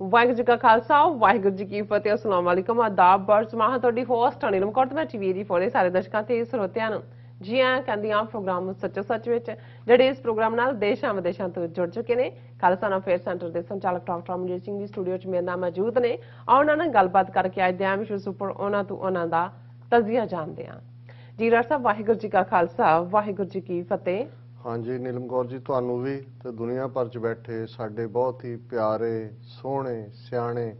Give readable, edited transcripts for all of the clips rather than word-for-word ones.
ਵਾਹਿਗੁਰੂ ਜੀ ਕਾ ਖਾਲਸਾ ਵਾਹਿਗੁਰੂ ਜੀ ਕੀ ਫਤਿਹ अस्सलाम वालेकुम आदाब बर्समाह ਤੁਹਾਡੀ ਹੋਸਟ ਅਨਿਲ ਕੌਰ ਤੇ ਮੈਂ ਟੀਵੀ ਦੀ ਫੋਰੇ ਸਾਰੇ ਦਰਸ਼ਕਾਂ ਤੇ ਸਰੋਤਿਆਂ ਨੂੰ ਜੀ ਆਇਆਂ ਕਹਿੰਦੀ ਆ ਪ੍ਰੋਗਰਾਮ ਸੱਚੋ ਸੱਚ ਵਿੱਚ ਜਿਹੜੇ ਇਸ ਪ੍ਰੋਗਰਾਮ ਨਾਲ ਦੇਸ਼ਾਂ ਵਿਦੇਸ਼ਾਂ ਤੋਂ ਜੁੜ ਚੁੱਕੇ ਨੇ ਖਾਲਸਾ ਅਫੇਅਰ ਸੈਂਟਰ ਦੇ ਸੰਚਾਲਕ ਡਾਕਟਰ ਅਮਨਜੀਤ ਸਿੰਘ ਦੀ ਸਟੂਡੀਓ 'ਚ ਮੇਰੇ ਨਾਲ ਮੌਜੂਦ ਨੇ ਉਹਨਾਂ ਨਾਲ ਗੱਲਬਾਤ ਕਰਕੇ ਅੱਜ ਦੇ ਆਮ ਵਿਸ਼ੇ ਉੱਪਰ ਉਹਨਾਂ ਤੋਂ ਉਹਨਾਂ ਦਾ ਤਜ਼ੀਆ ਜਾਣਦੇ ਹਾਂ ਜੀ ਡਾਕਟਰ ਸਾਹਿਬ ਵਾਹਿਗੁਰੂ ਜੀ ਕਾ ਖਾਲਸਾ ਵਾਹਿਗੁਰੂ ਜੀ ਕੀ ਫਤਿਹ हाँ जी नीलम कौर जी तुहानू भी ते दुनिया भर च बैठे साडे बहुत ही प्यारे सोहने सियाणे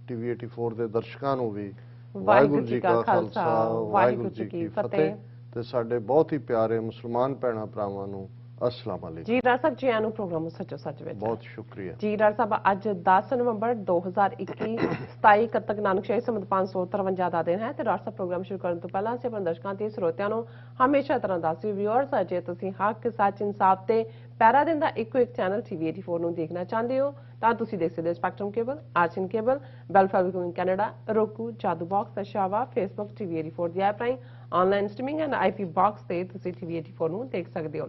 टीवी 84 दे दर्शकां नू भी वाहिगुरू जी का खालसा वाहिगुरू जी की फतेह ते साडे बहुत ही प्यारे मुसलमान भैणां भरावां नू अस्सलाम वालेकुम जी डॉक्टर साहब जी आनू प्रोग्राम सच्चो सच विच बहुत शुक्रिया जी डॉक्टर साहब अज 10 नवंबर 2021 27 कतक नानकशाही संमत 553 ਦਾ ਦਿਨ ਹੈ ਤੇ ਡਾਕਟਰ ਸਾਹਿਬ ਪ੍ਰੋਗਰਾਮ ਸ਼ੁਰੂ ਕਰਨ ਤੋਂ ਪਹਿਲਾਂ ਅਸੀਂ ਆਪਣੇ ਦਰਸ਼ਕਾਂ ਤੇ ਸਰੋਤਿਆਂ ਨੂੰ ਹਮੇਸ਼ਾ ਤਰ੍ਹਾਂ ਦੱਸੀ ਵਿਊਅਰਸ ਜੇ ਤੁਸੀਂ ਹੱਕ ਸੱਚ ਇਨਸਾਫ ਤੇ ਪੈਰਾ ਦਿਨ ਦਾ ਇੱਕੋ ਇੱਕ ਚੈਨਲ ਟੀਵੀ 84 ਨੂੰ ਦੇਖਣਾ ਚਾਹੁੰਦੇ ਹੋ ਤਾਂ ਤੁਸੀਂ ਦੇਖ ਸਕਦੇ ਹੋ ਸਪੈਕਟਰਮ ਕੇਬਲ ਆਰਚਨ ਕੇਬਲ ਬੈਲਫਾਵਿਕਮ ਕੈਨੇਡਾ roku ਜਾਦੂ ਬਾਕਸ ਅਸ਼ਾਵਾ ਫੇਸਬੁੱਕ ਟੀਵੀ 84 ਦੀ ਐਪ ਰਾਹੀਂ online streaming and IP box ਤੇ ਤੁਸੀਂ ਟੀਵੀ 84 ਨੂੰ ਦੇਖ ਸਕਦੇ ਹੋ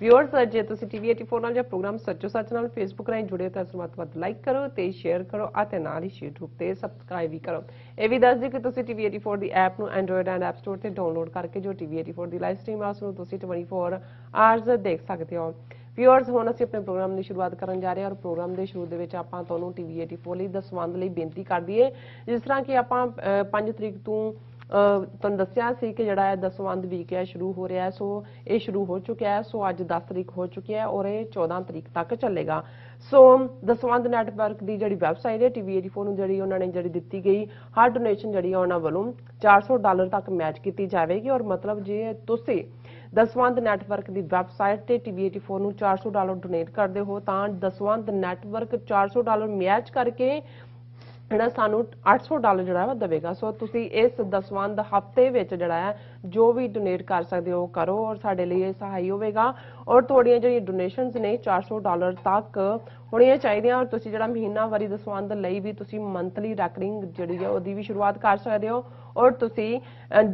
ਵਿਊਅਰਸ ਜੇ ਤੁਸੀਂ ਟੀਵੀ 84 ਨਾਲ ਜਾਂ ਪ੍ਰੋਗਰਾਮ ਸੱਚੋ ਸੱਚ ਨਾਲ ਫੇਸਬੁੱਕ ਰਾਹੀਂ ਜੁੜੇ ਤਾਂ ਇਸ ਨੂੰ ਵੱਧ ਲਾਈਕ ਕਰੋ ਤੇ ਸ਼ੇਅਰ ਕਰੋ ਅਤੇ ਨਾਲ ਹੀ YouTube ਤੇ ਸਬਸਕ੍ਰਾਈਬ ਵੀ ਕਰੋ ਇਹ ਵੀ ਦੱਸ ਦਿਓ ਕਿ ਤੁਸੀਂ ਟੀਵੀ 84 ਦੀ ਐਪ ਨੂੰ ਐਂਡਰੋਇਡ ਐਂਡ ਐਪ ਸਟੋਰ ਤੇ ਡਾਊਨਲੋਡ ਕਰਕੇ ਜੋ ਟੀਵੀ 84 ਦੀ ਲਾਈਵ ਸਟ੍ਰੀਮ ਆ ਉਸ ਨੂੰ ਤੁਸੀਂ 24 ਆਵਰਸ ਦੇਖ ਸਕਦੇ ਹੋ ਵਿਊਅਰਸ ਹੁਣ ਅਸੀਂ ਆਪਣੇ ਪ੍ਰੋਗਰਾਮ ਦੀ ਸ਼ੁਰੂਆਤ ਕਰਨ ਜਾ ਰਹੇ ਹਾਂ ਔਰ ਪ੍ਰੋਗਰਾਮ ਦੇ ਸ਼ੁਰੂ ਦੇ ਵਿੱਚ ਆਪਾਂ ਤੁਹਾਨੂੰ ਟੀਵੀ 84 ਲਈ ਦਸਵੰਧ ਲਈ ਬੇਨਤੀ ਕਰ ਦਈਏ ਜਿਸ ਤਰ੍ਹਾਂ ਕਿ ਆਪਾਂ 5 ਤਰੀਕ ਤੋਂ ਤੁਹਾਨੂੰ ਦੱਸਿਆ ਸੀ ਕਿ ਜਿਹੜਾ ਹੈ ਦਸਵੰਧ ਵੀਕ ਹੈ ਸ਼ੁਰੂ ਹੋ ਰਿਹਾ ਸੋ ਇਹ ਸ਼ੁਰੂ ਹੋ ਚੁੱਕਿਆ ਹੈ ਸੋ ਅੱਜ 10 ਤਰੀਕ ਹੋ ਚੁੱਕੀ ਹੈ ਔਰ ਇਹ 14 ਤਰੀਕ ਤੱਕ ਚੱਲੇਗਾ ਸੋ ਦਸਵੰਧ ਨੈਟਵਰਕ ਦੀ ਜਿਹੜੀ ਵੈਬਸਾਈਟ ਹੈ ਟੀਵੀ 84 ਨੂੰ ਜਿਹੜੀ ਉਹਨਾਂ ਨੇ ਜਿਹੜੀ ਦਿੱਤੀ ਗਈ ਹਰ ਡੋਨੇਸ਼ਨ ਜਿਹੜੀ ਉਹਨਾਂ ਵੱਲੋਂ $400 ਤੱਕ ਮੈਚ ਕੀਤੀ ਜਾਵੇਗੀ ਔਰ ਮਤਲਬ ਜੇ ਤੁਸੀਂ ਦਸਵੰਧ ਨੈਟਵਰਕ ਦੀ ਵੈਬਸਾਈਟ ਤੇ ਟੀਵੀ 84 ਨੂੰ $400 ਡੋਨੇਟ ਕਰਦੇ ਹੋ ਤਾਂ ਦਸਵੰਧ ਨੈਟਵਰਕ $400 ਮੈਚ ਕਰਕੇ ਜਿਹੜਾ ਸਾਨੂੰ $800 ਜਿਹੜਾ ਵਾ ਦੇਵੇਗਾ ਸੋ ਤੁਸੀਂ ਇਸ ਦਸਵੰਧ ਹਫਤੇ ਵਿੱਚ ਜਿਹੜਾ ਹੈ ਜੋ ਵੀ ਡੋਨੇਟ ਕਰ ਸਕਦੇ ਹੋ ਕਰੋ ਔਰ ਸਾਡੇ ਲਈ ਇਹ ਸਹਾਈ ਹੋਵੇਗਾ ਔਰ ਤੁਹਾਡੀਆਂ ਜਿਹੜੀਆਂ ਡੋਨੇਸ਼ਨਸ ਨੇ $400 ਤੱਕ ਹੋਣੀਆਂ ਚਾਹੀਦੀਆਂ ਔਰ ਤੁਸੀਂ ਜਿਹੜਾ ਮਹੀਨਾਵਾਰੀ ਦਸਵੰਧ ਲਈ ਵੀ ਤੁਸੀਂ ਮੰਥਲੀ ਰੈਕਰਿੰਗ ਜਿਹੜੀ ਹੈ ਉਹਦੀ ਵੀ ਸ਼ੁਰੂਆਤ ਕਰ ਸਕਦੇ ਹੋ ਔਰ ਤੁਸੀਂ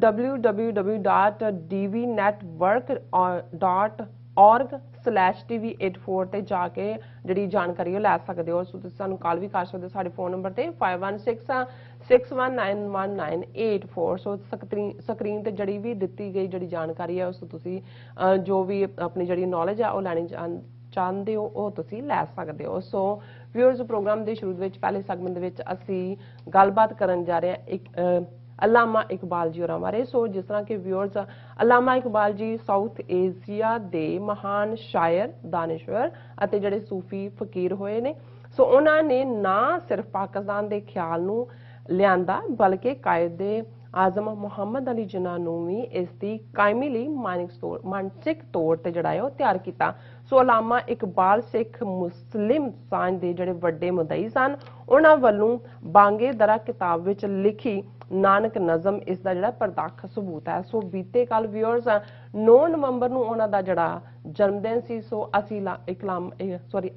www.dvnetwork.org/tv84 ਤੇ ਜਾ ਕੇ ਜਿਹੜੀ ਜਾਣਕਾਰੀ ਉਹ ਲੈ ਸਕਦੇ ਹੋ ਸੋ ਤੁਸੀਂ ਸਾਨੂੰ ਕਾਲ ਵੀ ਕਰ ਸਕਦੇ ਹੋ ਸਾਡੇ ਫੋਨ ਨੰਬਰ ਤੇ 5166191984 ਸੋ ਸਕਰੀਨ ਤੇ ਜਿਹੜੀ ਵੀ ਦਿੱਤੀ ਗਈ ਜਿਹੜੀ ਜਾਣਕਾਰੀ ਹੈ ਉਸ ਤੋਂ ਤੁਸੀਂ ਜੋ ਵੀ ਆਪਣੀ ਜਿਹੜੀ ਨੌਲੇਜ ਹੈ ਉਹ ਲੈਣੀ ਚਾਹੁੰਦੇ ਹੋ ਉਹ ਤੁਸੀਂ ਲੈ ਸਕਦੇ ਹੋ ਸੋ ਵਿਊਅਰਸ ਪ੍ਰੋਗਰਾਮ ਦੇ ਸ਼ੁਰੂ ਵਿੱਚ ਪਹਿਲੇ ਸੈਗਮੈਂਟ ਦੇ ਵਿੱਚ ਅਸੀਂ ਗੱਲਬਾਤ ਕਰਨ ਜਾ ਰਹੇ ਹਾਂ ਇੱਕ अलामा इकबाल जी होरां बारे सो जिस तरह के viewers Allama Iqbal ji south Asia दे महान शायर दानिश्वर अते जिहड़े सूफी फकीर होए ने सो उन्हां ने ना सिर्फ पाकिस्तान दे ख्याल नूं लिआंदा बल्कि कायदे आजम मुहम्मद अली जिन्ना नूं भी इस दी कायमी लई मानसिक तौर ते जिहड़ा है तैयार कीता सो अलामा इकबाल सिख मुस्लिम सांझ दे जिहड़े वड्डे मुदई सन उन्हां वल्लों बांगे दरा किताब विच लिखी नानक नज़म इसका जिहड़ा प्रतੱਖ सबूत है सो बीते कल व्यूअर्स 9 नवंबर ਨੂੰ ਉਹਨਾਂ ਦਾ ਜਿਹੜਾ ਜਨਮ ਦਿਨ ਸੀ ਸੋ ਅਸੀਂ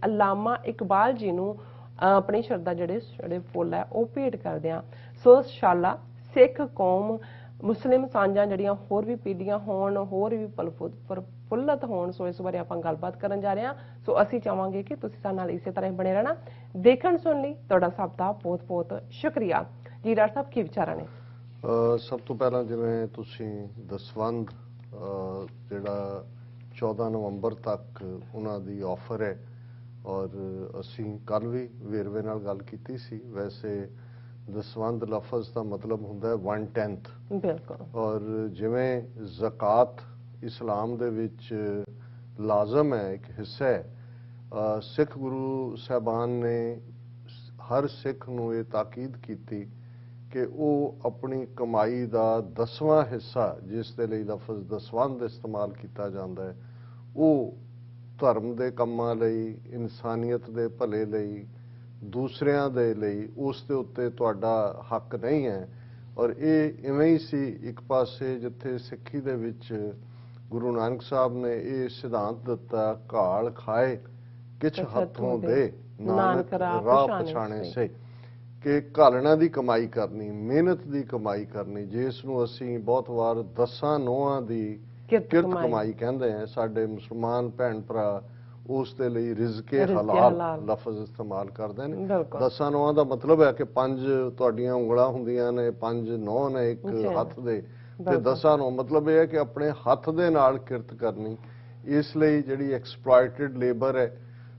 ਅਲਾਮਾ ਇਕਬਾਲ ਜੀ ਨੂੰ ਆਪਣੀ ਸ਼ਰਧਾ ਜਿਹੜੇ ਫੁੱਲ ਹੈ ਉਹ ਭੇਟ ਕਰਦੇ ਹਾਂ ਸੋ ਇੰਸ਼ਾਅੱਲਾ ਸਿੱਖ ਕੌਮ ਮੁਸਲਿਮ ਸਾਂਝਾਂ ਜਿਹੜੀਆਂ ਹੋਰ ਵੀ ਪੀੜ੍ਹੀਆਂ ਹੋਣ ਹੋਰ ਵੀ ਪ੍ਰਫੁੱਲਤ ਹੋਣ ਸੋ ਇਸ ਬਾਰੇ ਆਪਾਂ ਗੱਲਬਾਤ ਕਰਨ ਜਾ ਰਹੇ ਹਾਂ ਸੋ ਅਸੀਂ ਚਾਹਾਂਗੇ ਕਿ ਤੁਸੀਂ ਸਾਡੇ ਨਾਲ ਇਸੇ ਤਰ੍ਹਾਂ ਬਣੇ ਰਹਿਣਾ ਦੇਖਣ ਸੁਣ ਲਈ ਤੁਹਾਡਾ ਸਭ ਦਾ ਬਹੁਤ ਬਹੁਤ ਸ਼ੁਕਰੀਆ जी डॉक्टर साहब की विचार ने सब तो पहला जिवें तुसीं दसवंध जिहड़ा 14 नवंबर तक उन्हां दी ऑफर है और असीं कल भी वेरवे नाल गल कीती सी वैसे दसवंध लफज का मतलब हुंदा है 1/10 बिल्कुल और जिवें ज़कात इस्लाम दे विच लाजम है एक हिस्सा है सिख गुरु साहबान ने हर सिख नूं ये ताकीद कीती कि वो अपनी कमाई का 10वां हिस्सा जिस दे लई लफज दसवंध इस्तेमाल किया जाता है वो धर्म के कामां लई इंसानियत के भले लई दूसरियां दे लई उस दे उत्ते तुहाडा हक नहीं है और ये इवें ही सी एक पासे जिथे सिक्खी दे विच गुरु नानक साहब ने ये सिद्धांत दिता घाल खाए किछ हथों दे नानक राह पछाणे से कि घालना की कमाई करनी मेहनत की कमाई करनी जिस नूं असीं बहुत वार 10 नोहां की किरत कमाई कहते हैं साडे मुसलमान भैन भरा ਉਸ ਦੇ ਲਈ ਰਿਜ਼ਕੇ ਰਿਜ਼ਕੇ ਹਲਾਲ ਹਲਾਲ। ਲਫ਼ਜ਼ ਇਸਤੇਮਾਲ ਕਰਦੇ ਨੇ। ਬਿਲਕੁਲ। 10 ਨੌਆਂ ਦਾ ਮਤਲਬ ਹੈ ਕਿ 5 ਤੁਹਾਡੀਆਂ ਉਂਗਲਾਂ ਹੁੰਦੀਆਂ ਨੇ, 5 ਨੌਂ ਨੇ ਇੱਕ ਜੀ। ਹੱਥ ਦੇ, ਤੇ ਬਿਲਕੁਲ। 10 ਨੌਂ ਮਤਲਬ ਇਹ ਹੈ ਕਿ ਆਪਣੇ ਹੱਥ ਦੇ ਨਾਲ ਕਿਰਤ ਕਰਨੀ। ਇਸ ਲਈ ਜਿਹੜੀ ਐਕਸਪਲੋਇਟਡ ਲੇਬਰ ਹੈ,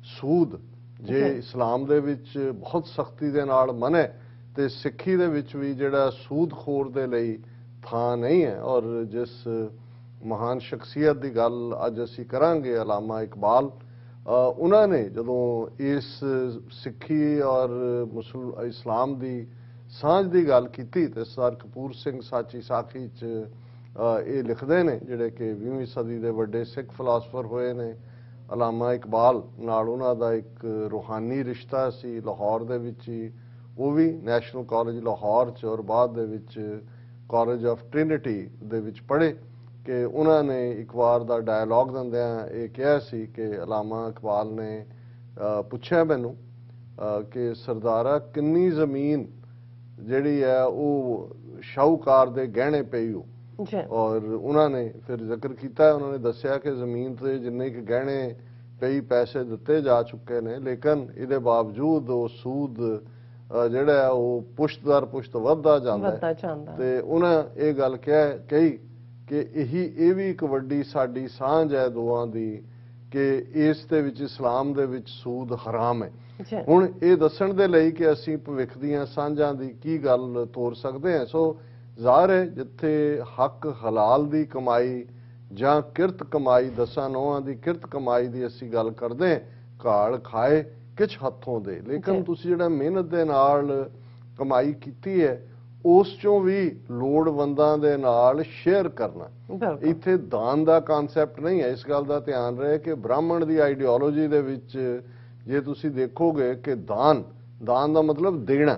ਸੂਦ, ਜੇ ਜੀ। ਇਸਲਾਮ ਦੇ ਵਿੱਚ ਬਹੁਤ ਸਖਤੀ ਦੇ ਨਾਲ ਮਨ੍ਹਾ ਹੈ, ਤੇ ਸਿੱਖੀ ਦੇ ਵਿੱਚ ਵੀ ਜਿਹੜਾ ਸੂਦਖੋਰ ਦੇ ਲਈ ਥਾਂ ਨਹੀਂ ਹੈ। ਔਰ ਜਿਸ ਮਹਾਨ ਸ਼ਖਸੀਅਤ ਦੀ ਗੱਲ ਅੱਜ ਅਸੀਂ ਕਰਾਂਗੇ, ਅਲਾਮਾ ਇਕਬਾਲ, ਉਹਨਾਂ ਨੇ ਜਦੋਂ ਇਸ ਸਿੱਖੀ ਔਰ ਇਸਲਾਮ ਦੀ ਸਾਂਝ ਦੀ ਗੱਲ ਕੀਤੀ ਤੇ ਸਰ ਕਪੂਰ ਸਿੰਘ ਸਾਚੀ ਸਾਖੀ 'ਚ ਇਹ ਲਿਖਦੇ ਨੇ, ਜਿਹੜੇ ਕਿ 20ਵੀਂ ਸਦੀ ਦੇ ਵੱਡੇ ਸਿੱਖ ਫਿਲਾਸਫਰ ਹੋਏ ਨੇ। ਅਲਾਮਾ ਇਕਬਾਲ ਨਾਲ ਉਹਨਾਂ ਦਾ ਇੱਕ ਰੂਹਾਨੀ ਰਿਸ਼ਤਾ ਸੀ, ਲਾਹੌਰ ਦੇ ਵਿੱਚ ਹੀ, ਉਹ ਵੀ ਨੈਸ਼ਨਲ ਕਾਲਜ ਲਾਹੌਰ 'ਚ ਔਰ ਬਾਅਦ ਦੇ ਵਿੱਚ ਕਾਲਜ ਆਫ ਟ੍ਰਿਨਿਟੀ ਦੇ ਵਿੱਚ ਪੜ੍ਹੇ, ਕਿ ਉਹਨਾਂ ਨੇ ਇੱਕ ਵਾਰ ਦਾ ਡਾਇਲੌਗ ਦਿੰਦਿਆਂ ਇਹ ਕਿਹਾ ਸੀ ਕਿ ਅਲਾਮਾ ਇਕਬਾਲ ਨੇ ਪੁੱਛਿਆ ਮੈਨੂੰ ਕਿ ਸਰਦਾਰਾ ਕਿੰਨੀ ਜ਼ਮੀਨ ਜਿਹੜੀ ਹੈ ਉਹ ਸ਼ਾਹੂਕਾਰ ਦੇ ਗਹਿਣੇ ਪਈ ਹੋ। ਜੀ। ਔਰ ਉਹਨਾਂ ਨੇ ਫਿਰ ਜ਼ਿਕਰ ਕੀਤਾ, ਉਹਨਾਂ ਨੇ ਦੱਸਿਆ ਕਿ ਜ਼ਮੀਨ ਤੇ ਜਿੰਨੇ ਕਿ ਗਹਿਣੇ ਕਈ ਪੈਸੇ ਦਿੱਤੇ ਜਾ ਚੁੱਕੇ ਨੇ, ਲੇਕਿਨ ਇਹਦੇ ਬਾਵਜੂਦ ਉਹ ਸੂਦ ਜਿਹੜਾ ਹੈ ਉਹ ਪੁਸ਼ਤ ਦਰ ਪੁਸ਼ਤ ਵੱਧਦਾ ਜਾਂਦਾ ਹੈ। ਤੇ ਉਹਨਾਂ ਇਹ ਗੱਲ ਕਹੀ ਕਿ ਇਹ ਵੀ ਇੱਕ ਵੱਡੀ ਸਾਡੀ ਸਾਂਝ ਹੈ ਦੋਵਾਂ ਦੀ, ਕਿ ਇਸ ਦੇ ਵਿੱਚ ਇਸਲਾਮ ਦੇ ਵਿੱਚ ਸੂਦ ਹਰਾਮ ਹੈ। ਹੁਣ ਇਹ ਦੱਸਣ ਦੇ ਲਈ ਕਿ ਅਸੀਂ ਭਵਿੱਖ ਦੀਆਂ ਸਾਂਝਾਂ ਦੀ ਕੀ ਗੱਲ ਤੋਰ ਸਕਦੇ ਹਾਂ। ਸੋ ਜ਼ਾਹਰ ਹੈ ਜਿੱਥੇ ਹੱਕ ਹਲਾਲ ਦੀ ਕਮਾਈ ਜਾਂ ਕਿਰਤ ਕਮਾਈ, 10 ਨੌਆਂ ਦੀ ਕਿਰਤ ਕਮਾਈ ਦੀ ਅਸੀਂ ਗੱਲ ਕਰਦੇ ਹਾਂ, ਘਾਲ ਖਾਏ ਕਿਛ ਹੱਥੋਂ ਦੇ, ਲੇਕਿਨ ਤੁਸੀਂ ਜਿਹੜਾ ਮਿਹਨਤ ਦੇ ਨਾਲ ਕਮਾਈ ਕੀਤੀ ਹੈ ਉਸ ਚੋਂ ਵੀ ਲੋੜਵੰਦਾਂ ਦੇ ਨਾਲ ਸ਼ੇਅਰ ਕਰਨਾ। ਇੱਥੇ ਦਾਨ ਦਾ ਕਨਸੈਪਟ ਨਹੀਂ ਹੈ। ਇਸ ਗੱਲ ਦਾ ਧਿਆਨ ਰਹੇ ਕਿ ਬ੍ਰਾਹਮਣ ਦੀ ਆਈਡੀਓਲੋਜੀ ਦੇ ਵਿੱਚ ਜੇ ਤੁਸੀਂ ਦੇਖੋਗੇ ਕਿ ਦਾਨ ਦਾ ਮਤਲਬ ਦੇਣਾ।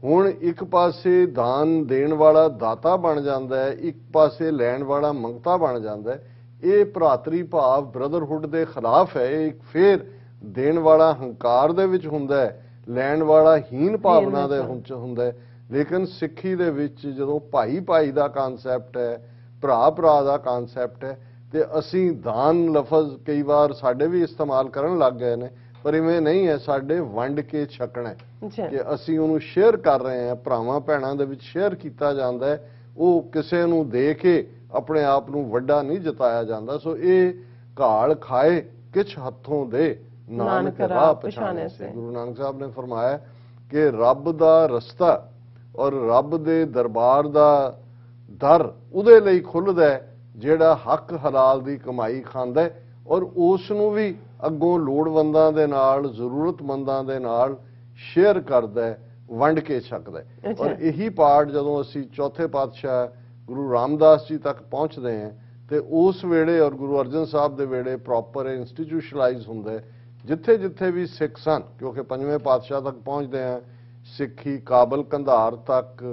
ਹੁਣ ਇੱਕ ਪਾਸੇ ਦਾਨ ਦੇਣ ਵਾਲਾ ਦਾਤਾ ਬਣ ਜਾਂਦਾ ਹੈ, ਇੱਕ ਪਾਸੇ ਲੈਣ ਵਾਲਾ ਮੰਗਤਾ ਬਣ ਜਾਂਦਾ ਹੈ। ਇਹ ਭਰਾਤਰੀ ਭਾਵ ਬ੍ਰਦਰਹੁੱਡ ਦੇ ਖਿਲਾਫ ਹੈ। ਇਹ ਇੱਕ ਫੇਰ ਦੇਣ ਵਾਲਾ ਹੰਕਾਰ ਦੇ ਵਿੱਚ ਹੁੰਦਾ ਹੈ, ਲੈਣ ਵਾਲਾ ਹੀਨ ਭਾਵਨਾ ਦੇ ਹੁੰਦਾ ਹੈ। ਲੇਕਿਨ ਸਿੱਖੀ ਦੇ ਵਿੱਚ ਜਦੋਂ ਭਾਈ ਭਾਈ ਦਾ ਕਨਸੈਪਟ ਹੈ, ਭਰਾ ਭਰਾ ਦਾ ਕਨਸੈਪਟ ਹੈ, ਤੇ ਅਸੀਂ ਦਾਨ ਲਫ਼ਜ਼ ਕਈ ਵਾਰ ਸਾਡੇ ਵੀ ਇਸਤੇਮਾਲ ਕਰਨ ਲੱਗ ਗਏ ਨੇ, ਪਰ ਇਵੇਂ ਨਹੀਂ ਹੈ। ਸਾਡੇ ਵੰਡ ਕੇ ਛਕਣਾ ਕਿ ਅਸੀਂ ਉਹਨੂੰ ਸ਼ੇਅਰ ਕਰ ਰਹੇ ਹਾਂ, ਭਰਾਵਾਂ ਭੈਣਾਂ ਦੇ ਵਿੱਚ ਸ਼ੇਅਰ ਕੀਤਾ ਜਾਂਦਾ ਹੈ। ਉਹ ਕਿਸੇ ਨੂੰ ਦੇ ਕੇ ਆਪਣੇ ਆਪ ਨੂੰ ਵੱਡਾ ਨਹੀਂ ਜਤਾਇਆ ਜਾਂਦਾ। ਸੋ ਇਹ ਘਾਲ ਖਾਏ ਕਿਛ ਹੱਥੋਂ ਦੇ, ਨਾਨਕ ਰਾਹ ਪਛਾਣੇ ਸੇ। ਗੁਰੂ ਨਾਨਕ ਸਾਹਿਬ ਨੇ ਫਰਮਾਇਆ ਕਿ ਰੱਬ ਦਾ ਰਸਤਾ ਔਰ ਰੱਬ ਦੇ ਦਰਬਾਰ ਦਾ ਦਰ ਉਹਦੇ ਲਈ ਖੁੱਲ੍ਹਦਾ ਜਿਹੜਾ ਹੱਕ ਹਲਾਲ ਦੀ ਕਮਾਈ ਖਾਂਦਾ ਹੈ, ਔਰ ਉਸ ਨੂੰ ਵੀ ਅੱਗੋਂ ਲੋੜਵੰਦਾਂ ਦੇ ਨਾਲ, ਜ਼ਰੂਰਤਮੰਦਾਂ ਦੇ ਨਾਲ ਸ਼ੇਅਰ ਕਰਦਾ ਹੈ, ਵੰਡ ਕੇ ਛਕਦਾ ਹੈ। ਔਰ ਇਹੀ ਪਾਠ ਜਦੋਂ ਅਸੀਂ ਚੌਥੇ ਪਾਤਸ਼ਾਹ ਗੁਰੂ ਰਾਮਦਾਸ ਜੀ ਤੱਕ ਪਹੁੰਚਦੇ ਹਾਂ ਤੇ ਉਸ ਵੇਲੇ ਔਰ ਗੁਰੂ ਅਰਜਨ ਸਾਹਿਬ ਦੇ ਵੇਲੇ ਪ੍ਰੋਪਰ ਇੰਸਟੀਟਿਊਸ਼ਨਲਾਈਜ਼ ਹੁੰਦਾ ਹੈ। ਜਿੱਥੇ ਜਿੱਥੇ ਵੀ ਸਿੱਖ ਸਨ, ਕਿਉਂਕਿ ਪੰਜਵੇਂ ਪਾਤਸ਼ਾਹ ਤੱਕ ਪਹੁੰਚਦੇ ਹਾਂ, ਸਿੱਖੀ ਕਾਬਲ ਕੰਧਾਰ ਤੱਕ,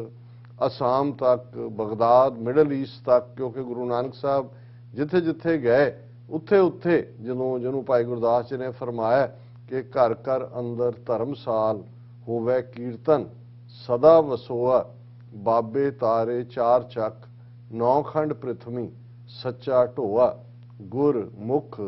ਅਸਾਮ ਤੱਕ, ਬਗਦਾਦ, ਮਿਡਲ ਈਸਟ ਤੱਕ, ਕਿਉਂਕਿ ਗੁਰੂ ਨਾਨਕ ਸਾਹਿਬ ਜਿੱਥੇ ਜਿੱਥੇ ਗਏ ਉੱਥੇ ਉੱਥੇ ਜਿਹਨੂੰ ਭਾਈ ਗੁਰਦਾਸ ਜੀ ਨੇ ਫਰਮਾਇਆ ਕਿ ਘਰ ਘਰ ਅੰਦਰ ਧਰਮਸਾਲ ਹੋਵੇ ਕੀਰਤਨ ਸਦਾ ਵਸੋਆ, ਬਾਬੇ ਤਾਰੇ ਚਾਰ ਚੱਕ, 9 ਖੰਡ ਪ੍ਰਿਥਵੀ ਸੱਚਾ ਢੋਆ, ਗੁਰ ਮੁਖ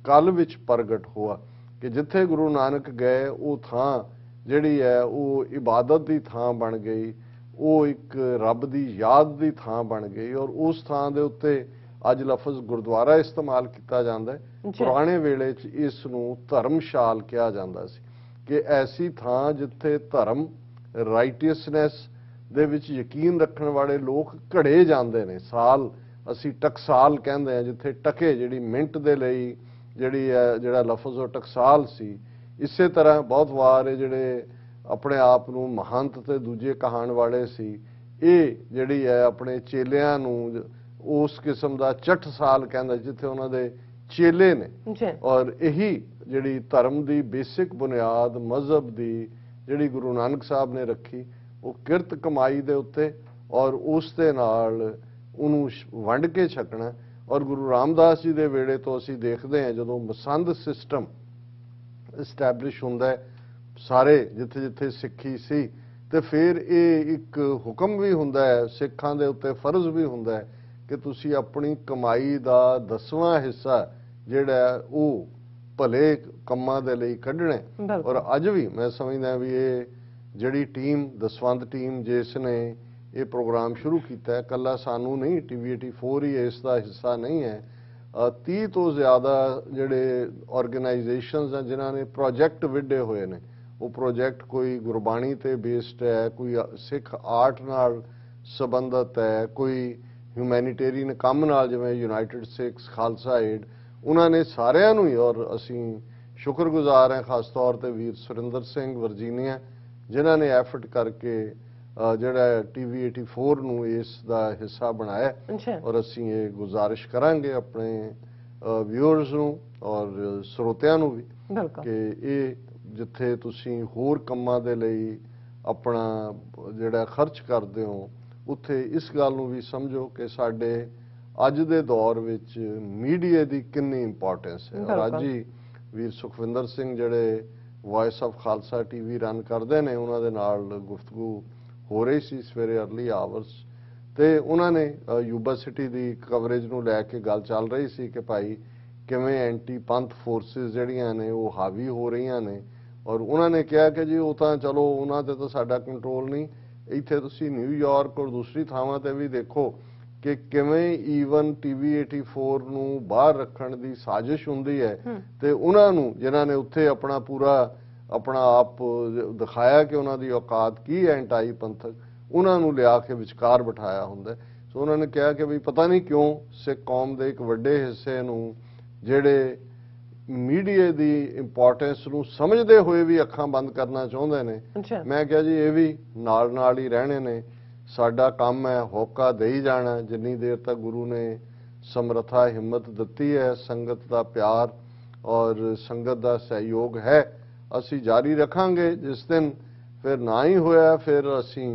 ਕਲ ਵਿੱਚ ਪ੍ਰਗਟ ਹੋਆ। ਕਿ ਜਿੱਥੇ ਗੁਰੂ ਨਾਨਕ ਗਏ ਉਹ ਥਾਂ ਜਿਹੜੀ ਹੈ ਉਹ ਇਬਾਦਤ ਦੀ ਥਾਂ ਬਣ ਗਈ, ਉਹ ਇੱਕ ਰੱਬ ਦੀ ਯਾਦ ਦੀ ਥਾਂ ਬਣ ਗਈ। ਔਰ ਉਸ ਥਾਂ ਦੇ ਉੱਤੇ ਅੱਜ ਲਫ਼ਜ਼ ਗੁਰਦੁਆਰਾ ਇਸਤੇਮਾਲ ਕੀਤਾ ਜਾਂਦਾ ਹੈ। ਪੁਰਾਣੇ ਵੇਲੇ 'ਚ ਇਸ ਨੂੰ ਧਰਮਸ਼ਾਲ ਕਿਹਾ ਜਾਂਦਾ ਸੀ, ਕਿ ਐਸੀ ਥਾਂ ਜਿੱਥੇ ਧਰਮ, ਰਾਈਟੀਅਸਨੈਸ ਦੇ ਵਿੱਚ ਯਕੀਨ ਰੱਖਣ ਵਾਲੇ ਲੋਕ ਘੜੇ ਜਾਂਦੇ ਨੇ। ਸਾਲ ਅਸੀਂ ਟਕਸਾਲ ਕਹਿੰਦੇ ਹਾਂ, ਜਿੱਥੇ ਟਕੇ ਜਿਹੜੀ ਮਿੰਟ ਦੇ ਲਈ ਜਿਹੜਾ ਲਫ਼ਜ਼ ਉਹ ਟਕਸਾਲ ਸੀ। ਇਸੇ ਤਰ੍ਹਾਂ ਬਹੁਤ ਵਾਰ ਇਹ ਜਿਹੜੇ ਆਪਣੇ ਆਪ ਨੂੰ ਮਹੰਤ ਤੇ ਦੂਜੇ ਕਹਾਣ ਵਾਲੇ ਸੀ, ਇਹ ਜਿਹੜੀ ਹੈ ਆਪਣੇ ਚੇਲਿਆਂ ਨੂੰ ਉਸ ਕਿਸਮ ਦਾ ਚਟਸਾਲ ਕਹਿੰਦਾ, ਜਿੱਥੇ ਉਹਨਾਂ ਦੇ ਚੇਲੇ ਨੇ। ਔਰ ਇਹੀ ਜਿਹੜੀ ਧਰਮ ਦੀ ਬੇਸਿਕ ਬੁਨਿਆਦ ਮਜ਼ਹਬ ਦੀ ਜਿਹੜੀ ਗੁਰੂ ਨਾਨਕ ਸਾਹਿਬ ਨੇ ਰੱਖੀ, ਉਹ ਕਿਰਤ ਕਮਾਈ ਦੇ ਉੱਤੇ ਔਰ ਉਸ ਦੇ ਨਾਲ ਉਹਨੂੰ ਵੰਡ ਕੇ ਛਕਣਾ। ਔਰ ਗੁਰੂ ਰਾਮਦਾਸ ਜੀ ਦੇ ਵੇਲੇ ਤੋਂ ਅਸੀਂ ਦੇਖਦੇ ਹਾਂ ਜਦੋਂ ਮਸੰਦ ਸਿਸਟਮ ਇਸਟੈਬਲਿਸ਼ ਹੁੰਦਾ ਹੈ ਸਾਰੇ ਜਿੱਥੇ ਜਿੱਥੇ ਸਿੱਖੀ ਸੀ, ਤੇ ਫਿਰ ਇਹ ਇੱਕ ਹੁਕਮ ਵੀ ਹੁੰਦਾ ਹੈ, ਸਿੱਖਾਂ ਦੇ ਉੱਤੇ ਫਰਜ਼ ਵੀ ਹੁੰਦਾ ਹੈ ਕਿ ਤੁਸੀਂ ਆਪਣੀ ਕਮਾਈ ਦਾ 10ਵਾਂ ਹਿੱਸਾ ਜਿਹੜਾ ਉਹ ਭਲੇ ਕੰਮਾਂ ਦੇ ਲਈ ਕੱਢਣੇ। ਬਿਲਕੁਲ। ਔਰ ਅੱਜ ਵੀ ਮੈਂ ਸਮਝਦਾ ਵੀ ਇਹ ਜਿਹੜੀ ਟੀਮ ਦਸਵੰਧ ਟੀਮ ਜਿਸ ਨੇ ਇਹ ਪ੍ਰੋਗਰਾਮ ਸ਼ੁਰੂ ਕੀਤਾ ਹੈ, ਕੱਲਾ ਸਾਨੂੰ ਨਹੀਂ, TV 84 ਹੀ ਇਸ ਦਾ ਹਿੱਸਾ ਨਹੀਂ ਹੈ। 30 ਤੋਂ ਜ਼ਿਆਦਾ ਜਿਹੜੇ ਆਰਗੇਨਾਈਜੇਸ਼ਨਸ ਆ ਜਿਨ੍ਹਾਂ ਨੇ ਪ੍ਰੋਜੈਕਟ ਵਿੱਢੇ ਹੋਏ ਨੇ। ਉਹ ਪ੍ਰੋਜੈਕਟ ਕੋਈ ਗੁਰਬਾਣੀ ਤੇ ਬੇਸਡ ਹੈ, ਕੋਈ ਸਿੱਖ ਆਰਟ ਨਾਲ ਸੰਬੰਧਿਤ ਹੈ, ਕੋਈ ਹਿਊਮੈਨਿਟੇਰੀਅਨ ਕੰਮ ਨਾਲ, ਜਿਵੇਂ ਯੂਨਾਈਟਿਡ ਸਿੱਖਸ, ਖਾਲਸਾ ਏਡ। ਉਹਨਾਂ ਨੇ ਸਾਰਿਆਂ ਨੂੰ ਹੀ, ਔਰ ਅਸੀਂ ਸ਼ੁਕਰਗੁਜ਼ਾਰ ਹਾਂ ਖਾਸ ਤੌਰ ਤੇ ਵੀਰ ਸੁਰਿੰਦਰ ਸਿੰਘ ਵਰਜੀਨੀਆ ਜਿਨ੍ਹਾਂ ਨੇ ਐਫਰਟ ਕਰਕੇ ਜਿਹੜਾ TV 84 ਨੂੰ ਇਸ ਦਾ ਹਿੱਸਾ ਬਣਾਇਆ। ਔਰ ਅਸੀਂ ਇਹ ਗੁਜ਼ਾਰਿਸ਼ ਕਰਾਂਗੇ ਆਪਣੇ ਵਿਊਅਰਸ ਨੂੰ ਔਰ ਸਰੋਤਿਆਂ ਨੂੰ ਵੀ ਕਿ ਇਹ ਜਿੱਥੇ ਤੁਸੀਂ ਹੋਰ ਕੰਮਾਂ ਦੇ ਲਈ ਆਪਣਾ ਜਿਹੜਾ ਖਰਚ ਕਰਦੇ ਹੋ, ਉੱਥੇ ਇਸ ਗੱਲ ਨੂੰ ਵੀ ਸਮਝੋ ਕਿ ਸਾਡੇ ਅੱਜ ਦੇ ਦੌਰ ਵਿੱਚ ਮੀਡੀਆ ਦੀ ਕਿੰਨੀ ਇੰਪੋਰਟੈਂਸ ਹੈ। ਔਰ ਅੱਜ ਹੀ ਵੀਰ ਸੁਖਵਿੰਦਰ ਸਿੰਘ ਜਿਹੜੇ voice of Khalsa TV run ਕਰਦੇ ਨੇ, ਉਹਨਾਂ ਦੇ ਨਾਲ ਗੁਫ਼ਤਗੂ ਹੋ ਰਹੀ ਸੀ ਸਵੇਰੇ ਅਰਲੀ ਆਵਰਸ, ਤੇ ਉਹਨਾਂ ਨੇ ਯੂਬਾ ਸਿਟੀ ਦੀ ਕਵਰੇਜ ਨੂੰ ਲੈ ਕੇ ਗੱਲ ਚੱਲ ਰਹੀ ਸੀ ਕਿ ਭਾਈ ਕਿਵੇਂ ਐਂਟੀ ਪੰਥ ਫੋਰਸਿਸ ਜਿਹੜੀਆਂ ਨੇ ਉਹ ਹਾਵੀ ਹੋ ਰਹੀਆਂ ਨੇ। ਔਰ ਉਹਨਾਂ ਨੇ ਕਿਹਾ ਕਿ ਜੀ ਉਹ ਤਾਂ ਚਲੋ ਉਹਨਾਂ ਤੇ ਤਾਂ ਸਾਡਾ ਕੰਟਰੋਲ ਨਹੀਂ, ਇੱਥੇ ਤੁਸੀਂ ਨਿਊਯਾਰਕ ਔਰ ਦੂਸਰੀ ਥਾਵਾਂ ਤੇ ਵੀ ਦੇਖੋ ਕਿ ਕਿਵੇਂ ਈਵਨ TV 84 ਨੂੰ ਬਾਹਰ ਰੱਖਣ ਦੀ ਸਾਜ਼ਿਸ਼ ਹੁੰਦੀ ਹੈ, ਤੇ ਉਹਨਾਂ ਨੂੰ ਜਿਨ੍ਹਾਂ ਨੇ ਉੱਥੇ ਆਪਣਾ ਪੂਰਾ ਆਪਣਾ ਆਪ ਦਿਖਾਇਆ ਕਿ ਉਹਨਾਂ ਦੀ ਔਕਾਤ ਕੀ ਹੈ ਐਂਟਾਈ ਪੰਥਕ, ਉਹਨਾਂ ਨੂੰ ਲਿਆ ਕੇ ਵਿਚਕਾਰ ਬਿਠਾਇਆ ਹੁੰਦਾ। ਸੋ ਉਹਨਾਂ ਨੇ ਕਿਹਾ ਕਿ ਵੀ ਪਤਾ ਨਹੀਂ ਕਿਉਂ ਸਿੱਖ ਕੌਮ ਦੇ ਇੱਕ ਵੱਡੇ ਹਿੱਸੇ ਨੂੰ ਜਿਹੜੇ ਮੀਡੀਆ ਦੀ ਇੰਪੋਰਟੈਂਸ ਨੂੰ ਸਮਝਦੇ ਹੋਏ ਵੀ ਅੱਖਾਂ ਬੰਦ ਕਰਨਾ ਚਾਹੁੰਦੇ ਨੇ। ਮੈਂ ਕਿਹਾ ਜੀ ਇਹ ਵੀ ਨਾਲ ਨਾਲ ਹੀ ਰਹਿਣੇ ਨੇ। ਸਾਡਾ ਕੰਮ ਹੈ ਹੋਕਾ ਦੇਈ ਜਾਣਾ, ਜਿੰਨੀ ਦੇਰ ਤੱਕ ਗੁਰੂ ਨੇ ਸਮਰੱਥਾ ਹਿੰਮਤ ਦਿੱਤੀ ਹੈ, ਸੰਗਤ ਦਾ ਪਿਆਰ ਔਰ ਸੰਗਤ ਦਾ ਸਹਿਯੋਗ ਹੈ, ਅਸੀਂ ਜਾਰੀ ਰੱਖਾਂਗੇ। ਜਿਸ ਦਿਨ ਫਿਰ ਨਾ ਹੀ ਹੋਇਆ ਫਿਰ ਅਸੀਂ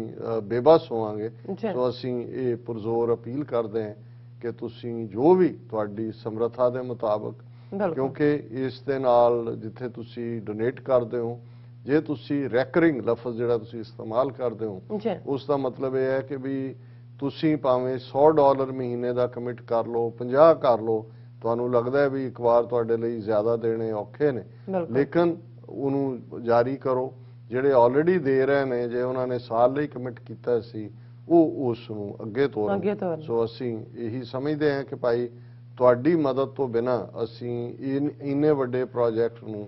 ਬੇਬਸ ਹੋਵਾਂਗੇ। ਸੋ ਅਸੀਂ ਇਹ ਪੁਰਜ਼ੋਰ ਅਪੀਲ ਕਰਦੇ ਹਾਂ ਕਿ ਤੁਸੀਂ ਜੋ ਵੀ ਤੁਹਾਡੀ ਸਮਰੱਥਾ ਦੇ ਮੁਤਾਬਕ, ਕਿਉਂਕਿ ਇਸ ਦੇ ਨਾਲ ਜਿੱਥੇ ਤੁਸੀਂ ਡੋਨੇਟ ਕਰਦੇ ਹੋ, ਜੇ ਤੁਸੀਂ ਰੈਕਰਿੰਗ ਲਫ਼ਜ਼ ਜਿਹੜਾ ਤੁਸੀਂ ਇਸਤੇਮਾਲ ਕਰਦੇ ਹੋ, ਉਸ ਦਾ ਮਤਲਬ ਇਹ ਹੈ ਕਿ ਵੀ ਤੁਸੀਂ ਭਾਵੇਂ $100 ਮਹੀਨੇ ਦਾ ਕਮਿਟ ਕਰ ਲਓ, 50 ਕਰ ਲਓ, ਤੁਹਾਨੂੰ ਲੱਗਦਾ ਹੈ ਵੀ ਇੱਕ ਵਾਰ ਤੁਹਾਡੇ ਲਈ ਜ਼ਿਆਦਾ ਦੇਣੇ ਔਖੇ ਨੇ, ਲੇਕਿਨ ਉਹਨੂੰ ਜਾਰੀ ਕਰੋ। ਜਿਹੜੇ ਆਲਰੇਡੀ ਦੇ ਰਹੇ ਨੇ, ਜੇ ਉਹਨਾਂ ਨੇ ਸਾਲ ਲਈ ਕਮਿਟ ਕੀਤਾ ਸੀ, ਉਹ ਉਸ ਨੂੰ ਅੱਗੇ ਤੋਰਨ। ਸੋ ਅਸੀਂ ਇਹੀ ਸਮਝਦੇ ਹਾਂ ਕਿ ਭਾਈ ਤੁਹਾਡੀ ਮਦਦ ਤੋਂ ਬਿਨਾਂ ਅਸੀਂ ਇੰਨੇ ਵੱਡੇ ਪ੍ਰੋਜੈਕਟ ਨੂੰ,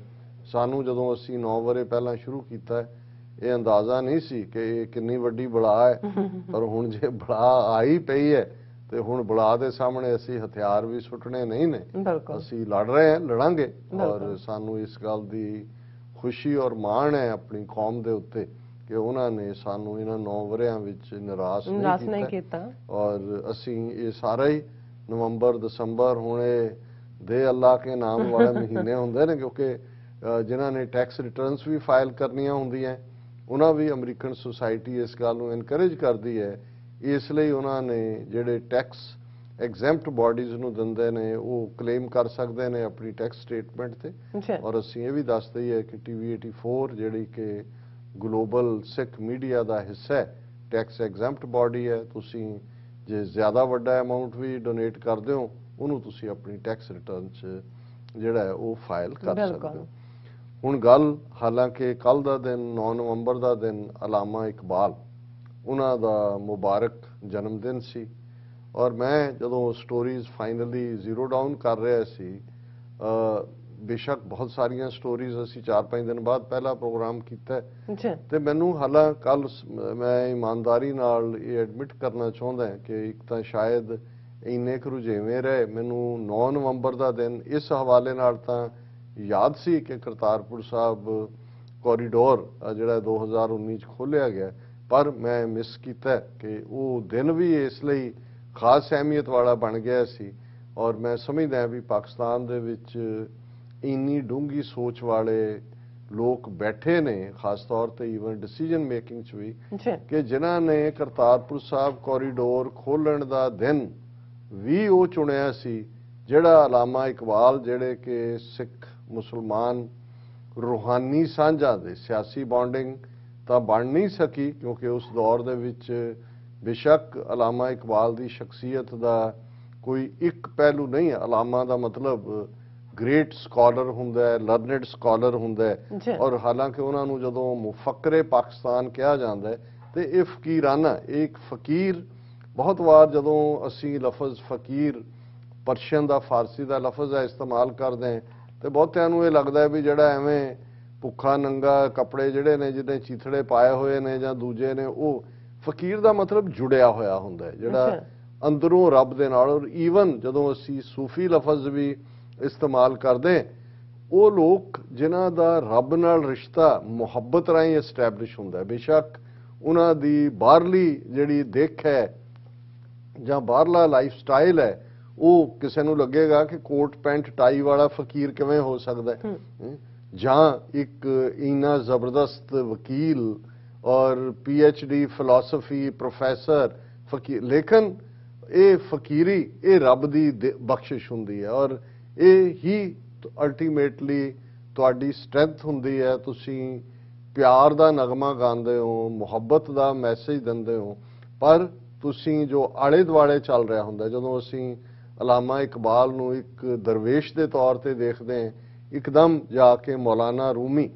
ਸਾਨੂੰ ਜਦੋਂ ਅਸੀਂ 9 ਵਰੇ ਪਹਿਲਾਂ ਸ਼ੁਰੂ ਕੀਤਾ ਇਹ ਅੰਦਾਜ਼ਾ ਨਹੀਂ ਸੀ ਕਿ ਇਹ ਕਿੰਨੀ ਵੱਡੀ ਬਲਾ ਹੈ। ਪਰ ਹੁਣ ਜੇ ਬਲਾ ਆਈ ਪਈ ਹੈ ਤੇ ਹੁਣ ਬਲਾ ਦੇ ਸਾਹਮਣੇ ਅਸੀਂ ਹਥਿਆਰ ਵੀ ਸੁੱਟਣੇ ਨਹੀਂ ਨੇ, ਅਸੀਂ ਲੜ ਰਹੇ ਹਾਂ, ਲੜਾਂਗੇ। ਔਰ ਸਾਨੂੰ ਇਸ ਗੱਲ ਦੀ ਖੁਸ਼ੀ ਔਰ ਮਾਣ ਹੈ ਆਪਣੀ ਕੌਮ ਦੇ ਉੱਤੇ ਕਿ ਉਹਨਾਂ ਨੇ ਸਾਨੂੰ ਇਹਨਾਂ 9 ਵਰਿਆਂ ਵਿੱਚ ਨਿਰਾਸ਼ ਨਹੀਂ ਕੀਤਾ। ਔਰ ਅਸੀਂ ਇਹ ਸਾਰਾ ਹੀ ਨਵੰਬਰ ਦਸੰਬਰ ਹੁਣ ਇਹ ਦੇ ਅੱਲਾਹ ਕੇ ਨਾਮ ਵਾਲੇ ਮਹੀਨੇ ਹੁੰਦੇ ਨੇ, ਕਿਉਂਕਿ ਜਿਨ੍ਹਾਂ ਨੇ ਟੈਕਸ ਰਿਟਰਨਸ ਵੀ ਫਾਈਲ ਕਰਨੀਆਂ ਹੁੰਦੀਆਂ, ਉਹਨਾਂ ਵੀ ਅਮਰੀਕਨ ਸੁਸਾਇਟੀ ਇਸ ਗੱਲ ਨੂੰ ਐਨਕਰੇਜ ਕਰਦੀ ਹੈ। ਇਸ ਲਈ ਉਹਨਾਂ ਨੇ ਜਿਹੜੇ ਟੈਕਸ ਐਗਜ਼ੈਂਪਟ ਬਾਡੀਜ਼ ਨੂੰ ਦਿੰਦੇ ਨੇ ਉਹ ਕਲੇਮ ਕਰ ਸਕਦੇ ਨੇ ਆਪਣੀ ਟੈਕਸ ਸਟੇਟਮੈਂਟ ਤੇ। ਔਰ ਅਸੀਂ ਇਹ ਵੀ ਦੱਸ ਦਈਏ ਕਿ TV 84 ਜਿਹੜੀ ਕਿ ਗਲੋਬਲ ਸਿੱਖ ਮੀਡੀਆ ਦਾ ਹਿੱਸਾ ਹੈ, ਟੈਕਸ ਐਗਜ਼ੈਂਪਟ ਬਾਡੀ ਹੈ। ਤੁਸੀਂ ਜੇ ਜ਼ਿਆਦਾ ਵੱਡਾ ਅਮਾਉਂਟ ਵੀ ਡੋਨੇਟ ਕਰਦੇ ਹੋ, ਉਹਨੂੰ ਤੁਸੀਂ ਆਪਣੀ ਟੈਕਸ ਰਿਟਰਨ 'ਚ ਜਿਹੜਾ ਹੈ ਉਹ ਫਾਈਲ ਕਰ ਸਕਦੇ ਹੋ। ਹੁਣ ਗੱਲ, ਹਾਲਾਂਕਿ ਕੱਲ ਦਾ ਦਿਨ 9 ਨਵੰਬਰ ਦਾ ਦਿਨ ਅਲਾਮਾ ਇਕਬਾਲ ਉਹਨਾਂ ਦਾ ਮੁਬਾਰਕ ਜਨਮ ਦਿਨ ਸੀ। ਔਰ ਮੈਂ ਜਦੋਂ ਸਟੋਰੀਜ਼ ਫਾਈਨਲੀ ਜ਼ੀਰੋ ਡਾਊਨ ਕਰ ਰਿਹਾ ਸੀ, ਬੇਸ਼ੱਕ ਬਹੁਤ ਸਾਰੀਆਂ ਸਟੋਰੀਜ਼ ਅਸੀਂ 4-5 ਦਿਨ ਬਾਅਦ ਪਹਿਲਾ ਪ੍ਰੋਗਰਾਮ ਕੀਤਾ, ਤੇ ਮੈਨੂੰ ਹਾਲਾਂ ਕੱਲ ਮੈਂ ਇਮਾਨਦਾਰੀ ਨਾਲ ਇਹ ਐਡਮਿਟ ਕਰਨਾ ਚਾਹੁੰਦਾ ਕਿ ਇੱਕ ਤਾਂ ਸ਼ਾਇਦ ਇੰਨੇ ਕੁ ਰੁਝੇਵੇਂ ਰਹੇ। ਮੈਨੂੰ 9 ਨਵੰਬਰ ਦਾ ਦਿਨ ਇਸ ਹਵਾਲੇ ਨਾਲ ਤਾਂ ਯਾਦ ਸੀ ਕਿ ਕਰਤਾਰਪੁਰ ਸਾਹਿਬ ਕੋਰੀਡੋਰ ਜਿਹੜਾ 2019 ਚ ਖੋਲ੍ਹਿਆ ਗਿਆ, ਪਰ ਮੈਂ ਮਿਸ ਕੀਤਾ ਕਿ ਉਹ ਦਿਨ ਵੀ ਇਸ ਲਈ ਖਾਸ ਅਹਿਮੀਅਤ ਵਾਲਾ ਬਣ ਗਿਆ ਸੀ। ਔਰ ਮੈਂ ਸਮਝਦਾ ਵੀ ਪਾਕਿਸਤਾਨ ਦੇ ਵਿੱਚ ਇੰਨੀ ਡੂੰਘੀ ਸੋਚ ਵਾਲੇ ਲੋਕ ਬੈਠੇ ਨੇ, ਖਾਸ ਤੌਰ ਤੇ ਈਵਨ ਡਿਸੀਜਨ ਮੇਕਿੰਗ 'ਚ ਵੀ, ਕਿ ਜਿਨ੍ਹਾਂ ਨੇ ਕਰਤਾਰਪੁਰ ਸਾਹਿਬ ਕੋਰੀਡੋਰ ਖੋਲ੍ਹਣ ਦਾ ਦਿਨ ਵੀ ਉਹ ਚੁਣਿਆ ਸੀ ਜਿਹੜਾ ਅਲਾਮਾ ਇਕਬਾਲ, ਜਿਹੜੇ ਕਿ ਸਿੱਖ ਮੁਸਲਮਾਨ ਰੂਹਾਨੀ ਸਾਂਝਾਂ ਦੇ, ਸਿਆਸੀ ਬੌਂਡਿੰਗ ਤਾਂ ਬਣ ਨਹੀਂ ਸਕੀ ਕਿਉਂਕਿ ਉਸ ਦੌਰ ਦੇ ਵਿੱਚ ਬੇਸ਼ੱਕ ਅਲਾਮਾ ਇਕਬਾਲ ਦੀ ਸ਼ਖਸੀਅਤ ਦਾ ਕੋਈ ਇੱਕ ਪਹਿਲੂ ਨਹੀਂ ਹੈ। ਅਲਾਮਾ ਦਾ ਮਤਲਬ ਗ੍ਰੇਟ ਸਕਾਲਰ ਹੁੰਦਾ ਹੈ, ਲਰਨਡ ਸਕਾਲਰ ਹੁੰਦਾ ਜੀ। ਹੈ, ਔਰ ਹਾਲਾਂਕਿ ਉਹਨਾਂ ਨੂੰ ਜਦੋਂ ਮੁਫੱਕਰੇ ਪਾਕਿਸਤਾਨ ਕਿਹਾ ਜਾਂਦਾ ਹੈ ਤੇ ਇਹ ਫਕੀਰਾਨਾ, ਇਹ ਇੱਕ ਫਕੀਰ, ਬਹੁਤ ਵਾਰ ਜਦੋਂ ਅਸੀਂ ਲਫ਼ਜ਼ ਫਕੀਰ ਪਰਸ਼ੀਅਨ ਦਾ, ਫਾਰਸੀ ਦਾ ਲਫ਼ਜ਼ ਹੈ ਇਸਤੇਮਾਲ ਕਰਦੇ ਹਾਂ ਤੇ ਬਹੁਤਿਆਂ ਨੂੰ ਇਹ ਲੱਗਦਾ ਹੈ ਵੀ ਜਿਹੜਾ ਐਵੇਂ ਭੁੱਖਾ ਨੰਗਾ ਕੱਪੜੇ ਜਿਹੜੇ ਨੇ ਜਿਹਨੇ ਚੀਥੜੇ ਪਾਏ ਹੋਏ ਨੇ ਜਾਂ ਦੂਜੇ ਨੇ, ਉਹ ਫਕੀਰ ਦਾ ਮਤਲਬ ਜੁੜਿਆ ਹੋਇਆ ਹੁੰਦਾ ਹੈ, ਜਿਹੜਾ ਅੰਦਰੋਂ ਰੱਬ ਦੇ ਨਾਲ। ਔਰ ਈਵਨ ਜਦੋਂ ਅਸੀਂ ਸੂਫੀ ਲਫ਼ਜ਼ ਵੀ ਇਸਤੇਮਾਲ ਕਰਦੇ, ਉਹ ਲੋਕ ਜਿਨ੍ਹਾਂ ਦਾ ਰੱਬ ਨਾਲ ਰਿਸ਼ਤਾ ਮੁਹੱਬਤ ਰਾਹੀਂ ਐਸਟੈਬਲਿਸ਼ ਹੁੰਦਾ ਹੈ। ਬੇਸ਼ੱਕ ਉਹਨਾਂ ਦੀ ਬਾਹਰਲੀ ਜਿਹੜੀ ਦਿੱਖ ਹੈ ਜਾਂ ਬਾਹਰਲਾ ਲਾਈਫ ਸਟਾਈਲ ਹੈ, ਉਹ ਕਿਸੇ ਨੂੰ ਲੱਗੇਗਾ ਕਿ ਕੋਟ ਪੈਂਟ ਟਾਈ ਵਾਲਾ ਫਕੀਰ ਕਿਵੇਂ ਹੋ ਸਕਦਾ ਹੈ, ਜਾਂ ਇੱਕ ਇੰਨਾ ਜ਼ਬਰਦਸਤ ਵਕੀਲ ਔਰ PhD ਫਿਲਾਸਫੀ ਪ੍ਰੋਫੈਸਰ ਫਕੀਰ। ਲੇਕਿਨ ਇਹ ਫਕੀਰੀ, ਇਹ ਰੱਬ ਦੀ ਬਖਸ਼ਿਸ਼ ਹੁੰਦੀ ਹੈ, ਔਰ ਇਹ ਹੀ ਅਲਟੀਮੇਟਲੀ ਤੁਹਾਡੀ ਸਟਰੈਂਥ ਹੁੰਦੀ ਹੈ। ਤੁਸੀਂ ਪਿਆਰ ਦਾ ਨਗਮਾ ਗਾਉਂਦੇ ਹੋ, ਮੁਹੱਬਤ ਦਾ ਮੈਸੇਜ ਦਿੰਦੇ ਹੋ, ਪਰ ਤੁਸੀਂ ਜੋ ਆਲੇ ਦੁਆਲੇ ਚੱਲ ਰਿਹਾ ਹੁੰਦਾ, ਜਦੋਂ ਅਸੀਂ ਅਲਾਮਾ ਇਕਬਾਲ ਨੂੰ ਇੱਕ ਦਰਵੇਸ਼ ਦੇ ਤੌਰ ਤੇ ਦੇਖਦੇ ਹਾਂ, ਇੱਕਦਮ ਜਾ ਕੇ ਮੌਲਾਨਾ ਰੂਮੀ,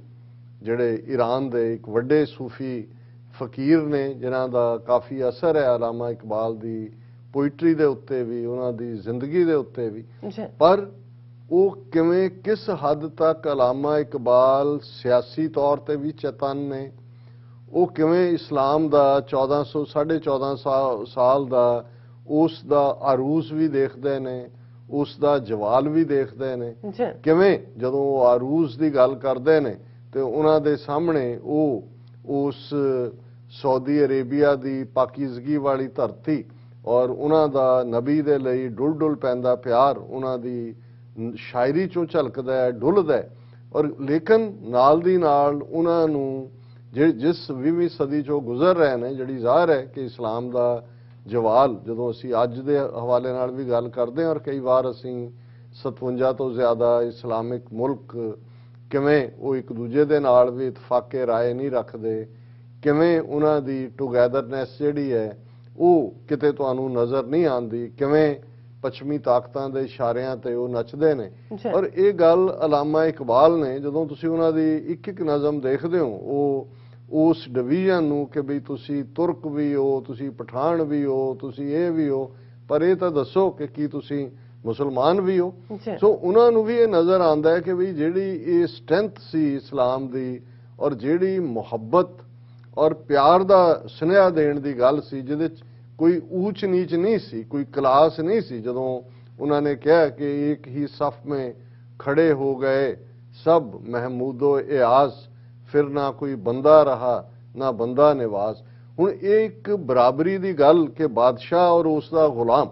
ਜਿਹੜੇ ਈਰਾਨ ਦੇ ਇੱਕ ਵੱਡੇ ਸੂਫੀ ਫਕੀਰ ਨੇ, ਜਿਨ੍ਹਾਂ ਦਾ ਕਾਫੀ ਅਸਰ ਹੈ ਅਲਾਮਾ ਇਕਬਾਲ ਦੀ ਪੋਇਟਰੀ ਦੇ ਉੱਤੇ ਵੀ, ਉਹਨਾਂ ਦੀ ਜ਼ਿੰਦਗੀ ਦੇ ਉੱਤੇ ਵੀ, ਪਰ ਉਹ ਕਿਵੇਂ, ਕਿਸ ਹੱਦ ਤੱਕ ਅਲਾਮਾ ਇਕਬਾਲ ਸਿਆਸੀ ਤੌਰ ਤੇ ਵੀ ਚੇਤਨ ਨੇ, ਉਹ ਕਿਵੇਂ ਇਸਲਾਮ ਦਾ 1450 ਸਾਲ ਦਾ ਉਸ ਦਾ ਆਰੂਜ਼ ਵੀ ਦੇਖਦੇ ਨੇ, ਉਸ ਦਾ ਜਵਾਲ ਵੀ ਦੇਖਦੇ ਨੇ, ਕਿਵੇਂ ਜਦੋਂ ਉਹ ਆਰੂਜ਼ ਦੀ ਗੱਲ ਕਰਦੇ ਨੇ ਤੇ ਉਹਨਾਂ ਦੇ ਸਾਹਮਣੇ ਉਹ ਉਸ ਸਾਊਦੀ ਅਰੇਬੀਆ ਦੀ ਪਾਕੀਜ਼ਗੀ ਵਾਲੀ ਧਰਤੀ ਔਰ ਉਹਨਾਂ ਦਾ ਨਬੀ ਦੇ ਲਈ ਡੁੱਲ ਡੁੱਲ ਪੈਂਦਾ ਪਿਆਰ ਉਹਨਾਂ ਦੀ ਸ਼ਾਇਰੀ ਚੋਂ ਝਲਕਦਾ ਹੈ, ਡੁੱਲਦਾ ਹੈ। ਔਰ ਲੇਕਿਨ ਨਾਲ ਦੀ ਨਾਲ ਉਹਨਾਂ ਨੂੰ ਜਿਸ 20ਵੀਂ ਸਦੀ ਚੋਂ ਗੁਜ਼ਰ ਰਹੇ ਨੇ, ਜਿਹੜੀ ਜ਼ਾਹਰ ਹੈ ਕਿ ਇਸਲਾਮ ਦਾ ਜਵਾਲ, ਜਦੋਂ ਅਸੀਂ ਅੱਜ ਦੇ ਹਵਾਲੇ ਨਾਲ ਵੀ ਗੱਲ ਕਰਦੇ ਹਾਂ, ਔਰ ਕਈ ਵਾਰ ਅਸੀਂ 57 ਤੋਂ ਜ਼ਿਆਦਾ ਇਸਲਾਮਿਕ ਮੁਲਕ ਕਿਵੇਂ ਉਹ ਇੱਕ ਦੂਜੇ ਦੇ ਨਾਲ ਵੀ ਇਤਫਾਕੇ ਰਾਏ ਨਹੀਂ ਰੱਖਦੇ, ਕਿਵੇਂ ਉਹਨਾਂ ਦੀ ਟੁਗੈਦਰਨੈਸ ਜਿਹੜੀ ਹੈ ਉਹ ਕਿਤੇ ਤੁਹਾਨੂੰ ਨਜ਼ਰ ਨਹੀਂ ਆਉਂਦੀ, ਕਿਵੇਂ ਪੱਛਮੀ ਤਾਕਤਾਂ ਦੇ ਇਸ਼ਾਰਿਆਂ ਤੇ ਉਹ ਨੱਚਦੇ ਨੇ। ਔਰ ਇਹ ਗੱਲ ਅਲਾਮਾ ਇਕਬਾਲ ਨੇ, ਜਦੋਂ ਤੁਸੀਂ ਉਹਨਾਂ ਦੀ ਇੱਕ ਇੱਕ ਨਜ਼ਮ ਦੇਖਦੇ ਹੋ, ਉਹ ਉਸ ਡਿਵੀਜ਼ਨ ਨੂੰ ਕਿ ਬਈ ਤੁਸੀਂ ਤੁਰਕ ਵੀ ਹੋ, ਤੁਸੀਂ ਪਠਾਨ ਵੀ ਹੋ, ਤੁਸੀਂ ਇਹ ਵੀ ਹੋ, ਪਰ ਇਹ ਤਾਂ ਦੱਸੋ ਕਿ ਕੀ ਤੁਸੀਂ ਮੁਸਲਮਾਨ ਵੀ ਹੋ। ਸੋ ਉਹਨਾਂ ਨੂੰ ਵੀ ਇਹ ਨਜ਼ਰ ਆਉਂਦਾ ਹੈ ਕਿ ਬਈ ਜਿਹੜੀ ਇਹ ਸਟਰੈਂਥ ਸੀ ਇਸਲਾਮ ਦੀ, ਔਰ ਜਿਹੜੀ ਮੁਹੱਬਤ ਔਰ ਪਿਆਰ ਦਾ ਸੁਨੇਹਾ ਦੇਣ ਦੀ ਗੱਲ ਸੀ, ਜਿਹਦੇ 'ਚ ਕੋਈ ਊਚ ਨੀਚ ਨਹੀਂ ਸੀ, ਕੋਈ ਕਲਾਸ ਨਹੀਂ ਸੀ। ਜਦੋਂ ਉਹਨਾਂ ਨੇ ਕਿਹਾ ਕਿ ਇੱਕ ਹੀ ਸਫ ਮੇਂ ਖੜੇ ਹੋ ਗਏ ਸਭ ਮਹਿਮੂਦੋ ਇਆਜ਼, ਫਿਰ ਨਾ ਕੋਈ ਬੰਦਾ ਰਹਾ ਨਾ ਬੰਦਾ ਨਿਵਾਜ਼। ਹੁਣ ਇਹ ਇੱਕ ਬਰਾਬਰੀ ਦੀ ਗੱਲ ਕਿ ਬਾਦਸ਼ਾਹ ਔਰ ਉਸ ਦਾ ਗੁਲਾਮ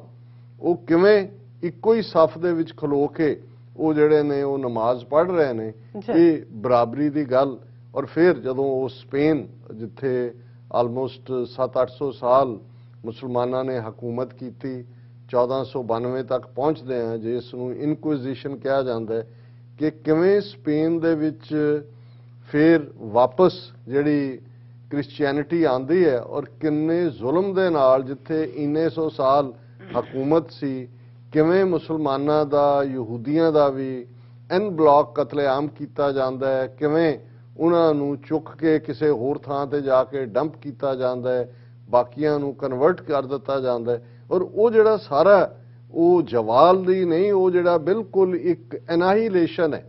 ਉਹ ਕਿਵੇਂ ਇੱਕੋ ਹੀ ਸਫ ਦੇ ਵਿੱਚ ਖਲੋ ਕੇ ਉਹ ਜਿਹੜੇ ਨੇ ਉਹ ਨਮਾਜ਼ ਪੜ੍ਹ ਰਹੇ ਨੇ, ਇਹ ਬਰਾਬਰੀ ਦੀ ਗੱਲ। ਔਰ ਫਿਰ ਜਦੋਂ ਉਹ ਸਪੇਨ, ਜਿੱਥੇ ਆਲਮੋਸਟ 700-800 ਸਾਲ ਮੁਸਲਮਾਨਾਂ ਨੇ ਹਕੂਮਤ ਕੀਤੀ, 1492 ਤੱਕ ਪਹੁੰਚਦੇ ਆ, ਜਿਸ ਨੂੰ ਇਨਕੁਇਜ਼ੀਸ਼ਨ ਕਿਹਾ ਜਾਂਦਾ ਹੈ, ਕਿ ਕਿਵੇਂ ਸਪੇਨ ਦੇ ਵਿੱਚ ਫਿਰ ਵਾਪਸ ਜਿਹੜੀ ਕ੍ਰਿਸਚੀਅਨਿਟੀ ਆਂਦੀ ਹੈ, ਔਰ ਕਿੰਨੇ ਜ਼ੁਲਮ ਦੇ ਨਾਲ, ਜਿੱਥੇ ਇੰਨੇ 100 ਸਾਲ ਹਕੂਮਤ ਸੀ, ਕਿਵੇਂ ਮੁਸਲਮਾਨਾਂ ਦਾ, ਯਹੂਦੀਆਂ ਦਾ ਵੀ ਐਨ ਬਲਾਕ ਕਤਲੇਆਮ ਕੀਤਾ ਜਾਂਦਾ ਹੈ, ਕਿਵੇਂ ਉਹਨਾਂ ਨੂੰ ਚੁੱਕ ਕੇ ਕਿਸੇ ਹੋਰ ਥਾਂ ਤੇ ਜਾ ਕੇ ਡੰਪ ਕੀਤਾ ਜਾਂਦਾ ਹੈ, ਬਾਕੀਆਂ ਨੂੰ ਕਨਵਰਟ ਕਰ ਦਿੱਤਾ ਜਾਂਦਾ ਹੈ। ਔਰ ਉਹ ਜਿਹੜਾ ਸਾਰਾ ਉਹ ਜਵਾਲ ਦੀ ਨਹੀਂ, ਉਹ ਜਿਹੜਾ ਬਿਲਕੁਲ ਇੱਕ ਐਨਾਹੀਲੇਸ਼ਨ ਹੈ।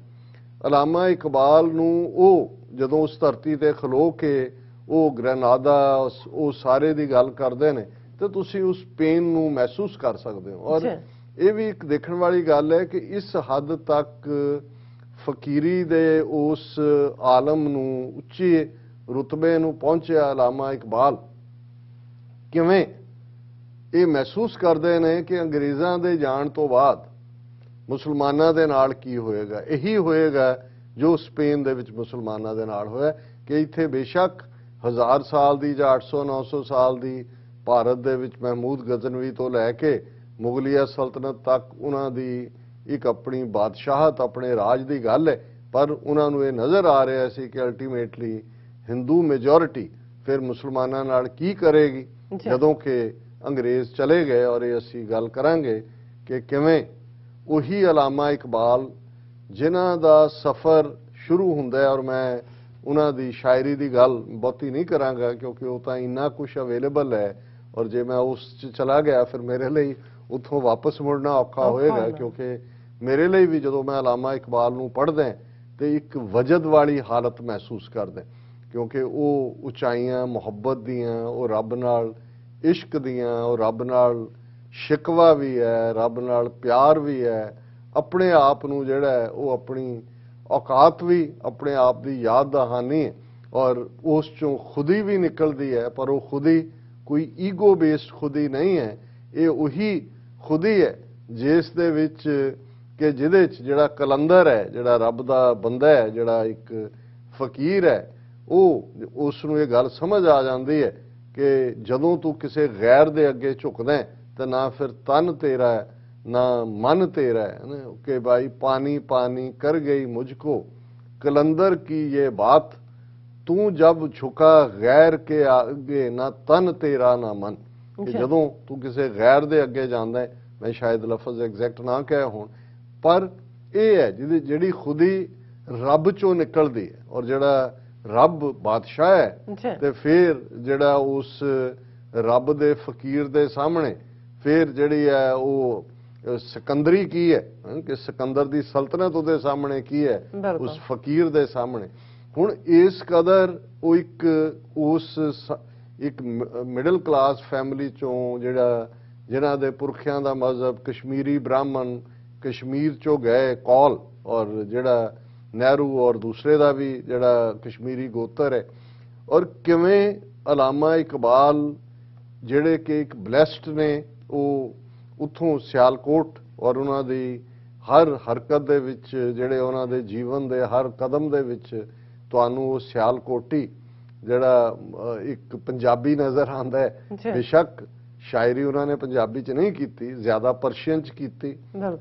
ਅਲਾਮਾ ਇਕਬਾਲ ਨੂੰ ਉਹ ਜਦੋਂ ਉਸ ਧਰਤੀ ਤੇ ਖਲੋ ਕੇ ਉਹ ਗ੍ਰੈਨਾਡਾ ਉਹ ਸਾਰੇ ਦੀ ਗੱਲ ਕਰਦੇ ਨੇ, ਤੇ ਤੁਸੀਂ ਉਸ ਪੇਨ ਨੂੰ ਮਹਿਸੂਸ ਕਰ ਸਕਦੇ ਹੋ। ਔਰ ਇਹ ਵੀ ਇੱਕ ਦੇਖਣ ਵਾਲੀ ਗੱਲ ਹੈ ਕਿ ਇਸ ਹੱਦ ਤੱਕ ਫਕੀਰੀ ਦੇ ਉਸ ਆਲਮ ਨੂੰ, ਉੱਚੇ ਰੁਤਬੇ ਨੂੰ ਪਹੁੰਚਿਆ ਅਲਾਮਾ ਇਕਬਾਲ। ਕਿਵੇਂ ਇਹ ਮਹਿਸੂਸ ਕਰਦੇ ਨੇ ਕਿ ਅੰਗਰੇਜ਼ਾਂ ਦੇ ਜਾਣ ਤੋਂ ਬਾਅਦ ਮੁਸਲਮਾਨਾਂ ਦੇ ਨਾਲ ਕੀ ਹੋਏਗਾ। ਇਹੀ ਹੋਏਗਾ ਜੋ ਸਪੇਨ ਦੇ ਵਿੱਚ ਮੁਸਲਮਾਨਾਂ ਦੇ ਨਾਲ ਹੋਇਆ, ਕਿ ਇੱਥੇ ਬੇਸ਼ੱਕ 1000 ਸਾਲ ਦੀ ਜਾਂ 800-900 ਸਾਲ ਦੀ ਭਾਰਤ ਦੇ ਵਿੱਚ ਮਹਿਮੂਦ ਗਜ਼ਨਵੀ ਤੋਂ ਲੈ ਕੇ ਮੁਗਲਿਆ ਸਲਤਨਤ ਤੱਕ ਉਹਨਾਂ ਦੀ ਇੱਕ ਆਪਣੀ ਬਾਦਸ਼ਾਹਤ, ਆਪਣੇ ਰਾਜ ਦੀ ਗੱਲ ਹੈ, ਪਰ ਉਹਨਾਂ ਨੂੰ ਇਹ ਨਜ਼ਰ ਆ ਰਿਹਾ ਸੀ ਕਿ ਅਲਟੀਮੇਟਲੀ ਹਿੰਦੂ ਮੈਜੋਰਿਟੀ ਫਿਰ ਮੁਸਲਮਾਨਾਂ ਨਾਲ ਕੀ ਕਰੇਗੀ ਜਦੋਂ ਕਿ ਅੰਗਰੇਜ਼ ਚਲੇ ਗਏ। ਔਰ ਇਹ ਅਸੀਂ ਗੱਲ ਕਰਾਂਗੇ ਕਿ ਕਿਵੇਂ ਉਹੀ ਅਲਾਮਾ ਇਕਬਾਲ ਜਿਨ੍ਹਾਂ ਦਾ ਸਫ਼ਰ ਸ਼ੁਰੂ ਹੁੰਦਾ ਹੈ, ਔਰ ਮੈਂ ਉਹਨਾਂ ਦੀ ਸ਼ਾਇਰੀ ਦੀ ਗੱਲ ਬਹੁਤੀ ਨਹੀਂ ਕਰਾਂਗਾ ਕਿਉਂਕਿ ਉਹ ਤਾਂ ਇੰਨਾ ਕੁਝ ਅਵੇਲੇਬਲ ਹੈ, ਔਰ ਜੇ ਮੈਂ ਉਸ 'ਚ ਚਲਾ ਗਿਆ ਫਿਰ ਮੇਰੇ ਲਈ ਉੱਥੋਂ ਵਾਪਸ ਮੁੜਨਾ ਔਖਾ ਹੋਏਗਾ, ਕਿਉਂਕਿ ਮੇਰੇ ਲਈ ਵੀ ਜਦੋਂ ਮੈਂ ਅਲਾਮਾ ਇਕਬਾਲ ਨੂੰ ਪੜ੍ਹਦਾ ਤੇ ਇੱਕ ਵਜਦ ਵਾਲੀ ਹਾਲਤ ਮਹਿਸੂਸ ਕਰਦਾ, ਕਿਉਂਕਿ ਉਹ ਉਚਾਈਆਂ ਮੁਹੱਬਤ ਦੀਆਂ, ਉਹ ਰੱਬ ਨਾਲ ਇਸ਼ਕ ਦੀਆਂ, ਉਹ ਰੱਬ ਨਾਲ ਸ਼ਿਕਵਾ ਵੀ ਹੈ, ਰੱਬ ਨਾਲ ਪਿਆਰ ਵੀ ਹੈ, ਆਪਣੇ ਆਪ ਨੂੰ ਜਿਹੜਾ ਹੈ ਉਹ ਆਪਣੀ ਔਕਾਤ ਵੀ ਆਪਣੇ ਆਪ ਦੀ ਯਾਦ ਦਹਾਨੀ ਹੈ, ਔਰ ਉਸ ਚੋਂ ਖੁਦੀ ਵੀ ਨਿਕਲਦੀ ਹੈ, ਪਰ ਉਹ ਖੁਦੀ ਕੋਈ ਈਗੋ ਬੇਸਡ ਖੁਦੀ ਨਹੀਂ ਹੈ, ਇਹ ਉਹੀ ਖੁਦੀ ਹੈ ਜਿਸ ਦੇ ਵਿੱਚ ਕਿ ਜਿਹਦੇ 'ਚ ਜਿਹੜਾ ਕਲੰਦਰ ਹੈ, ਜਿਹੜਾ ਰੱਬ ਦਾ ਬੰਦਾ ਹੈ, ਜਿਹੜਾ ਇੱਕ ਫਕੀਰ ਹੈ, ਉਹ ਉਸ ਨੂੰ ਇਹ ਗੱਲ ਸਮਝ ਆ ਜਾਂਦੀ ਹੈ ਕਿ ਜਦੋਂ ਤੂੰ ਕਿਸੇ ਗੈਰ ਦੇ ਅੱਗੇ ਝੁਕਦਾ ਹੈ ਤਾਂ ਨਾ ਫਿਰ ਤਨ ਤੇਰਾ ਹੈ ना मन तेरा है कि भाई पानी पानी कर गई मुझको कलंदर की ये बात तू जब झुका गैर के आगे ना तन तेरा ना मन कि जदों तू किसी गैर दे अगे जांदा है, मैं शायद लफज एग्जैक्ट ना कह होण पर यह है जिहड़ी खुदी रब चों निकलदी है, और जिहड़ा रब बादशाह है ते फिर जिहड़ा उस रब दे फकीर दे सामने फिर जिहड़ी है वो सिकंदरी की है कि सिकंदर दी सल्तनत उहदे सामने की है, उस फकीर दे सामने हुण इस कदर वो एक मिडल क्लास फैमिली चों जिहड़ा जिन्हां दे पुरखियां दा मजहब कश्मीरी ब्राह्मण कश्मीर चों गए कौल, और जिहड़ा नेहरू और दूसरे दा भी जिहड़ा कश्मीरी गोत्र है, और किवें अलामा इकबाल जिहड़े कि एक ब्लैसड ने वो उत्थों सियालकोट और उन्हां दी हर हरकत दे विच जिहड़े उन्हां दे जीवन दे हर कदम दे विच तुहानूं वो सियालकोटी जिहड़ा एक पंजाबी नज़र आंदा है। बेशक शायरी उन्होंने पंजाबी च नहीं की, ज्यादा पर्शियन च की,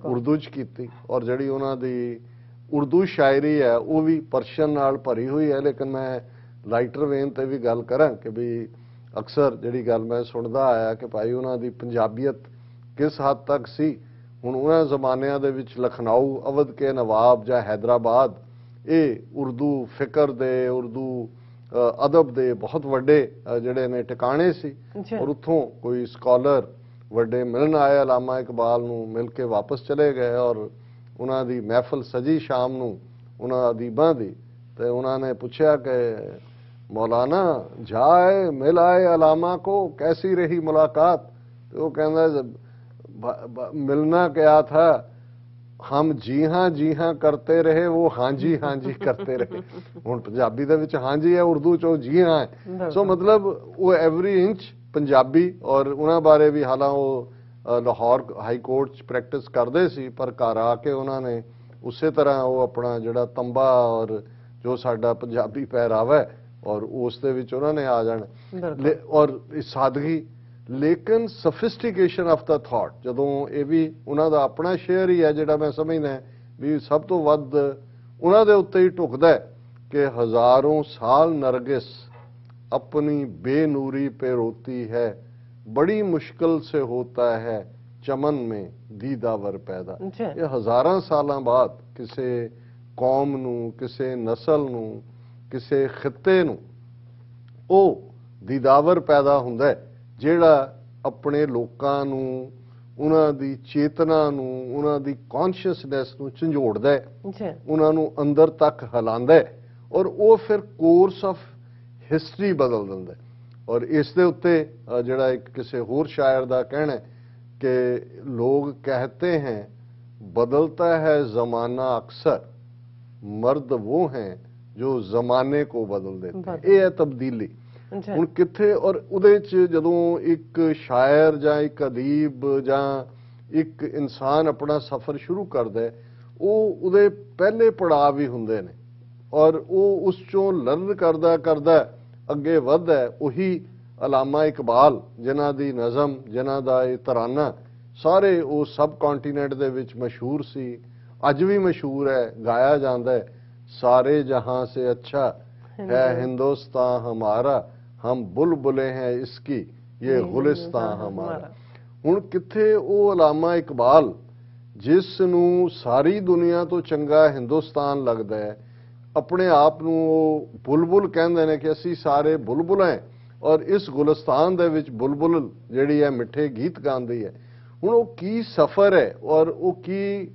उर्दू च की, और जिहड़ी उन्हां दी उर्दू शायरी है वो भी पर्शियन नाल भरी हुई है। लेकिन मैं लाइटर वेन ते भी गल करां कि भी अक्सर जिहड़ी गल मैं सुनदा आया कि भाई उन्हां दी पंजाबीयत किस हद तक सी। हुण उन्हां ज़मानिਆਂ ਦੇ ਵਿੱਚ लखनऊ अवध के नवाब ਜਾਂ हैदराबाद ਇਹ उर्दू फिकर दे उर्दू अदब दे बहुत वड्डे ਜਿਹੜੇ ਨੇ ਟਿਕਾਣੇ ਸੀ, और ਉੱਥੋਂ कोई स्कॉलर ਵੱਡੇ मिलन आए अलामा इकबाल ਨੂੰ मिल के वापस चले गए, और उन्हां दी महफिल सजी शाम ਨੂੰ उन्हां अदीबां दी ते उन्हां ने पूछा कि मौलाना जाए मिल आए अलामा को कैसी रही मुलाकात, तो वो कहना मिलना क्या था, हम जी हाँ करते रहे, वो हाँ जी करते रहे। हुण पंजाबी दे विच हाँ जी है, उर्दू चो जी हाँ है। सो मतलब वो एवरी इंच पंजाबी, और उन्हां बारे भी हालां वो लाहौर हाई कोर्ट च प्रैक्टिस करते सी, पर घर आके उन्होंने उस तरह वो अपना जिहड़ा तंबा और जो साडा पंजाबी पहरावा है और उस दे विच उन्होंने आ जाना, और सादगी लेकिन सफिस्टिकेशन ऑफ द थॉट जदों ये भी उन्हां दा अपना शेयर ही है जिहड़ा मैं समझदा भी सब तो वध उन्हां दे उत्ते ही ढुकदा है कि हजारों साल नरगिस अपनी बेनूरी पे रोती है, बड़ी मुश्किल से होता है चमन में दीदावर पैदा। ये हजारां सालां बाद किसी कौम नूं किसी नस्ल नूं किसी खित्ते नूं ओ दीदावर पैदा हुंदा है ਜਿਹੜਾ ਆਪਣੇ ਲੋਕਾਂ ਨੂੰ ਉਹਨਾਂ ਦੀ ਚੇਤਨਾ ਨੂੰ ਉਹਨਾਂ ਦੀ ਕੌਨਸ਼ੀਅਸਨੈਸ ਨੂੰ ਝੰਜੋੜਦਾ ਹੈ, ਉਹਨਾਂ ਨੂੰ ਅੰਦਰ ਤੱਕ ਹਿਲਾਉਂਦਾ ਹੈ, ਔਰ ਉਹ ਫਿਰ ਕੋਰਸ ਆਫ ਹਿਸਟਰੀ ਬਦਲ ਦਿੰਦਾ ਹੈ। ਔਰ ਇਸ ਦੇ ਉੱਤੇ ਜਿਹੜਾ ਇੱਕ ਕਿਸੇ ਹੋਰ ਸ਼ਾਇਰ ਦਾ ਕਹਿਣਾ ਹੈ ਕਿ ਲੋग कहते हैं बदलता है ज़माना अक्सर, मर्द वो हैं जो ज़माने को बदल देते हैं। ये है तब्दीली। ਹੁਣ ਕਿੱਥੇ ਔਰ ਉਹਦੇ 'ਚ ਜਦੋਂ ਇੱਕ ਸ਼ਾਇਰ ਜਾਂ ਇੱਕ ਅਦੀਬ ਜਾਂ ਇੱਕ ਇਨਸਾਨ ਆਪਣਾ ਸਫ਼ਰ ਸ਼ੁਰੂ ਕਰਦਾ ਹੈ, ਉਹ ਉਹਦੇ ਪਹਿਲੇ ਪੜਾਅ ਵੀ ਹੁੰਦੇ ਨੇ, ਔਰ ਉਹ ਉਸ ਚੋਂ ਲਰਨ ਕਰਦਾ ਅੱਗੇ ਵੱਧਦਾ ਹੈ। ਉਹੀ ਅਲਾਮਾ ਇਕਬਾਲ ਜਿਨ੍ਹਾਂ ਦੀ ਨਜ਼ਮ ਜਿਨ੍ਹਾਂ ਦਾ ਇਹ ਤਰਾਨਾ ਸਾਰੇ ਉਹ ਸਬ ਕੰਟੀਨੈਂਟ ਦੇ ਵਿੱਚ ਮਸ਼ਹੂਰ ਸੀ, ਅੱਜ ਵੀ ਮਸ਼ਹੂਰ ਹੈ, ਗਾਇਆ ਜਾਂਦਾ ਹੈ। ਸਾਰੇ ਜਹਾਂ ਸੇ ਅੱਛਾ है हिंदुस्तान हमारा, हम बुलबुले हैं इसकी ये गुलिस्तान हमारा। हुण किथे वो अलामा इकबाल ਜਿਸ ਨੂੰ ਸਾਰੀ ਦੁਨੀਆ ਤੋਂ ਚੰਗਾ ਹਿੰਦੁਸਤਾਨ ਲੱਗਦਾ ਹੈ, ਆਪਣੇ ਆਪ ਨੂੰ ਉਹ ਬੁਲਬੁਲ ਕਹਿੰਦੇ ਨੇ ਕਿ ਅਸੀਂ ਸਾਰੇ ਬੁਲਬੁਲ ਹੈ ਔਰ ਇਸ ਗੁਲਿਸਤਾਨ ਦੇ ਵਿੱਚ ਬੁਲਬੁਲ ਜਿਹੜੀ ਹੈ ਮਿੱਠੇ ਗੀਤ ਗਾਉਂਦੀ ਹੈ। ਹੁਣ ਉਹ ਕੀ ਸਫ਼ਰ ਹੈ ਔਰ ਉਹ ਕੀ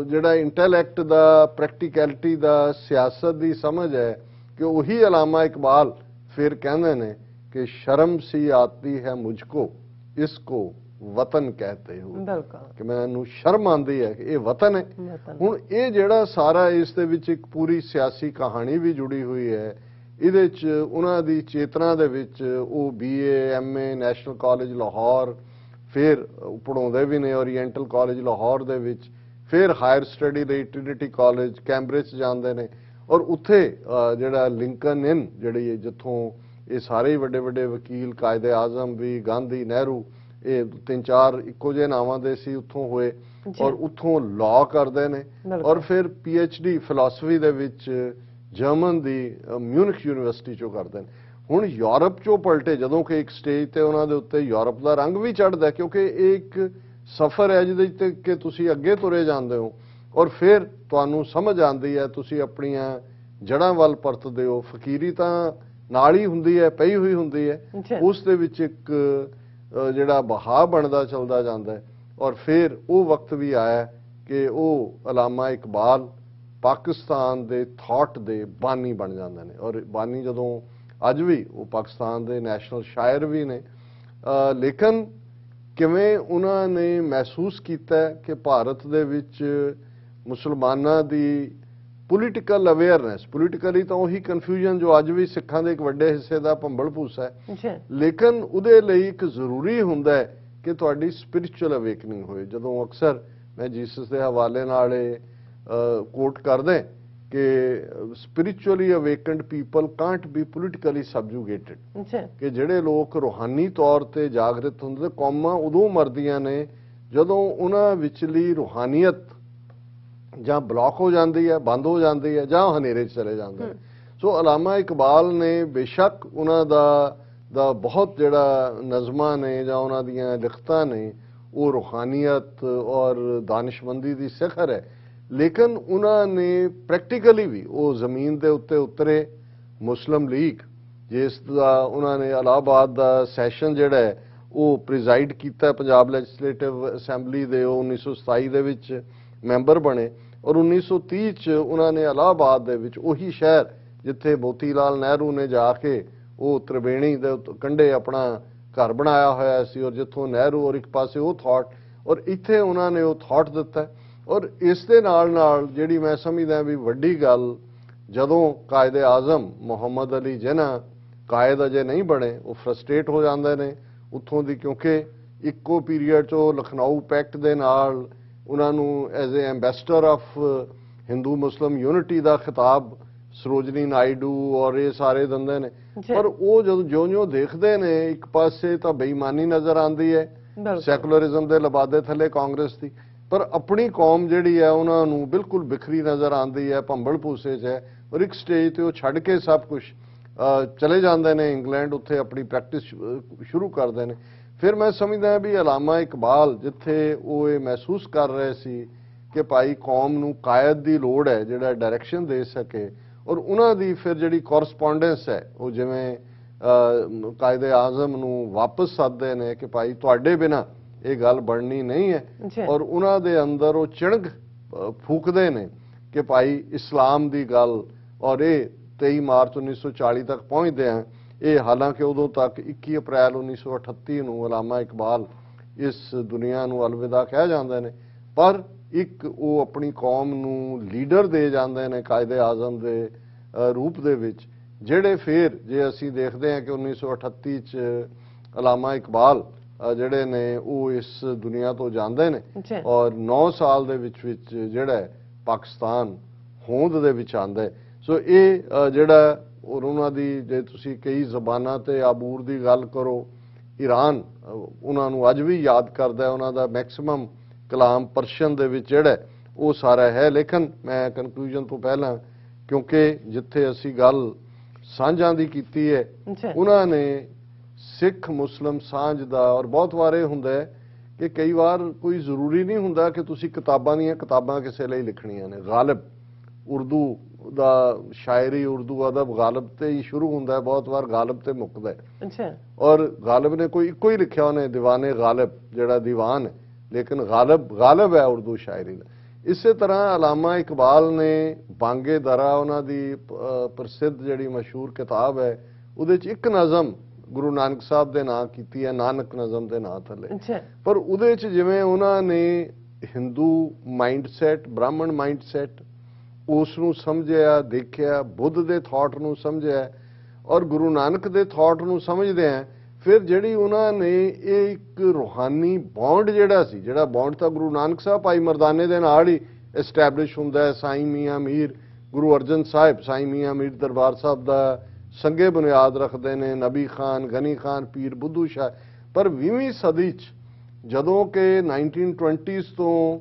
ਜਿਹੜਾ ਇੰਟੈਲੈਕਟ ਦਾ, ਪ੍ਰੈਕਟੀਕੈਲਿਟੀ ਦਾ, ਸਿਆਸਤ ਦੀ ਸਮਝ ਹੈ ਕਿ ਉਹੀ ਅਲਾਮਾ ਇਕਬਾਲ ਫਿਰ ਕਹਿੰਦੇ ਨੇ ਕਿ ਸ਼ਰਮ ਸੀ ਆਤੀ ਹੈ ਮੁਝਕੋ ਇਸਕੋ ਵਤਨ कहते हो, ਬਿਲਕੁਲ ਕਿ ਮੈਨੂੰ ਸ਼ਰਮ ਆਉਂਦੀ ਹੈ ਕਿ ਇਹ ਵਤਨ ਹੈ। ਹੁਣ ਇਹ ਜਿਹੜਾ ਸਾਰਾ ਇਸ ਦੇ ਵਿੱਚ ਇੱਕ ਪੂਰੀ ਸਿਆਸੀ ਕਹਾਣੀ ਵੀ ਜੁੜੀ ਹੋਈ ਹੈ। ਇਹਦੇ 'ਚ ਉਹਨਾਂ ਦੀ ਚੇਤਨਾ ਦੇ ਵਿੱਚ ਉਹ BA MA national college Lahore, ਫਿਰ ਪੜ੍ਹਾਉਂਦੇ ਵੀ ਨੇ ਓਰੀਐਂਟਲ ਕਾਲਜ ਲਾਹੌਰ ਦੇ ਵਿੱਚ, ਫਿਰ ਹਾਇਰ ਸਟੱਡੀ ਲਈ ਟ੍ਰਿਨਿਟੀ ਕਾਲਜ ਕੈਂਬਰਿਜ ਜਾਂਦੇ ਨੇ ਔਰ ਉੱਥੇ ਜਿਹੜਾ ਲਿੰਕਨ ਇਨ ਜਿਹੜੀ ਜਿੱਥੋਂ ਇਹ ਸਾਰੇ ਵੱਡੇ ਵੱਡੇ ਵਕੀਲ, ਕਾਇਦੇ ਆਜ਼ਮ ਵੀ, ਗਾਂਧੀ, ਨਹਿਰੂ, ਇਹ 3-4 ਇੱਕੋ ਜਿਹੇ ਨਾਵਾਂ ਦੇ ਸੀ, ਉੱਥੋਂ ਹੋਏ ਔਰ ਉੱਥੋਂ ਲਾਅ ਕਰਦੇ ਨੇ ਔਰ ਫਿਰ PhD ਫਿਲਾਸਫੀ ਦੇ ਵਿੱਚ ਜਰਮਨ ਦੀ ਮਿਊਨਿਖ ਯੂਨੀਵਰਸਿਟੀ ਚੋਂ ਕਰਦੇ ਨੇ। ਹੁਣ ਯੂਰਪ ਚੋਂ ਪਲਟੇ ਜਦੋਂ ਕਿ ਇੱਕ ਸਟੇਜ ਤੇ ਉਹਨਾਂ ਦੇ ਉੱਤੇ ਯੂਰਪ ਦਾ ਰੰਗ ਵੀ ਚੜ੍ਹਦਾ ਕਿਉਂਕਿ ਇਹ ਇੱਕ ਸਫ਼ਰ ਹੈ ਜਿਹਦੇ ਤੇ ਕਿ ਤੁਸੀਂ ਅੱਗੇ ਤੁਰੇ ਜਾਂਦੇ ਹੋ ਔਰ ਫਿਰ ਤੁਹਾਨੂੰ ਸਮਝ ਆਉਂਦੀ ਹੈ, ਤੁਸੀਂ ਆਪਣੀਆਂ ਜੜ੍ਹਾਂ ਵੱਲ ਪਰਤਦੇ ਹੋ। ਫਕੀਰੀ ਤਾਂ ਨਾਲ ਹੀ ਹੁੰਦੀ ਹੈ, ਪਈ ਹੋਈ ਹੁੰਦੀ ਹੈ, ਉਸ ਦੇ ਵਿੱਚ ਇੱਕ ਜਿਹੜਾ ਬਹਾ ਬਣਦਾ ਚੱਲਦਾ ਜਾਂਦਾ ਹੈ ਔਰ ਫਿਰ ਉਹ ਵਕਤ ਵੀ ਆਇਆ ਕਿ ਉਹ ਅਲਾਮਾ ਇਕਬਾਲ ਪਾਕਿਸਤਾਨ ਦੇ ਥਾਟ ਦੇ ਬਾਨੀ ਬਣ ਜਾਂਦੇ ਨੇ ਔਰ ਬਾਨੀ ਜਦੋਂ ਅੱਜ ਵੀ ਉਹ ਪਾਕਿਸਤਾਨ ਦੇ ਨੈਸ਼ਨਲ ਸ਼ਾਇਰ ਵੀ ਨੇ। ਲੇਕਿਨ ਕਿਵੇਂ ਉਹਨਾਂ ਨੇ ਮਹਿਸੂਸ ਕੀਤਾ ਕਿ ਭਾਰਤ ਦੇ ਵਿੱਚ ਮੁਸਲਮਾਨਾਂ ਦੀ ਪੋਲੀਟੀਕਲ ਅਵੇਅਰਨੈਸ, ਪੋਲੀਟੀਕਲੀ ਤਾਂ ਉਹੀ ਕਨਫਿਊਜ਼ਨ ਜੋ ਅੱਜ ਵੀ ਸਿੱਖਾਂ ਦੇ ਇੱਕ ਵੱਡੇ ਹਿੱਸੇ ਦਾ ਭੰਬਲ ਭੂਸਾ ਹੈ, ਲੇਕਿਨ ਉਹਦੇ ਲਈ ਇੱਕ ਜ਼ਰੂਰੀ ਹੁੰਦਾ ਹੈ ਕਿ ਤੁਹਾਡੀ ਸਪਿਰਿਚੁਅਲ ਅਵੇਕਨਿੰਗ ਹੋਏ। ਜਦੋਂ ਅਕਸਰ ਮੈਂ ਜੀਸਸ ਦੇ ਹਵਾਲੇ ਨਾਲ ਕੋਟ ਕਰਦੇ ਕਿ spiritually awakened people can't be politically subjugated, ਕਿ ਜਿਹੜੇ ਲੋਕ ਰੂਹਾਨੀ ਤੌਰ ਤੇ ਜਾਗਰਿਤ ਹੁੰਦੇ, ਕੌਮਾਂ ਉਦੋਂ ਮਰਦੀਆਂ ਨੇ ਜਦੋਂ ਉਹਨਾਂ ਵਿਚਲੀ ਰੂਹਾਨੀਅਤ ਜਾਂ ਬਲੌਕ ਹੋ ਜਾਂਦੀ ਹੈ, ਬੰਦ ਹੋ ਜਾਂਦੀ ਹੈ ਜਾਂ ਹਨੇਰੇ 'ਚ ਚਲੇ ਜਾਂਦੇ ਨੇ। ਸੋ ਅਲਾਮਾ ਇਕਬਾਲ ਨੇ ਬੇਸ਼ੱਕ ਉਹਨਾਂ ਦਾ ਬਹੁਤ ਜਿਹੜਾ ਨਜ਼ਮਾਂ ਨੇ ਜਾਂ ਉਹਨਾਂ ਦੀਆਂ ਲਿਖਤਾਂ ਨੇ ਉਹ ਰੂਹਾਨੀਅਤ ਔਰ ਦਾਨਿਸ਼ਮੰਦੀ ਦੀ ਸਿਖਰ ਹੈ, ਲੇਕਿਨ ਉਹਨਾਂ ਨੇ ਪ੍ਰੈਕਟੀਕਲੀ ਵੀ ਉਹ ਜ਼ਮੀਨ ਦੇ ਉੱਤੇ ਉਤਰੇ। ਮੁਸਲਿਮ ਲੀਗ ਜਿਸ ਦਾ ਉਹਨਾਂ ਨੇ ਇਲਾਹਾਬਾਦ ਦਾ ਸੈਸ਼ਨ ਜਿਹੜਾ ਹੈ ਉਹ ਪ੍ਰੀਜ਼ਾਈਡ ਕੀਤਾ, ਪੰਜਾਬ ਲੈਜਿਸਲੇਟਿਵ ਅਸੈਂਬਲੀ ਦੇ ਉਹ 1927 ਦੇ ਵਿੱਚ ਮੈਂਬਰ ਬਣੇ ਔਰ 1930 ਚ ਉਹਨਾਂ ਨੇ ਇਲਾਹਾਬਾਦ ਦੇ ਵਿੱਚ ਉਹੀ ਸ਼ਹਿਰ ਜਿੱਥੇ ਮੋਤੀ ਲਾਲ ਨਹਿਰੂ ਨੇ ਜਾ ਕੇ ਉਹ ਤ੍ਰਿਵੇਣੀ ਦੇ ਕੰਢੇ ਆਪਣਾ ਘਰ ਬਣਾਇਆ ਹੋਇਆ ਸੀ ਔਰ ਜਿੱਥੋਂ ਨਹਿਰੂ ਔਰ ਇੱਕ ਪਾਸੇ ਉਹ ਥਾਟ ਔਰ ਇੱਥੇ ਉਹਨਾਂ ਨੇ ਉਹ ਥਾਟ ਦਿੱਤਾ। ਔਰ ਇਸ ਦੇ ਨਾਲ ਨਾਲ ਜਿਹੜੀ ਮੈਂ ਸਮਝਦਾ ਵੀ ਵੱਡੀ ਗੱਲ, ਜਦੋਂ ਕਾਇਦੇ ਆਜ਼ਮ ਮੁਹੰਮਦ ਅਲੀ ਜਿਨਾ ਕਾਇਦ ਅਜੇ ਨਹੀਂ ਬਣੇ, ਉਹ ਫਰਸਟ੍ਰੇਟ ਹੋ ਜਾਂਦੇ ਨੇ ਉੱਥੋਂ ਦੀ, ਕਿਉਂਕਿ ਇੱਕੋ ਪੀਰੀਅਡ 'ਚੋਂ ਲਖਨਊ ਪੈਕਟ ਦੇ ਨਾਲ ਉਹਨਾਂ ਨੂੰ as an ambassador of Hindu Muslim unity ਦਾ ਖਿਤਾਬ ਸਰੋਜਨੀ ਨਾਇਡੂ ਔਰ ਇਹ ਸਾਰੇ ਦਿੰਦੇ ਨੇ। ਪਰ ਉਹ ਜਦੋਂ ਜਿਉਂ-ਜਿਉਂ ਦੇਖਦੇ ਨੇ ਇੱਕ ਪਾਸੇ ਤਾਂ ਬੇਈਮਾਨੀ ਨਜ਼ਰ ਆਉਂਦੀ ਹੈ ਸੈਕੂਲਰਿਜ਼ਮ ਦੇ ਲਬਾਦੇ ਥੱਲੇ ਕਾਂਗਰਸ ਦੀ, ਪਰ ਆਪਣੀ ਕੌਮ ਜਿਹੜੀ ਹੈ ਉਹਨਾਂ ਨੂੰ ਬਿਲਕੁਲ ਬਿਖਰੀ ਨਜ਼ਰ ਆਉਂਦੀ ਹੈ, ਭੰਬਲ ਭੂਸੇ 'ਚ ਹੈ ਔਰ ਇੱਕ ਸਟੇਜ ਤੇ ਉਹ ਛੱਡ ਕੇ ਸਭ ਕੁਝ ਚਲੇ ਜਾਂਦੇ ਨੇ ਇੰਗਲੈਂਡ, ਉੱਥੇ ਆਪਣੀ ਪ੍ਰੈਕਟਿਸ ਸ਼ੁਰੂ ਕਰਦੇ ਨੇ। ਫਿਰ ਮੈਂ ਸਮਝਦਾ ਵੀ ਅਲਾਮਾ ਇਕਬਾਲ ਜਿੱਥੇ ਉਹ ਇਹ ਮਹਿਸੂਸ ਕਰ ਰਹੇ ਸੀ ਕਿ ਭਾਈ ਕੌਮ ਨੂੰ ਕਾਇਦ ਦੀ ਲੋੜ ਹੈ ਜਿਹੜਾ ਡਾਇਰੈਕਸ਼ਨ ਦੇ ਸਕੇ ਔਰ ਉਹਨਾਂ ਦੀ ਫਿਰ ਜਿਹੜੀ ਕੋਰਸਪੋਂਡੈਂਸ ਹੈ ਉਹ ਜਿਵੇਂ ਕਾਇਦੇ ਆਜ਼ਮ ਨੂੰ ਵਾਪਸ ਸੱਦਦੇ ਨੇ ਕਿ ਭਾਈ ਤੁਹਾਡੇ ਬਿਨਾ ਇਹ ਗੱਲ ਬਣਨੀ ਨਹੀਂ ਹੈ ਔਰ ਉਹਨਾਂ ਦੇ ਅੰਦਰ ਉਹ ਚਿਣਗ ਫੂਕਦੇ ਨੇ ਕਿ ਭਾਈ ਇਸਲਾਮ ਦੀ ਗੱਲ ਔਰ ਇਹ 23 ਮਾਰਚ 1940 ਤੱਕ ਪਹੁੰਚਦੇ ਆ। ਇਹ ਹਾਲਾਂਕਿ ਉਦੋਂ ਤੱਕ 21 ਅਪ੍ਰੈਲ 1938 ਨੂੰ ਅਲਾਮਾ ਇਕਬਾਲ ਇਸ ਦੁਨੀਆ ਨੂੰ ਅਲਵਿਦਾ ਕਹਿ ਜਾਂਦੇ ਨੇ, ਪਰ ਇੱਕ ਉਹ ਆਪਣੀ ਕੌਮ ਨੂੰ ਲੀਡਰ ਦੇ ਜਾਂਦੇ ਨੇ ਕਾਇਦੇ ਆਜ਼ਮ ਦੇ ਰੂਪ ਦੇ ਵਿੱਚ, ਜਿਹੜੇ ਫਿਰ ਜੇ ਅਸੀਂ ਦੇਖਦੇ ਹਾਂ ਕਿ 1938 ਚ ਅਲਾਮਾ ਇਕਬਾਲ ਜਿਹੜੇ ਨੇ ਉਹ ਇਸ ਦੁਨੀਆ ਤੋਂ ਜਾਂਦੇ ਨੇ ਔਰ 9 ਸਾਲ ਦੇ ਵਿੱਚ ਜਿਹੜਾ ਪਾਕਿਸਤਾਨ ਹੋਂਦ ਦੇ ਵਿੱਚ ਆਉਂਦਾ ਹੈ। ਸੋ ਇਹ ਜਿਹੜਾ ਔਰ ਉਹਨਾਂ ਦੀ ਜੇ ਤੁਸੀਂ ਕਈ ਜ਼ਬਾਨਾਂ ਤੇ ਆਬੂਰ ਦੀ ਗੱਲ ਕਰੋ, ਈਰਾਨ ਉਹਨਾਂ ਨੂੰ ਅੱਜ ਵੀ ਯਾਦ ਕਰਦਾ ਹੈ, ਉਹਨਾਂ ਦਾ ਮੈਕਸਿਮਮ ਕਲਾਮ ਪਰਸ਼ੀਅਨ ਦੇ ਵਿੱਚ ਜਿਹੜਾ ਉਹ ਸਾਰਾ ਹੈ। ਲੇਕਿਨ ਮੈਂ ਕਨਕਲੂਜਨ ਤੋਂ ਪਹਿਲਾਂ ਕਿਉਂਕਿ ਜਿੱਥੇ ਅਸੀਂ ਗੱਲ ਸਾਂਝਾਂ ਦੀ ਕੀਤੀ ਹੈ ਉਹਨਾਂ ਨੇ ਸਿੱਖ ਮੁਸਲਿਮ ਸਾਂਝ ਦਾ, ਔਰ ਬਹੁਤ ਵਾਰ ਇਹ ਹੁੰਦਾ ਹੈ ਕਿ ਕਈ ਵਾਰ ਕੋਈ ਜ਼ਰੂਰੀ ਨਹੀਂ ਹੁੰਦਾ ਕਿ ਤੁਸੀਂ ਕਿਤਾਬਾਂ ਦੀਆਂ ਕਿਤਾਬਾਂ ਕਿਸੇ ਲਈ ਲਿਖਣੀਆਂ ਨੇ। ਗਾਲਿਬ ਉਰਦੂ ਦਾ ਸ਼ਾਇਰੀ, ਉਰਦੂ ਅਦਬ ਗਾਲਿਬ ਤੇ ਹੀ ਸ਼ੁਰੂ ਹੁੰਦਾ ਹੈ, ਬਹੁਤ ਵਾਰ ਗਾਲਿਬ ਤੇ ਮੁੱਕਦਾ ਹੈ। ਅੱਛਾ। ਔਰ ਗਾਲਿਬ ਨੇ ਕੋਈ ਇੱਕੋ ਹੀ ਲਿਖਿਆ ਉਹਨੇ, ਦੀਵਾਨੇ ਗਾਲਿਬ, ਜਿਹੜਾ ਦੀਵਾਨ ਹੈ, ਲੇਕਿਨ ਗਾਲਿਬ ਹੈ ਉਰਦੂ ਸ਼ਾਇਰੀ ਦਾ। ਇਸੇ ਤਰ੍ਹਾਂ ਅਲਾਮਾ ਇਕਬਾਲ ਨੇ ਬਾਂਗੇ ਦਰਾ, ਉਹਨਾਂ ਦੀ ਪ੍ਰਸਿੱਧ ਜਿਹੜੀ ਮਸ਼ਹੂਰ ਕਿਤਾਬ ਹੈ, ਉਹਦੇ 'ਚ ਇੱਕ ਨਜ਼ਮ ਗੁਰੂ ਨਾਨਕ ਸਾਹਿਬ ਦੇ ਨਾਂ ਕੀਤੀ ਹੈ, ਨਾਨਕ ਨਜ਼ਮ ਦੇ ਨਾਂ ਥੱਲੇ। ਪਰ ਉਹਦੇ 'ਚ ਜਿਵੇਂ ਉਹਨਾਂ ਨੇ ਹਿੰਦੂ ਮਾਈਂਡਸੈਟ, ਬ੍ਰਾਹਮਣ ਮਾਈਂਡਸੈਟ, ਉਸ ਨੂੰ ਸਮਝਿਆ, ਦੇਖਿਆ, ਬੁੱਧ ਦੇ ਥਾਟ ਨੂੰ ਸਮਝਿਆ ਔਰ ਗੁਰੂ ਨਾਨਕ ਦੇ ਥਾਟ ਨੂੰ ਸਮਝਦੇ ਆ, ਫਿਰ ਜਿਹੜੀ ਉਹਨਾਂ ਨੇ ਇਹ ਇੱਕ ਰੂਹਾਨੀ ਬੌਂਡ ਜਿਹੜਾ ਸੀ, ਜਿਹੜਾ ਬੌਂਡ ਤਾਂ ਗੁਰੂ ਨਾਨਕ ਸਾਹਿਬ ਭਾਈ ਮਰਦਾਨੇ ਦੇ ਨਾਲ ਹੀ ਐਸਟੈਬਲਿਸ਼ ਹੁੰਦਾ ਹੈ। ਸਾਈਂ ਮੀਆਂ ਮੀਰ, ਗੁਰੂ ਅਰਜਨ ਸਾਹਿਬ ਸਾਈਂ ਮੀਆਂ ਮੀਰ ਦਰਬਾਰ ਸਾਹਿਬ ਦਾ ਸੰਗੇ ਬੁਨਿਆਦ ਰੱਖਦੇ ਨੇ, ਨਬੀ ਖਾਨ, ਗਨੀ ਖਾਨ, ਪੀਰ ਬੁੱਧੂ ਸ਼ਾਹ। ਪਰ 20ਵੀਂ ਸਦੀ 'ਚ ਜਦੋਂ ਕਿ 1920s ਤੋਂ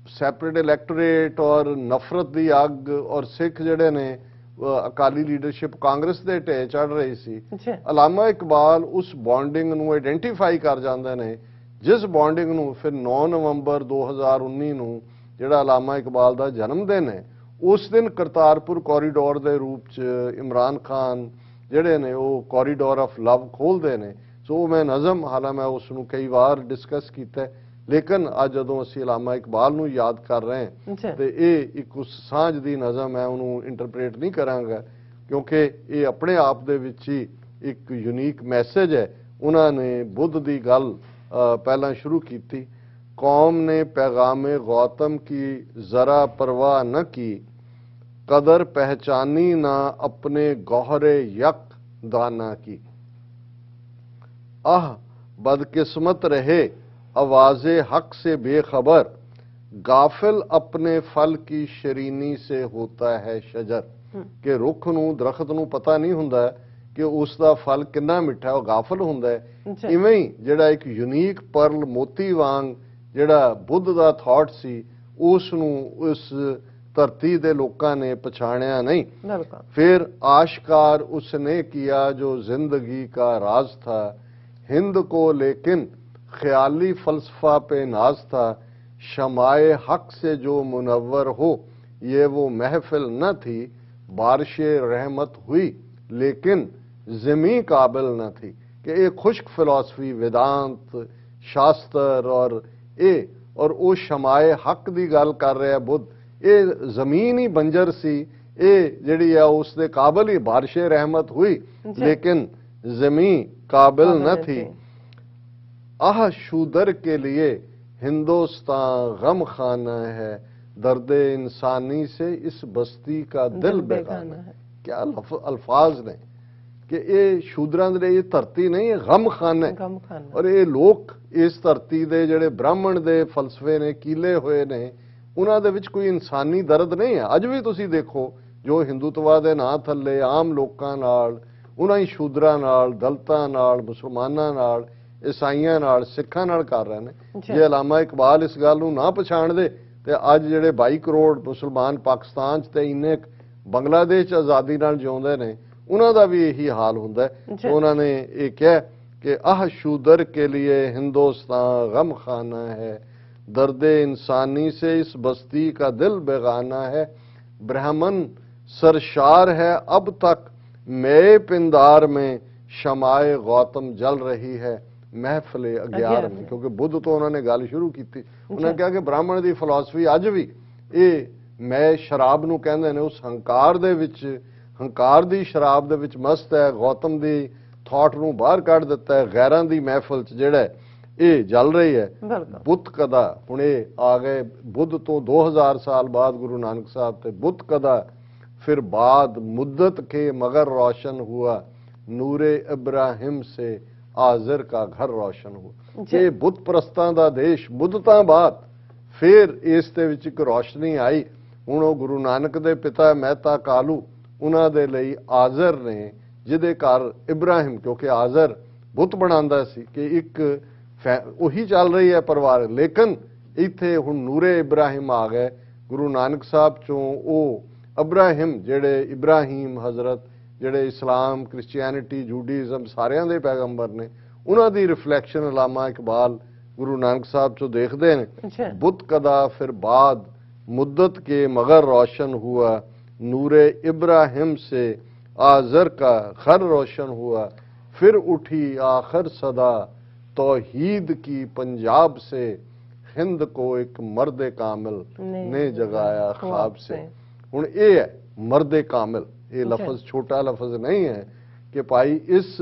ਸੈਪਰੇਟ ਇਲੈਕਟੋਰੇਟ ਔਰ ਨਫ਼ਰਤ ਦੀ ਅੱਗ ਔਰ ਸਿੱਖ ਜਿਹੜੇ ਨੇ ਅਕਾਲੀ ਲੀਡਰਸ਼ਿਪ ਕਾਂਗਰਸ ਦੇ ਢੇ ਚੜ ਰਹੀ ਸੀ, ਅਲਾਮਾ ਇਕਬਾਲ ਉਸ ਬੌਂਡਿੰਗ ਨੂੰ ਆਇਡੈਂਟੀਫਾਈ ਕਰ ਜਾਂਦੇ ਨੇ, ਜਿਸ ਬੌਂਡਿੰਗ ਨੂੰ ਫਿਰ 9 ਨਵੰਬਰ 2019 ਨੂੰ ਜਿਹੜਾ ਅਲਾਮਾ ਇਕਬਾਲ ਦਾ ਜਨਮ ਦਿਨ ਹੈ, ਉਸ ਦਿਨ ਕਰਤਾਰਪੁਰ ਕੋਰੀਡੋਰ ਦੇ ਰੂਪ 'ਚ ਇਮਰਾਨ ਖਾਨ ਜਿਹੜੇ ਨੇ ਉਹ ਕੋਰੀਡੋਰ ਆਫ ਲਵ ਖੋਲ੍ਹਦੇ ਨੇ। ਸੋ ਮੈਂ ਨਜ਼ਮ, ਹਾਲਾਂ ਮੈਂ ਉਸ ਨੂੰ ਕਈ ਵਾਰ ਡਿਸਕਸ ਕੀਤਾ, ਲੇਕਿਨ ਅੱਜ ਜਦੋਂ ਅਸੀਂ ਅਲਾਮਾ ਇਕਬਾਲ ਨੂੰ ਯਾਦ ਕਰ ਰਹੇ ਹਾਂ ਤੇ ਇਹ ਇੱਕ ਉਸ ਸਾਂਝ ਦੀ ਨਜ਼ਮ ਹੈ, ਉਹਨੂੰ ਇੰਟਰਪ੍ਰੇਟ ਨਹੀਂ ਕਰਾਂਗਾ ਕਿਉਂਕਿ ਇਹ ਆਪਣੇ ਆਪ ਦੇ ਵਿੱਚ ਹੀ ਇੱਕ ਯੂਨੀਕ ਮੈਸੇਜ ਹੈ। ਉਹਨਾਂ ਨੇ ਬੁੱਧ ਦੀ ਗੱਲ ਪਹਿਲਾਂ ਸ਼ੁਰੂ ਕੀਤੀ, कौम ने पैगामे गौतम की जरा परवाह न की, कदर पहचानी ना अपने गौहरे यक दाना की। आह बदकिस्मत रहे आवाज़े हक से बेखबर, गाफिल अपने फल की शरीनी से होता है शजर। कि रुख नूं दरख्त नूं पता नहीं हुंदा कि उसका फल कितना मिठा, वो गाफिल हुंदा है। इवें ही जिहड़ा एक यूनीक परल मोती वांग ਜਿਹੜਾ ਬੁੱਧ ਦਾ ਥਾਟ ਸੀ, ਉਸ ਨੂੰ ਉਸ ਧਰਤੀ ਦੇ ਲੋਕਾਂ ਨੇ ਪਛਾਣਿਆ ਨਹੀਂ। ਫਿਰ ਆਸ਼ਕਾਰ ਉਸਨੇ किया जो जिंदगी का राज था, हिंद को लेकिन ख्याली फलसफा पे नाज था, शमाए हक से जो मुनव्वर हो ये वो महफिल न थी, बारिश रहमत हुई लेकिन ज़मीं काबिल न थी। कि ये खुश्क फिलॉसफी, वेदांत शास्त्र और और वो शमाए हक की गल कर रहा है बुद्ध, ये जमीन ही बंजर सी, ये जिहड़ी है उसके काबिल ही बारिश रहमत हुई लेकिन जमीन काबिल न थी। आह शूदर के लिए हिंदुस्तान गम खाना है, दर्द इंसानी से इस बस्ती का दिल बेगाना है। क्या अल्फाज ने कि ये शूदरां दे ये धरती नहीं, ये गम खाना है। और ये लोग इस धरती दे ਜਿਹੜੇ ਬ੍ਰਾਹਮਣ ਦੇ ਫਲਸਫੇ ਨੇ ਕੀਲੇ ਹੋਏ ਨੇ, ਉਹਨਾਂ ਦੇ ਵਿੱਚ ਕੋਈ ਇਨਸਾਨੀ ਦਰਦ ਨਹੀਂ ਹੈ। ਅੱਜ ਵੀ ਤੁਸੀਂ ਦੇਖੋ ਜੋ ਹਿੰਦੂਤਵਾ ਦੇ ਨਾਂ ਥੱਲੇ ਆਮ ਲੋਕਾਂ ਨਾਲ, ਉਹਨਾਂ ਹੀ ਸ਼ੂਦਰਾਂ ਨਾਲ, ਦਲਤਾਂ ਨਾਲ, ਮੁਸਲਮਾਨਾਂ ਨਾਲ, ਈਸਾਈਆਂ ਨਾਲ, ਸਿੱਖਾਂ ਨਾਲ ਕਰ ਰਹੇ ਨੇ। ਜੇ ਅਲਾਮਾ ਇਕਬਾਲ ਇਸ ਗੱਲ ਨੂੰ ਨਾ ਪਛਾਣਦੇ ਤੇ ਅੱਜ ਜਿਹੜੇ 22 ਕਰੋੜ ਮੁਸਲਮਾਨ ਪਾਕਿਸਤਾਨ 'ਚ ਤੇ ਇੰਨੇ ਬੰਗਲਾਦੇਸ਼ 'ਚ ਆਜ਼ਾਦੀ ਨਾਲ ਜਿਉਂਦੇ ਨੇ, ਉਹਨਾਂ ਦਾ ਵੀ ਇਹੀ ਹਾਲ ਹੁੰਦਾ ਹੈ। ਉਹਨਾਂ ਨੇ ਇਹ ਕਿਹਾ कि आह शूदर के लिए हिंदुस्तान गम खाना है, दर्द इंसानी से इस बस्ती का दिल बेगाना है। ब्राह्मण सरशार है अब तक मैं पिंदार में, शमाए गौतम जल रही है महफिल अग्यार में। क्योंकि बुद्ध तो उन्होंने गल शुरू की थी, उन्होंने कहा कि ब्राह्मण की फिलॉसफी अज भी ये मैं शराब नूं कहंदे ने, उस हंकार दे विच, हंकार दी शराब दे विच मस्त है, गौतम दी थॉट ਨੂੰ ਬਾਹਰ ਕੱਢ ਦਿੱਤਾ ਹੈ। ਗੈਰਾਂ ਦੀ ਮਹਿਫਲ 'ਚ ਜਿਹੜਾ ਇਹ ਚੱਲ ਰਹੀ ਹੈ ਬੁੱਤ ਕਦਾ। ਹੁਣ ਇਹ ਆ ਗਏ ਬੁੱਧ ਤੋਂ 2000 ਸਾਲ ਬਾਅਦ ਗੁਰੂ ਨਾਨਕ ਸਾਹਿਬ ਤੇ ਬੁੱਤ ਕਦਾ, ਫਿਰ ਬਾਦ ਮੁद्दत के मगर रोशन हुआ, नूरे इब्राहिम से आज़र का घर रोशन हुआ। ਇਹ ਬੁੱਤ ਪ੍ਰਸਤਾਂ ਦਾ ਦੇਸ਼, ਮੁੱਦਤਾਂ ਬਾਅਦ ਫਿਰ ਇਸ ਦੇ ਵਿੱਚ ਇੱਕ ਰੋਸ਼ਨੀ ਆਈ। ਹੁਣ ਉਹ ਗੁਰੂ ਨਾਨਕ ਦੇ ਪਿਤਾ ਮਹਿਤਾ ਕਾਲੂ, ਉਹਨਾਂ ਦੇ ਲਈ ਆਜ਼ਰ ਨੇ, ਜਿਹਦੇ ਘਰ ਇਬਰਾਹਿਮ, ਕਿਉਂਕਿ ਆਜ਼ਰ ਬੁੱਤ ਬਣਾਉਂਦਾ ਸੀ ਕਿ ਇੱਕ ਉਹੀ ਚੱਲ ਰਹੀ ਹੈ ਪਰਿਵਾਰ। ਲੇਕਿਨ ਇੱਥੇ ਹੁਣ ਨੂਰੇ ਇਬਰਾਹਿਮ ਆ ਗਏ ਗੁਰੂ ਨਾਨਕ ਸਾਹਿਬ ਚੋਂ। ਉਹ ਇਬਰਾਹਿਮ ਜਿਹੜੇ ਇਬਰਾਹੀਮ ਹਜ਼ਰਤ, ਜਿਹੜੇ ਇਸਲਾਮ, ਕ੍ਰਿਸਚੀਅਨਿਟੀ, ਜੂਡਿਜ਼ਮ ਸਾਰਿਆਂ ਦੇ ਪੈਗੰਬਰ ਨੇ, ਉਹਨਾਂ ਦੀ ਰਿਫਲੈਕਸ਼ਨ ਅਲਾਮਾ ਇਕਬਾਲ गुरु नानक साहब चो देखते हैं, अच्छा। बुत कदा फिर बाद मुद्दत के मगर रोशन हुआ, नूरे इब्राहिम से आजर का खर रोशन हुआ, फिर उठी आखिर सदा तौहीद की पंजाब से, हिंद को एक मर्द कामिल ने जगाया ख्वाब से। हुण ये है मर्द कामिल, ये लफज छोटा लफज नहीं है कि भाई इस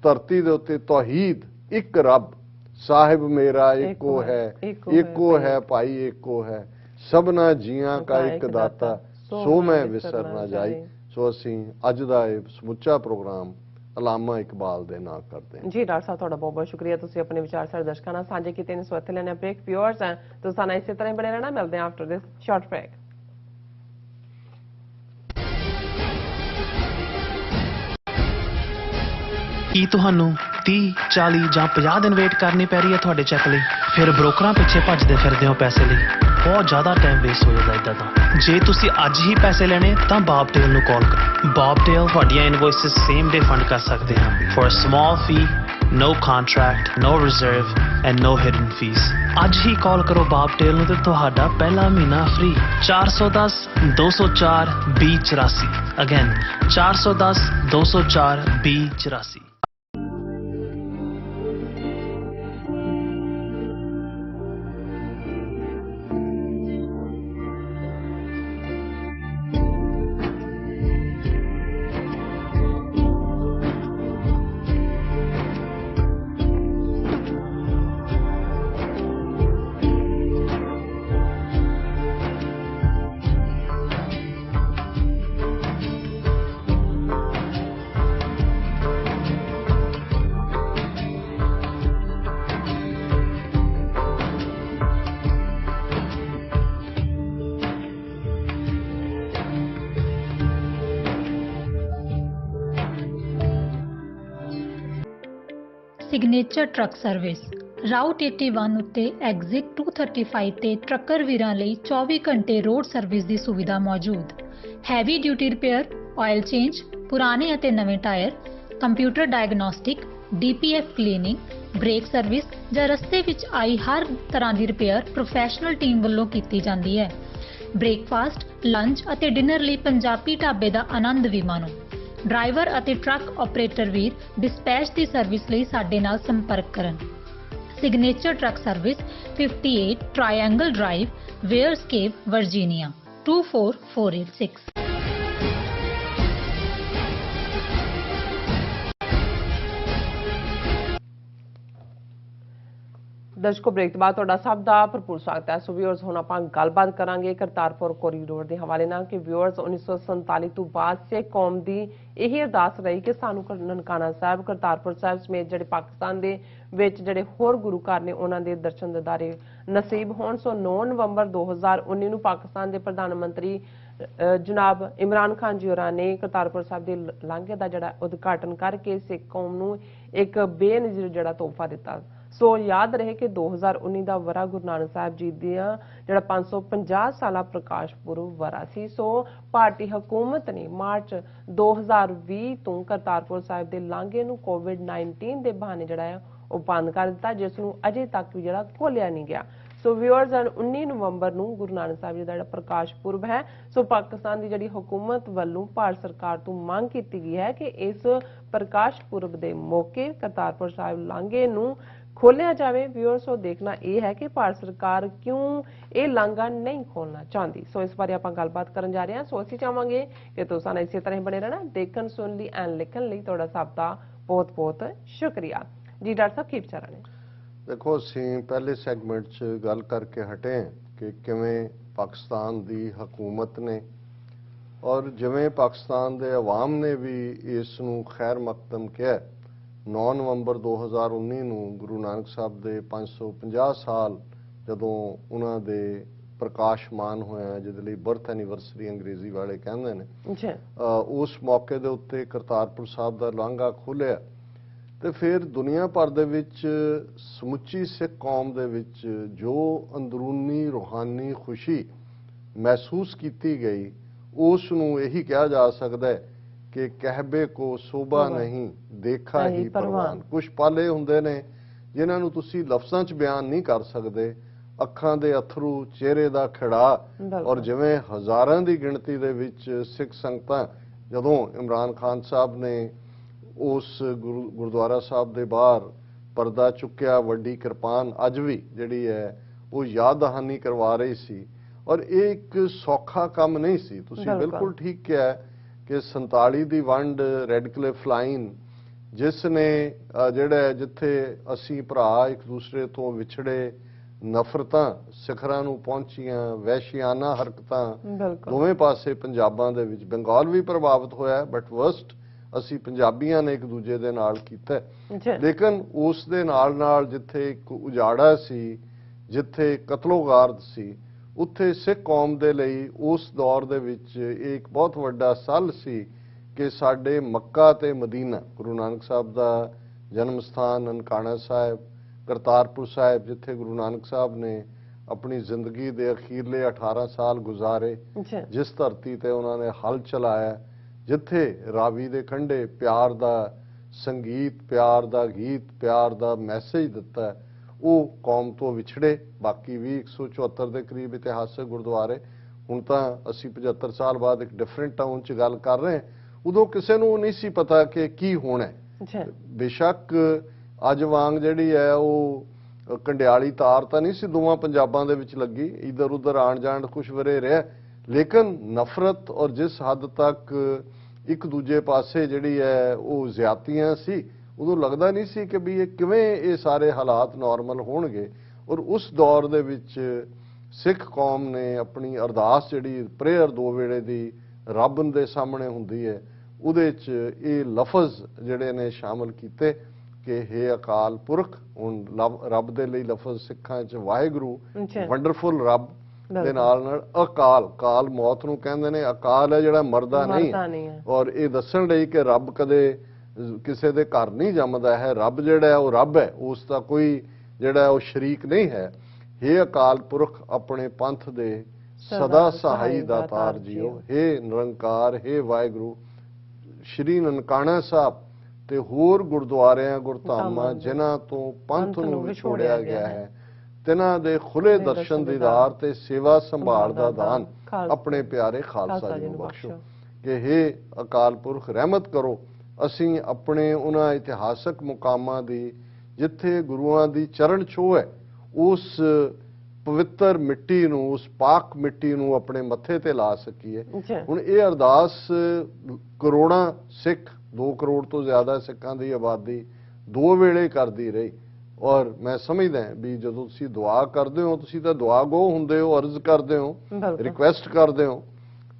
धरती दे उत्ते तौहीद, एक रब साहिब मेरा एको है, एको है भाई एको है, सबना जियां का एक दाता, सो मैं विसर ना जाई। सो असीं अज दा ये समुच्चा प्रोग्राम अलामा इकबाल दे नाम करते हैं। जी डॉक्टर साहब तुहाडा बहुत बहुत शुक्रिया, तुसीं अपने विचार सारे दर्शकों नाल साझे कीते ने। सो इत्थे लेने ब्रेक, व्यूअर्स हैं तो साना इसी तरह ही बने रहना, मिलते हैं आफ्टर दिस शॉर्ट ब्रेक। ਕੀ ਤੁਹਾਨੂੰ 30, 40 ਜਾਂ 50 ਦਿਨ ਵੇਟ ਕਰਨੀ ਪੈ ਰਹੀ ਹੈ ਤੁਹਾਡੇ ਚੈੱਕ ਲਈ? ਫਿਰ ਬ੍ਰੋਕਰਾਂ ਪਿੱਛੇ ਭੱਜਦੇ ਫਿਰਦੇ ਹੋ ਪੈਸੇ ਲਈ, ਬਹੁਤ ਜ਼ਿਆਦਾ ਟਾਈਮ ਵੇਸਟ ਹੋ ਜਾਂਦਾ ਇਦਾਂ ਤਾਂ। ਜੇ ਤੁਸੀਂ ਅੱਜ ਹੀ ਪੈਸੇ ਲੈਣੇ ਤਾਂ ਬੌਬਟੇਲ ਨੂੰ ਕਾਲ ਕਰੋ। ਬੌਬਟੇਲ ਤੁਹਾਡੀਆਂ ਇਨਵੌਇਸਸ ਸੇਮ ਡੇ ਫੰਡ ਕਰ ਸਕਦੇ ਹਨ for a small fee, no contract, no reserve and no hidden fees। ਅੱਜ ਹੀ ਕਾਲ ਕਰੋ ਬੌਬਟੇਲ ਨੂੰ ਤੇ ਤੁਹਾਡਾ ਪਹਿਲਾ ਮਹੀਨਾ free. 410 204 2084 again 410 204 2084। Signature truck service route 81 ਉੱਤੇ ਐਗਜ਼ਿਟ 235 ਤੇ ਟਰੱਕਰ ਵੀਰਾਂ ਲਈ 24 ਘੰਟੇ ਰੋਡ ਸਰਵਿਸ ਦੀ ਸੁਵਿਧਾ ਮੌਜੂਦ। Heavy duty repair, oil change, ਪੁਰਾਣੇ ਅਤੇ ਨਵੇਂ tyre, computer diagnostic, DPF cleaning, brake service ਜਾਂ ਰਸਤੇ ਵਿੱਚ ਆਈ ਹਰ ਤਰ੍ਹਾਂ ਦੀ ਰਿਪੇਅਰ ਪ੍ਰੋਫੈਸ਼ਨਲ ਟੀਮ ਵੱਲੋਂ ਕੀਤੀ ਜਾਂਦੀ ਹੈ। ਬ੍ਰੇਕਫਾਸਟ, ਲੰਚ ਅਤੇ ਡਿਨਰ ਲਈ ਪੰਜਾਬੀ ਢਾਬੇ ਦਾ ਆਨੰਦ ਵੀ ਮਾਣੋ। ਡਰਾਈਵਰ ਅਤੇ ਟਰੱਕ ਆਪਰੇਟਰ ਵੀਰ ਡਿਸਪੈਚ ਦੀ ਸਰਵਿਸ ਲਈ ਸਾਡੇ ਨਾਲ ਸੰਪਰਕ ਕਰਨ। Signature truck service 58 triangle drive, Weyers Cave, Virginia 24486। दर्शकों ब्रेक के बाद तुहाडा सब दा भरपूर स्वागत है। सो व्यूअर्स हुण आपां गलबात करांगे करतारपुर कॉरीडोर के हवाले नाल कि व्यूअर्स 1947 तो बाद सिख कौम की यही अरदास रही कि सानू ननकाना साहब, करतारपुर साहब समेत जिहड़े पाकिस्तान दे विच जिहड़े होर गुरु घर ने उन्हां दे दर्शन दीदारे नसीब होण। सो 9 नवंबर 2019 नूं पाकिस्तान के प्रधानमंत्री जनाब इमरान खान जी होरां ने करतारपुर साहब के लांघे का जिहड़ा उद्घाटन करके सिख कौम नूं एक बेनज़ीर जिहड़ा तोहफा दिता। सो याद रहे कि 2019 का वरा गुरु नानक साहब जी दियां जिहड़ा 550 साला प्रकाश पुरब वरा सी। सो भारतीय हुकूमत ने मार्च 2020 तो करतारपुर साहब के लांघे नूं कोविड-19 के बहाने जिहड़ा है वो बंद कर दिता, जिस नूं अजे तक भी जिहड़ा खोलिया नहीं गया। सो व्यूअर्स 19 नवंबर नूं गुरु नानक साहब जी दा जिहड़ा प्रकाश पुरब है, सो पाकिस्तान की जिहड़ी हुकूमत वालों भारत सरकार तो मांग की गई है कि इस प्रकाश पुरब के मौके करतारपुर साहब लांघे नूं खोलिया जाए। व्यूअर्स देखना यह है कि भारत सरकार क्यों ये लांघा नहीं खोलना चाहती। सो इस बारे आप गलबात करन जा रहे हैं। सो असीं चाहांगे कि तुसां नाल इसी तरह बने रहना। देखन सुन ली एंड लिखन लई तुहाडा सब दा बहुत बहुत शुक्रिया। जी डॉक्टर साहब की विचार ने? देखो असीं पहले सैगमेंट च गल करके हटे कि किवें पाकिस्तान दी हुकूमत ने और जिवें पाकिस्तान दे अवाम ने भी इस नूं खैर मकदम किया। 9 नवंबर 2019 ਨੂੰ ਗੁਰੂ ਨਾਨਕ ਸਾਹਿਬ ਦੇ 550 ਸਾਲ ਜਦੋਂ ਉਹਨਾਂ ਦੇ ਪ੍ਰਕਾਸ਼ਮਾਨ ਹੋਇਆ, ਜਿਹਦੇ ਲਈ ਬਰਥ ਐਨੀਵਰਸਰੀ ਅੰਗਰੇਜ਼ੀ ਵਾਲੇ ਕਹਿੰਦੇ ਨੇ, ਉਸ ਮੌਕੇ ਦੇ ਉੱਤੇ ਕਰਤਾਰਪੁਰ ਸਾਹਿਬ ਦਾ ਲਾਂਘਾ ਖੋਲ੍ਹਿਆ ਤੇ ਫਿਰ ਦੁਨੀਆ ਭਰ ਦੇ ਵਿੱਚ ਸਮੁੱਚੀ ਸਿੱਖ ਕੌਮ ਦੇ ਵਿੱਚ ਜੋ ਅੰਦਰੂਨੀ ਰੂਹਾਨੀ ਖੁਸ਼ੀ ਮਹਿਸੂਸ ਕੀਤੀ ਗਈ, ਉਸ ਨੂੰ ਇਹੀ ਕਿਹਾ ਜਾ ਸਕਦਾ ਹੈ कि कहबे को शोभा नहीं देखा ही परवान। कुछ पाले हुंदे ने ਜਿਨ੍ਹਾਂ ਨੂੰ ਤੁਸੀਂ ਲਫ਼ਜ਼ਾਂ 'ਚ ਬਿਆਨ ਨਹੀਂ ਕਰ ਸਕਦੇ। ਅੱਖਾਂ ਦੇ ਅਥਰੂ, ਚਿਹਰੇ ਦਾ ਖਿੜਾ, ਔਰ ਜਿਵੇਂ ਹਜ਼ਾਰਾਂ ਦੀ ਗਿਣਤੀ ਦੇ ਵਿੱਚ ਸਿੱਖ ਸੰਗਤਾਂ ਜਦੋਂ ਇਮਰਾਨ ਖਾਨ ਸਾਹਿਬ ਨੇ ਉਸ ਗੁਰਦੁਆਰਾ ਸਾਹਿਬ ਦੇ ਬਾਹਰ ਪਰਦਾ ਚੁੱਕਿਆ, ਵੱਡੀ ਕਿਰਪਾਨ ਅੱਜ ਵੀ ਜਿਹੜੀ ਹੈ ਉਹ ਯਾਦ ਦਹਾਨੀ ਕਰਵਾ ਰਹੀ ਸੀ। ਔਰ ਇਹ ਇੱਕ ਸੌਖਾ ਕੰਮ ਨਹੀਂ ਸੀ। ਤੁਸੀਂ ਬਿਲਕੁਲ ਠੀਕ ਕਿਹਾ ਕਿ 47 ਦੀ ਵੰਡ, ਰੈੱਡ ਕਲਿਫ ਲਾਈਨ, ਜਿਸ ਨੇ ਜਿਹੜਾ ਜਿੱਥੇ ਅਸੀਂ ਭਰਾ ਇੱਕ ਦੂਸਰੇ ਤੋਂ ਵਿਛੜੇ, ਨਫ਼ਰਤਾਂ ਸਿਖਰਾਂ ਨੂੰ ਪਹੁੰਚੀਆਂ, ਵਹਿਸ਼ਿਆਨਾ ਹਰਕਤਾਂ ਦੋਵੇਂ ਪਾਸੇ ਪੰਜਾਬਾਂ ਦੇ ਵਿੱਚ, ਬੰਗਾਲ ਵੀ ਪ੍ਰਭਾਵਿਤ ਹੋਇਆ, ਬਟ ਵਰਸਟ ਅਸੀਂ ਪੰਜਾਬੀਆਂ ਨੇ ਇੱਕ ਦੂਜੇ ਦੇ ਨਾਲ ਕੀਤਾ। ਲੇਕਿਨ ਉਸ ਦੇ ਨਾਲ ਜਿੱਥੇ ਇੱਕ ਉਜਾੜਾ ਸੀ, ਜਿੱਥੇ ਕਤਲੋਗਾਰਦ ਸੀ, ਉੱਥੇ ਸਿੱਖ ਕੌਮ ਦੇ ਲਈ ਉਸ ਦੌਰ ਦੇ ਵਿੱਚ ਇਹ ਇੱਕ ਬਹੁਤ ਵੱਡਾ ਸੱਲ ਸੀ ਕਿ ਸਾਡੇ ਮੱਕਾ ਤੇ ਮਦੀਨਾ, ਗੁਰੂ ਨਾਨਕ ਸਾਹਿਬ ਦਾ ਜਨਮ ਸਥਾਨ ਨਨਕਾਣਾ ਸਾਹਿਬ, ਕਰਤਾਰਪੁਰ ਸਾਹਿਬ, ਜਿੱਥੇ ਗੁਰੂ ਨਾਨਕ ਸਾਹਿਬ ਨੇ ਆਪਣੀ ਜ਼ਿੰਦਗੀ ਦੇ ਅਖੀਰਲੇ 18 ਸਾਲ ਗੁਜ਼ਾਰੇ, ਜਿਸ ਧਰਤੀ ਤੇ ਉਹਨਾਂ ਨੇ ਹਲ ਚਲਾਇਆ, ਜਿੱਥੇ ਰਾਵੀ ਦੇ ਕੰਢੇ ਪਿਆਰ ਦਾ ਸੰਗੀਤ, ਪਿਆਰ ਦਾ ਗੀਤ, ਪਿਆਰ ਦਾ ਮੈਸੇਜ ਦਿੱਤਾ, ਉਹ ਕੌਮ ਤੋਂ ਵਿਛੜੇ। ਬਾਕੀ ਵੀ 174 ਦੇ ਕਰੀਬ ਇਤਿਹਾਸਕ ਗੁਰਦੁਆਰੇ। ਹੁਣ ਤਾਂ ਅਸੀਂ 75 ਸਾਲ ਬਾਅਦ ਇੱਕ ਡਿਫਰੈਂਟ ਟਾਊਨ 'ਚ ਗੱਲ ਕਰ ਰਹੇ ਹਾਂ। ਉਦੋਂ ਕਿਸੇ ਨੂੰ ਨਹੀਂ ਸੀ ਪਤਾ ਕਿ ਕੀ ਹੋਣਾ। ਬੇਸ਼ੱਕ ਅੱਜ ਵਾਂਗ ਜਿਹੜੀ ਹੈ ਉਹ ਕੰਡਿਆਲੀ ਤਾਰ ਤਾਂ ਨਹੀਂ ਸੀ ਦੋਵਾਂ ਪੰਜਾਬਾਂ ਦੇ ਵਿੱਚ ਲੱਗੀ, ਇੱਧਰ ਉੱਧਰ ਆਣ ਜਾਣ ਕੁਛ ਵਰੇ ਰਿਹਾ, ਲੇਕਿਨ ਨਫ਼ਰਤ ਔਰ ਜਿਸ ਹੱਦ ਤੱਕ ਇੱਕ ਦੂਜੇ ਪਾਸੇ ਜਿਹੜੀ ਹੈ ਉਹ ਜ਼ਿਆਦਤੀਆਂ ਸੀ, ਉਦੋਂ ਲੱਗਦਾ ਨਹੀਂ ਸੀ ਕਿ ਵੀ ਇਹ ਕਿਵੇਂ ਇਹ ਸਾਰੇ ਹਾਲਾਤ ਨਾਰਮਲ ਹੋਣਗੇ। ਔਰ ਉਸ ਦੌਰ ਦੇ ਵਿੱਚ ਸਿੱਖ ਕੌਮ ਨੇ ਆਪਣੀ ਅਰਦਾਸ ਜਿਹੜੀ ਪ੍ਰੇਅਰ 2 ਵੇਲੇ ਦੀ ਰੱਬ ਦੇ ਸਾਹਮਣੇ ਹੁੰਦੀ ਹੈ, ਉਹਦੇ 'ਚ ਇਹ ਲਫ਼ਜ਼ ਜਿਹੜੇ ਨੇ ਸ਼ਾਮਲ ਕੀਤੇ ਕਿ ਹੇ ਅਕਾਲ ਪੁਰਖ। ਹੁਣ ਰੱਬ ਦੇ ਲਈ ਲਫ਼ਜ਼ ਸਿੱਖਾਂ 'ਚ ਵਾਹਿਗੁਰੂ, ਵੰਡਰਫੁਲ ਰੱਬ ਦੇ ਨਾਲ ਅਕਾਲ, ਕਾਲ ਮੌਤ ਨੂੰ ਕਹਿੰਦੇ ਨੇ, ਅਕਾਲ ਹੈ ਜਿਹੜਾ ਮਰਦਾ ਨਹੀਂ। ਔਰ ਇਹ ਦੱਸਣ ਲਈ ਕਿ ਰੱਬ ਕਦੇ ਕਿਸੇ ਦੇ ਘਰ ਨਹੀਂ ਜੰਮਦਾ ਹੈ, ਰੱਬ ਜਿਹੜਾ ਹੈ ਉਹ ਰੱਬ ਹੈ, ਉਸ ਦਾ ਕੋਈ ਜਿਹੜਾ ਉਹ ਸ਼ਰੀਕ ਨਹੀਂ ਹੈ। ਹੇ ਅਕਾਲ ਪੁਰਖ ਆਪਣੇ ਪੰਥ ਦੇ ਸਦਾ ਸਹਾਈ ਦਾਤਾਰ ਜੀਓ, ਹੇ ਨਿਰੰਕਾਰ, ਹੇ ਵਾਹਿਗੁਰੂ। ਸ਼੍ਰੀ ਨਨਕਾਣਾ ਸਾਹਿਬ ਤੇ ਹੋਰ ਗੁਰਦੁਆਰਿਆਂ ਗੁਰਧਾਮਾਂ ਜਿਨ੍ਹਾਂ ਤੋਂ ਪੰਥ ਨੂੰ ਵਿਛੋੜਿਆ ਗਿਆ ਹੈ, ਤਿਨਾਂ ਦੇ ਖੁੱਲੇ ਦਰਸ਼ਨ ਦੀਦਾਰ ਤੇ ਸੇਵਾ ਸੰਭਾਲ ਦਾ ਦਾਨ ਆਪਣੇ ਪਿਆਰੇ ਖਾਲਸਾ ਜੀ ਨੂੰ ਬਖਸ਼ੋ। ਕਿ ਹੇ ਅਕਾਲ ਪੁਰਖ ਰਹਿਮਤ ਕਰੋ, ਅਸੀਂ ਆਪਣੇ ਉਹਨਾਂ ਇਤਿਹਾਸਕ ਮੁਕਾਮਾਂ ਦੀ ਜਿੱਥੇ ਗੁਰੂਆਂ ਦੀ ਚਰਨ ਛੋਹ ਹੈ, ਉਸ ਪਵਿੱਤਰ ਮਿੱਟੀ ਨੂੰ, ਉਸ ਪਾਕ ਮਿੱਟੀ ਨੂੰ ਆਪਣੇ ਮੱਥੇ ਤੇ ਲਾ ਸਕੀਏ। ਹੁਣ ਇਹ ਅਰਦਾਸ ਕਰੋੜਾਂ ਸਿੱਖ, 2 ਕਰੋੜ ਤੋਂ ਜ਼ਿਆਦਾ ਸਿੱਖਾਂ ਦੀ ਆਬਾਦੀ 2 ਵੇਲੇ ਕਰਦੀ ਰਹੀ। ਔਰ ਮੈਂ ਸਮਝਦਾ ਵੀ ਜਦੋਂ ਤੁਸੀਂ ਦੁਆ ਕਰਦੇ ਹੋ, ਤੁਸੀਂ ਤਾਂ ਦੁਆ ਗੋ ਹੁੰਦੇ ਹੋ, ਅਰਜ਼ ਕਰਦੇ ਹੋ, ਰਿਕੁਐਸਟ ਕਰਦੇ ਹੋ।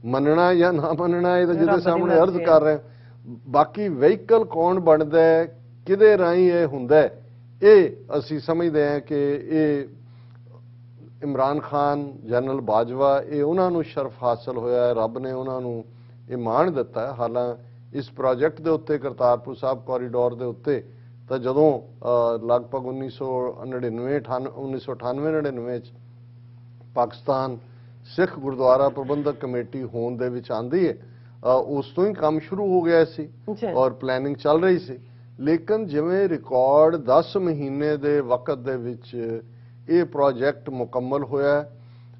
ਮੰਨਣਾ ਜਾਂ ਨਾ ਮੰਨਣਾ ਇਹ ਤਾਂ ਜਿਹਦੇ ਸਾਹਮਣੇ ਅਰਜ਼ ਕਰ ਰਹੇ ਹੋ। ਬਾਕੀ ਵਹੀਕਲ ਕੌਣ ਬਣਦਾ ਹੈ, ਕਿਹਦੇ ਰਾਹੀਂ ਇਹ ਹੁੰਦਾ ਹੈ, ਇਹ ਅਸੀਂ ਸਮਝਦੇ ਹਾਂ ਕਿ ਇਹ ਇਮਰਾਨ ਖਾਨ, ਜਨਰਲ ਬਾਜਵਾ, ਇਹ ਉਹਨਾਂ ਨੂੰ ਸ਼ਰਫ ਹਾਸਲ ਹੋਇਆ ਹੈ, ਰੱਬ ਨੇ ਉਹਨਾਂ ਨੂੰ ਇਹ ਮਾਣ ਦਿੱਤਾ ਹੈ। ਹਾਲਾਂ ਇਸ ਪ੍ਰੋਜੈਕਟ ਦੇ ਉੱਤੇ, ਕਰਤਾਰਪੁਰ ਸਾਹਿਬ ਕੋਰੀਡੋਰ ਦੇ ਉੱਤੇ, ਤਾਂ ਜਦੋਂ ਲਗਭਗ 1998-99 ਚ ਪਾਕਿਸਤਾਨ ਸਿੱਖ ਗੁਰਦੁਆਰਾ ਪ੍ਰਬੰਧਕ ਕਮੇਟੀ ਹੋਣ ਦੇ ਵਿੱਚ ਆਂਦੀ ਹੈ, ਉਸ ਤੋਂ ਹੀ ਕੰਮ ਸ਼ੁਰੂ ਹੋ ਗਿਆ ਸੀ ਔਰ ਪਲੈਨਿੰਗ ਚੱਲ ਰਹੀ ਸੀ। ਲੇਕਿਨ ਜਿਵੇਂ ਰਿਕਾਰਡ 10 ਮਹੀਨੇ ਦੇ ਵਕਤ ਦੇ ਵਿੱਚ ਇਹ ਪ੍ਰੋਜੈਕਟ ਮੁਕੰਮਲ ਹੋਇਆ,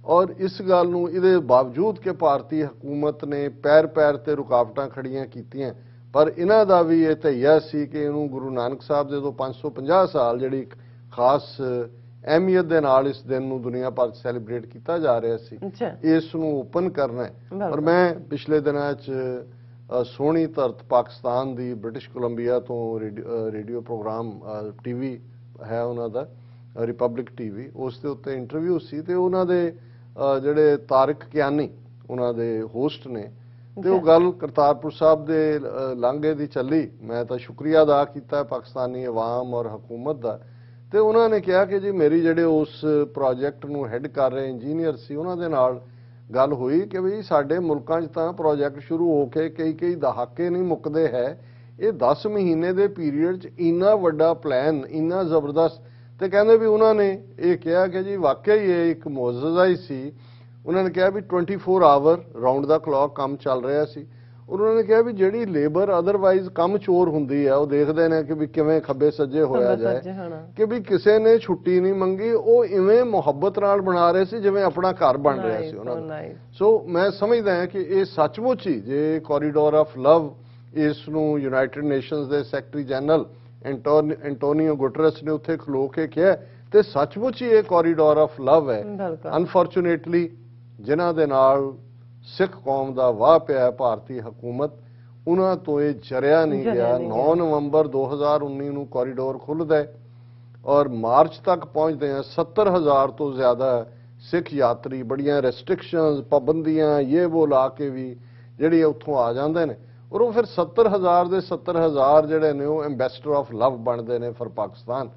ਔਰ ਇਸ ਗੱਲ ਨੂੰ ਇਹਦੇ ਬਾਵਜੂਦ ਕਿ ਭਾਰਤੀ ਹਕੂਮਤ ਨੇ ਪੈਰ ਤੇ ਰੁਕਾਵਟਾਂ ਖੜੀਆਂ ਕੀਤੀਆਂ, ਪਰ ਇਹਨਾਂ ਦਾ ਵੀ ਇਹ ਧਈਆ ਸੀ ਕਿ ਇਹਨੂੰ ਗੁਰੂ ਨਾਨਕ ਸਾਹਿਬ ਦੇ ਤੋਂ 550 ਸਾਲ ਜਿਹੜੀ ਖਾਸ ਅਹਿਮੀਅਤ ਦੇ ਨਾਲ ਇਸ ਦਿਨ ਨੂੰ ਦੁਨੀਆ ਭਰ 'ਚ ਸੈਲੀਬ੍ਰੇਟ ਕੀਤਾ ਜਾ ਰਿਹਾ ਸੀ, ਇਸ ਨੂੰ ਓਪਨ ਕਰਨਾ ਹੈ। ਔਰ ਮੈਂ ਪਿਛਲੇ ਦਿਨਾਂ 'ਚ ਸੋਹਣੀ ਧਰਤ ਪਾਕਿਸਤਾਨ ਦੀ ਬ੍ਰਿਟਿਸ਼ ਕੋਲੰਬੀਆ ਤੋਂ ਰੇਡੀਓ ਪ੍ਰੋਗਰਾਮ ਟੀਵੀ ਹੈ ਉਹਨਾਂ ਦਾ, ਰਿਪਬਲਿਕ ਟੀਵੀ, ਉਸ ਦੇ ਉੱਤੇ ਇੰਟਰਵਿਊ ਸੀ ਤੇ ਉਹਨਾਂ ਦੇ ਜਿਹੜੇ ਤਾਰਿਕ ਕਿਆਨੀ ਉਹਨਾਂ ਦੇ ਹੋਸਟ ਨੇ, ਤੇ ਉਹ ਗੱਲ ਕਰਤਾਰਪੁਰ ਸਾਹਿਬ ਦੇ ਲਾਂਘੇ ਦੀ ਚੱਲੀ। ਮੈਂ ਤਾਂ ਸ਼ੁਕਰੀਆ ਅਦਾ ਕੀਤਾ ਪਾਕਿਸਤਾਨੀ ਆਵਾਮ ਔਰ ਹਕੂਮਤ ਦਾ, ਤੇ ਉਹਨਾਂ ਨੇ ਕਿਹਾ ਕਿ ਜੀ ਮੇਰੀ ਜਿਹੜੇ ਉਸ ਪ੍ਰੋਜੈਕਟ ਨੂੰ ਹੈੱਡ ਕਰ ਰਹੇ ਇੰਜੀਨੀਅਰ ਸੀ, ਉਹਨਾਂ ਦੇ ਨਾਲ ਗੱਲ ਹੋਈ ਕਿ ਵੀ ਸਾਡੇ ਮੁਲਕਾਂ 'ਚ ਤਾਂ ਪ੍ਰੋਜੈਕਟ ਸ਼ੁਰੂ ਹੋ ਕੇ ਕਈ ਦਹਾਕੇ ਨਹੀਂ ਮੁੱਕਦੇ ਹੈ, ਇਹ 10 ਮਹੀਨੇ ਦੇ ਪੀਰੀਅਡ 'ਚ ਇੰਨਾ ਵੱਡਾ ਪਲਾਨ, ਇੰਨਾ ਜ਼ਬਰਦਸਤ। ਤੇ ਕਹਿੰਦੇ ਵੀ ਉਹਨਾਂ ਨੇ ਇਹ ਕਿਹਾ ਕਿ ਜੀ ਵਾਕਿਆ ਹੀ ਇਹ ਇੱਕ ਮੌਜਜ਼ਾ ਹੀ ਸੀ। ਉਹਨਾਂ ਨੇ ਕਿਹਾ ਵੀ 24 ਆਵਰ ਰਾਉਂਡ ਦਾ ਕਲੌਕ ਕੰਮ ਚੱਲ ਰਿਹਾ ਸੀ। ਉਹਨਾਂ ਨੇ ਕਿਹਾ ਵੀ ਜਿਹੜੀ ਲੇਬਰ ਅਦਰਵਾਈਜ਼ ਕੰਮ ਚੋਰ ਹੁੰਦੀ ਹੈ, ਉਹ ਦੇਖਦੇ ਨੇ ਕਿ ਵੀ ਕਿਵੇਂ ਖੱਬੇ ਸੱਜੇ ਹੋਇਆ ਜਾਏ, ਕਿ ਵੀ ਕਿਸੇ ਨੇ ਛੁੱਟੀ ਨਹੀਂ ਮੰਗੀ, ਉਹ ਇਵੇਂ ਮੁਹੱਬਤ ਨਾਲ ਬਣਾ ਰਹੇ ਸੀ ਜਿਵੇਂ ਆਪਣਾ ਘਰ ਬਣ ਰਿਹਾ ਸੀ ਉਹਨਾਂ ਦਾ। ਸੋ ਮੈਂ ਸਮਝਦਾ ਹਾਂ ਕਿ ਇਹ ਸੱਚਮੁੱਚ ਹੀ ਜੇ ਕੋਰੀਡੋਰ ਆਫ ਲਵ ਇਸ ਨੂੰ ਯੂਨਾਈਟਿਡ ਨੇਸ਼ਨਸ ਦੇ ਸੈਕਟਰੀ ਜਨਰਲ ਐਂਟੋਨੀਓ ਗੁਟਰਸ ਨੇ ਉੱਥੇ ਖਲੋ ਕੇ ਕਿਹਾ, ਤੇ ਸੱਚਮੁੱਚ ਹੀ ਇਹ ਕੋਰੀਡੋਰ ਆਫ ਲਵ ਹੈ। ਅਨਫੋਰਚੂਨੇਟਲੀ ਜਿਨ੍ਹਾਂ ਦੇ ਨਾਲ ਸਿੱਖ ਕੌਮ ਦਾ ਵਾਹ ਪਿਆ ਭਾਰਤੀ ਹਕੂਮਤ, ਉਹਨਾਂ ਤੋਂ ਇਹ ਜਰਿਆ ਨਹੀਂ ਗਿਆ। 9 ਨਵੰਬਰ 2019 ਨੂੰ ਕੋਰੀਡੋਰ ਖੁੱਲ੍ਹਦਾ ਹੈ ਔਰ ਮਾਰਚ ਤੱਕ ਪਹੁੰਚਦੇ ਆ 70,000 ਤੋਂ ਜ਼ਿਆਦਾ ਸਿੱਖ ਯਾਤਰੀ ਬੜੀਆਂ ਰੈਸਟ੍ਰਿਕਸ਼ਨਸ ਪਾਬੰਦੀਆਂ ਇਹ ਉਹ ਲਾ ਕੇ ਵੀ ਜਿਹੜੀ ਉੱਥੋਂ ਆ ਜਾਂਦੇ ਨੇ, ਔਰ ਉਹ ਫਿਰ 70,000 ਦੇ 70,000 ਜਿਹੜੇ ਨੇ ਉਹ ਐਂਬੈਸਡਰ ਆਫ ਲਵ ਬਣਦੇ ਨੇ ਫॉर ਪਾਕਿਸਤਾਨ।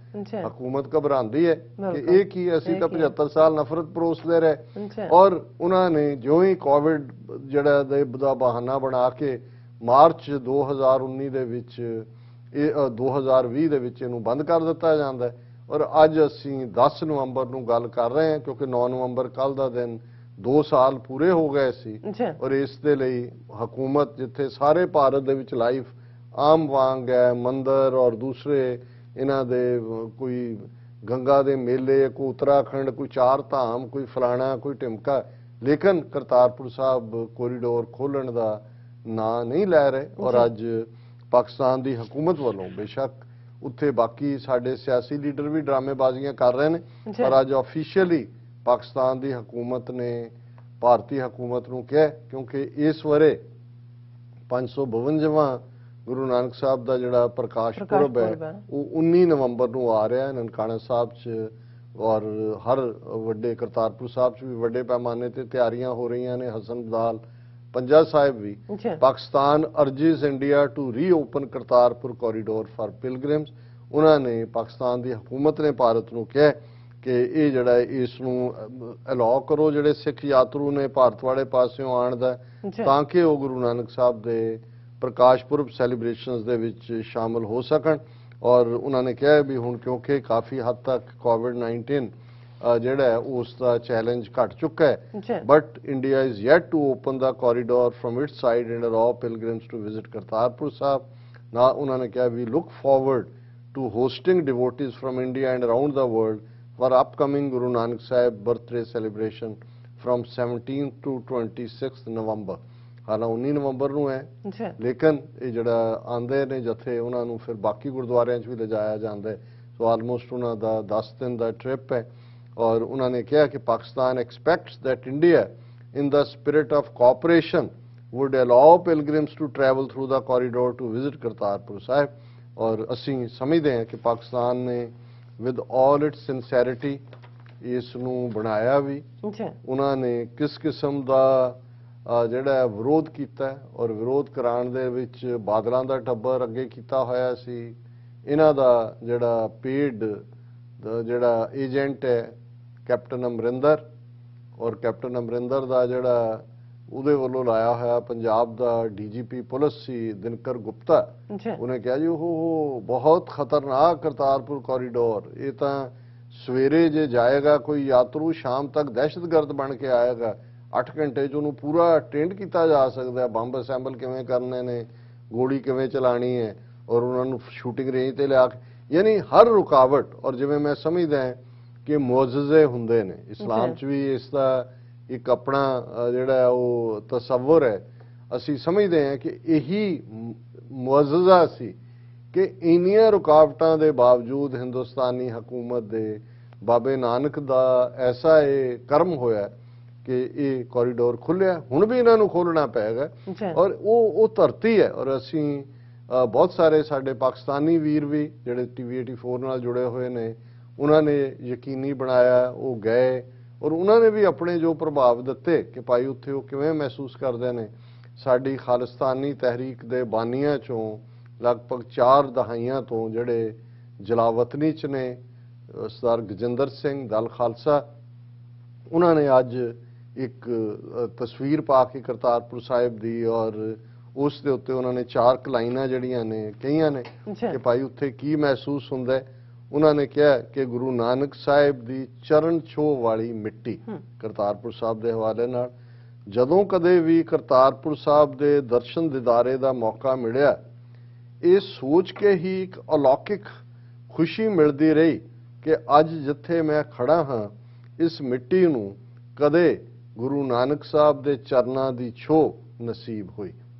ਹਕੂਮਤ ਘਬਰਾਉਂਦੀ ਹੈ ਕਿ ਇਹ ਕੀ, ਅਸੀਂ ਤਾਂ 75 ਸਾਲ ਨਫ਼ਰਤ ਪਰੋਸਦੇ ਰਹੇ। ਔਰ ਉਹਨਾਂ ਨੇ ਜਿਉਂ ਹੀ ਕੋਵਿਡ ਜਿਹੜਾ ਦਾ ਬਹਾਨਾ ਬਣਾ ਕੇ ਮਾਰਚ 2019 ਦੇ ਵਿੱਚ ਇਹ 2020 ਦੇ ਵਿੱਚ ਇਹਨੂੰ ਬੰਦ ਕਰ ਦਿੱਤਾ ਜਾਂਦਾ ਹੈ। ਔਰ ਅੱਜ ਅਸੀਂ 10 ਨਵੰਬਰ ਨੂੰ ਗੱਲ ਕਰ ਰਹੇ ਹਾਂ ਕਿਉਂਕਿ 9 ਨਵੰਬਰ ਕੱਲ ਦਾ ਦਿਨ 2 ਸਾਲ ਪੂਰੇ ਹੋ ਗਏ ਸੀ। ਔਰ ਇਸ ਦੇ ਲਈ ਹਕੂਮਤ ਜਿੱਥੇ ਸਾਰੇ ਭਾਰਤ ਦੇ ਵਿੱਚ ਲਾਈਫ ਆਮ ਵਾਂਗ ਹੈ, ਮੰਦਰ ਔਰ ਦੂਸਰੇ ਇਹਨਾਂ ਦੇ ਕੋਈ ਗੰਗਾ ਦੇ ਮੇਲੇ, ਕੋਈ ਉੱਤਰਾਖੰਡ, ਕੋਈ 4 ਧਾਮ, ਕੋਈ ਫਲਾਣਾ, ਕੋਈ ਢਿਮਕਾ, ਲੇਕਿਨ ਕਰਤਾਰਪੁਰ ਸਾਹਿਬ ਕੋਰੀਡੋਰ ਖੋਲਣ ਦਾ ਨਾਂ ਨਹੀਂ ਲੈ ਰਹੇ। ਔਰ ਅੱਜ ਪਾਕਿਸਤਾਨ ਦੀ ਹਕੂਮਤ ਵੱਲੋਂ ਬੇਸ਼ੱਕ ਉੱਥੇ ਬਾਕੀ ਸਾਡੇ ਸਿਆਸੀ ਲੀਡਰ ਵੀ ਡਰਾਮੇਬਾਜ਼ੀਆਂ ਕਰ ਰਹੇ ਨੇ, ਪਰ ਅੱਜ ਆਫੀਸ਼ੀਅਲੀ ਪਾਕਿਸਤਾਨ ਦੀ ਹਕੂਮਤ ਨੇ ਭਾਰਤੀ ਹਕੂਮਤ ਨੂੰ ਕਿਹਾ, ਕਿਉਂਕਿ ਇਸ ਵਰੇ 552ਵਾਂ ਗੁਰੂ ਨਾਨਕ ਸਾਹਿਬ ਦਾ ਜਿਹੜਾ ਪ੍ਰਕਾਸ਼ ਪੁਰਬ ਹੈ ਉਹ 19 ਨਵੰਬਰ ਨੂੰ ਆ ਰਿਹਾ ਹੈ ਨਨਕਾਣਾ ਸਾਹਿਬ 'ਚ। ਔਰ ਹਰ ਵੱਡੇ ਕਰਤਾਰਪੁਰ ਸਾਹਿਬ 'ਚ ਵੀ ਵੱਡੇ ਪੈਮਾਨੇ ਤੇ ਤਿਆਰੀਆਂ ਹੋ ਰਹੀਆਂ ਨੇ। ਹਸਨ ਬਦਾਲ ਪੰਜਾ ਸਾਹਿਬ ਵੀ Pakistan urges India to reopen Kartarpur corridor for pilgrims. ਉਹਨਾਂ ਨੇ ਪਾਕਿਸਤਾਨ ਦੀ ਹਕੂਮਤ ਨੇ ਭਾਰਤ ਨੂੰ ਕਿਹਾ ਕਿ ਇਹ ਜਿਹੜਾ ਇਸ ਨੂੰ ਅਲਾਉ ਕਰੋ ਜਿਹੜੇ ਸਿੱਖ ਯਾਤਰੂ ਨੇ ਭਾਰਤ ਵਾਲੇ ਪਾਸਿਓਂ ਆਉਣ ਦਾ, ਤਾਂ ਕਿ ਉਹ ਗੁਰੂ ਨਾਨਕ ਸਾਹਿਬ ਦੇ ਪ੍ਰਕਾਸ਼ ਪੁਰਬ ਸੈਲੀਬ੍ਰੇਸ਼ਨਸ ਦੇ ਵਿੱਚ ਸ਼ਾਮਲ ਹੋ ਸਕਣ। ਔਰ ਉਹਨਾਂ ਨੇ ਕਿਹਾ ਵੀ ਹੁਣ ਕਿਉਂਕਿ ਕਾਫੀ ਹੱਦ ਤੱਕ ਕੋਵਿਡ-19 ਜਿਹੜਾ ਹੈ ਉਸ ਦਾ ਚੈਲੰਜ ਘਟ ਚੁੱਕਾ ਹੈ, but India is yet to open the corridor from its side and allow pilgrims to visit Kartarpur Sahib. ਨਾ ਉਹਨਾਂ ਨੇ ਕਿਹਾ we look forward to hosting devotees from India and around the world for upcoming Guru Nanak Sahib birthday celebration from 17th to 26th November। ਹਾਲਾਂ 19 ਨਵੰਬਰ ਨੂੰ ਹੈ, ਲੇਕਿਨ ਇਹ ਜਿਹੜਾ ਆਂਦੇ ਨੇ ਜਥੇ ਉਹਨਾਂ ਨੂੰ ਫਿਰ ਬਾਕੀ ਗੁਰਦੁਆਰਿਆਂ 'ਚ ਵੀ ਲਿਜਾਇਆ ਜਾਂਦਾ ਹੈ। ਸੋ ਆਲਮੋਸਟ ਉਹਨਾਂ ਦਾ 10 ਦਿਨ ਦਾ ਟ੍ਰਿਪ ਹੈ। ਔਰ ਉਹਨਾਂ ਨੇ ਕਿਹਾ ਕਿ Pakistan expects that India in the spirit of cooperation would allow pilgrims to travel through the corridor to visit Kartarpur Sahib। ਔਰ ਅਸੀਂ ਸਮਝਦੇ ਹਾਂ ਕਿ ਪਾਕਿਸਤਾਨ ਨੇ with all its sincerity ਇਸ ਨੂੰ ਬਣਾਇਆ ਵੀ। ਉਹਨਾਂ ਨੇ ਕਿਸ ਕਿਸਮ ਦਾ ਜਿਹੜਾ ਵਿਰੋਧ ਕੀਤਾ ਔਰ ਵਿਰੋਧ ਕਰਾਉਣ ਦੇ ਵਿੱਚ ਬਾਦਲਾਂ ਦਾ ਟੱਬਰ ਅੱਗੇ ਕੀਤਾ ਹੋਇਆ ਸੀ। ਇਹਨਾਂ ਦਾ ਜਿਹੜਾ ਪੇਡ ਜਿਹੜਾ ਏਜੰਟ ਹੈ ਕੈਪਟਨ ਅਮਰਿੰਦਰ, ਔਰ ਕੈਪਟਨ ਅਮਰਿੰਦਰ ਦਾ ਜਿਹੜਾ ਉਹਦੇ ਵੱਲੋਂ ਲਾਇਆ ਹੋਇਆ ਪੰਜਾਬ ਦਾ ਡੀਜੀਪੀ ਪੁਲਿਸ ਸੀ ਦਿਨਕਰ ਗੁਪਤਾ, ਉਹਨੇ ਕਿਹਾ ਜੀ ਉਹ ਬਹੁਤ ਖਤਰਨਾਕ ਕਰਤਾਰਪੁਰ ਕੋਰੀਡੋਰ, ਇਹ ਤਾਂ ਸਵੇਰੇ ਜੇ ਜਾਏਗਾ ਕੋਈ ਯਾਤਰੂ ਸ਼ਾਮ ਤੱਕ ਦਹਿਸ਼ਤਗਰਦ ਬਣ ਕੇ ਆਏਗਾ। 8 ਘੰਟੇ 'ਚ ਉਹਨੂੰ ਪੂਰਾ ਟ੍ਰੇਨ ਕੀਤਾ ਜਾ ਸਕਦਾ, ਬੰਬ ਅਸੈਂਬਲ ਕਿਵੇਂ ਕਰਨੇ ਨੇ, ਗੋਲੀ ਕਿਵੇਂ ਚਲਾਣੀ ਹੈ, ਔਰ ਉਹਨਾਂ ਨੂੰ ਸ਼ੂਟਿੰਗ ਰੇਂਜ ਤੇ ਲਿਆ ਕੇ, ਯਾਨੀ ਹਰ ਰੁਕਾਵਟ। ਔਰ ਜਿਵੇਂ ਮੈਂ ਸਮਝਦਾ ਕਿ ਮੁਅੱਜ਼ਜ਼ੇ ਹੁੰਦੇ ਨੇ ਇਸਲਾਮ 'ਚ ਵੀ, ਇਸ ਦਾ ਇੱਕ ਆਪਣਾ ਜਿਹੜਾ ਉਹ ਤਸੱਵੁਰ ਹੈ। ਅਸੀਂ ਸਮਝਦੇ ਹਾਂ ਕਿ ਇਹੀ ਮੁਅੱਜ਼ਜ਼ਾ ਸੀ ਕਿ ਇੰਨੀਆਂ ਰੁਕਾਵਟਾਂ ਦੇ ਬਾਵਜੂਦ ਹਿੰਦੁਸਤਾਨੀ ਹਕੂਮਤ ਦੇ ਬਾਬੇ ਨਾਨਕ ਦਾ ਐਸਾ ਇਹ ਕਰਮ ਹੋਇਆ ਕਿ ਇਹ ਕੋਰੀਡੋਰ ਖੁੱਲਿਆ। ਹੁਣ ਵੀ ਇਹਨਾਂ ਨੂੰ ਖੋਲਣਾ ਪਏਗਾ ਔਰ ਉਹ ਧਰਤੀ ਹੈ। ਔਰ ਅਸੀਂ ਬਹੁਤ ਸਾਰੇ ਸਾਡੇ ਪਾਕਿਸਤਾਨੀ ਵੀਰ ਵੀ ਜਿਹੜੇ TV 84 ਨਾਲ ਜੁੜੇ ਹੋਏ ਨੇ, ਉਹਨਾਂ ਨੇ ਯਕੀਨੀ ਬਣਾਇਆ, ਉਹ ਗਏ ਔਰ ਉਹਨਾਂ ਨੇ ਵੀ ਆਪਣੇ ਜੋ ਪ੍ਰਭਾਵ ਦਿੱਤੇ ਕਿ ਭਾਈ ਉੱਥੇ ਉਹ ਕਿਵੇਂ ਮਹਿਸੂਸ ਕਰਦੇ ਨੇ। ਸਾਡੀ ਖਾਲਿਸਤਾਨੀ ਤਹਿਰੀਕ ਦੇ ਬਾਨੀਆਂ 'ਚੋਂ ਲਗਭਗ 4 ਦਹਾਈਆਂ ਤੋਂ ਜਿਹੜੇ ਜਲਾਵਤਨੀ 'ਚ ਨੇ, ਸਰਦਾਰ ਗਜਿੰਦਰ ਸਿੰਘ ਦਲ ਖਾਲਸਾ, ਉਹਨਾਂ ਨੇ ਅੱਜ ਇੱਕ ਤਸਵੀਰ ਪਾ ਕੇ ਕਰਤਾਰਪੁਰ ਸਾਹਿਬ ਦੀ, ਔਰ ਉਸ ਦੇ ਉੱਤੇ ਉਹਨਾਂ ਨੇ 4 ਲਾਈਨਾਂ ਜਿਹੜੀਆਂ ਨੇ ਕਹੀਆਂ ਨੇ ਕਿ ਭਾਈ ਉੱਥੇ ਕੀ ਮਹਿਸੂਸ ਹੁੰਦਾ ਹੈ। ਉਹਨਾਂ ਨੇ ਕਿਹਾ ਕਿ ਗੁਰੂ ਨਾਨਕ ਸਾਹਿਬ ਦੀ ਚਰਨ ਛੋਹ ਵਾਲੀ ਮਿੱਟੀ, ਕਰਤਾਰਪੁਰ ਸਾਹਿਬ ਦੇ ਹਵਾਲੇ ਨਾਲ ਜਦੋਂ ਕਦੇ ਵੀ ਕਰਤਾਰਪੁਰ ਸਾਹਿਬ ਦੇ ਦਰਸ਼ਨ ਦਿਦਾਰੇ ਦਾ ਮੌਕਾ ਮਿਲਿਆ, ਇਹ ਸੋਚ ਕੇ ਹੀ ਇੱਕ ਅਲੌਕਿਕ ਖੁਸ਼ੀ ਮਿਲਦੀ ਰਹੀ ਕਿ ਅੱਜ ਜਿੱਥੇ ਮੈਂ ਖੜਾ ਹਾਂ, ਇਸ ਮਿੱਟੀ ਨੂੰ ਕਦੇ ਗੁਰੂ ਨਾਨਕ ਸਾਹਿਬ ਦੇ ਚਰਨਾਂ ਦੀ ਛੋਹ ਨਸੀਬ ਹੋਈ।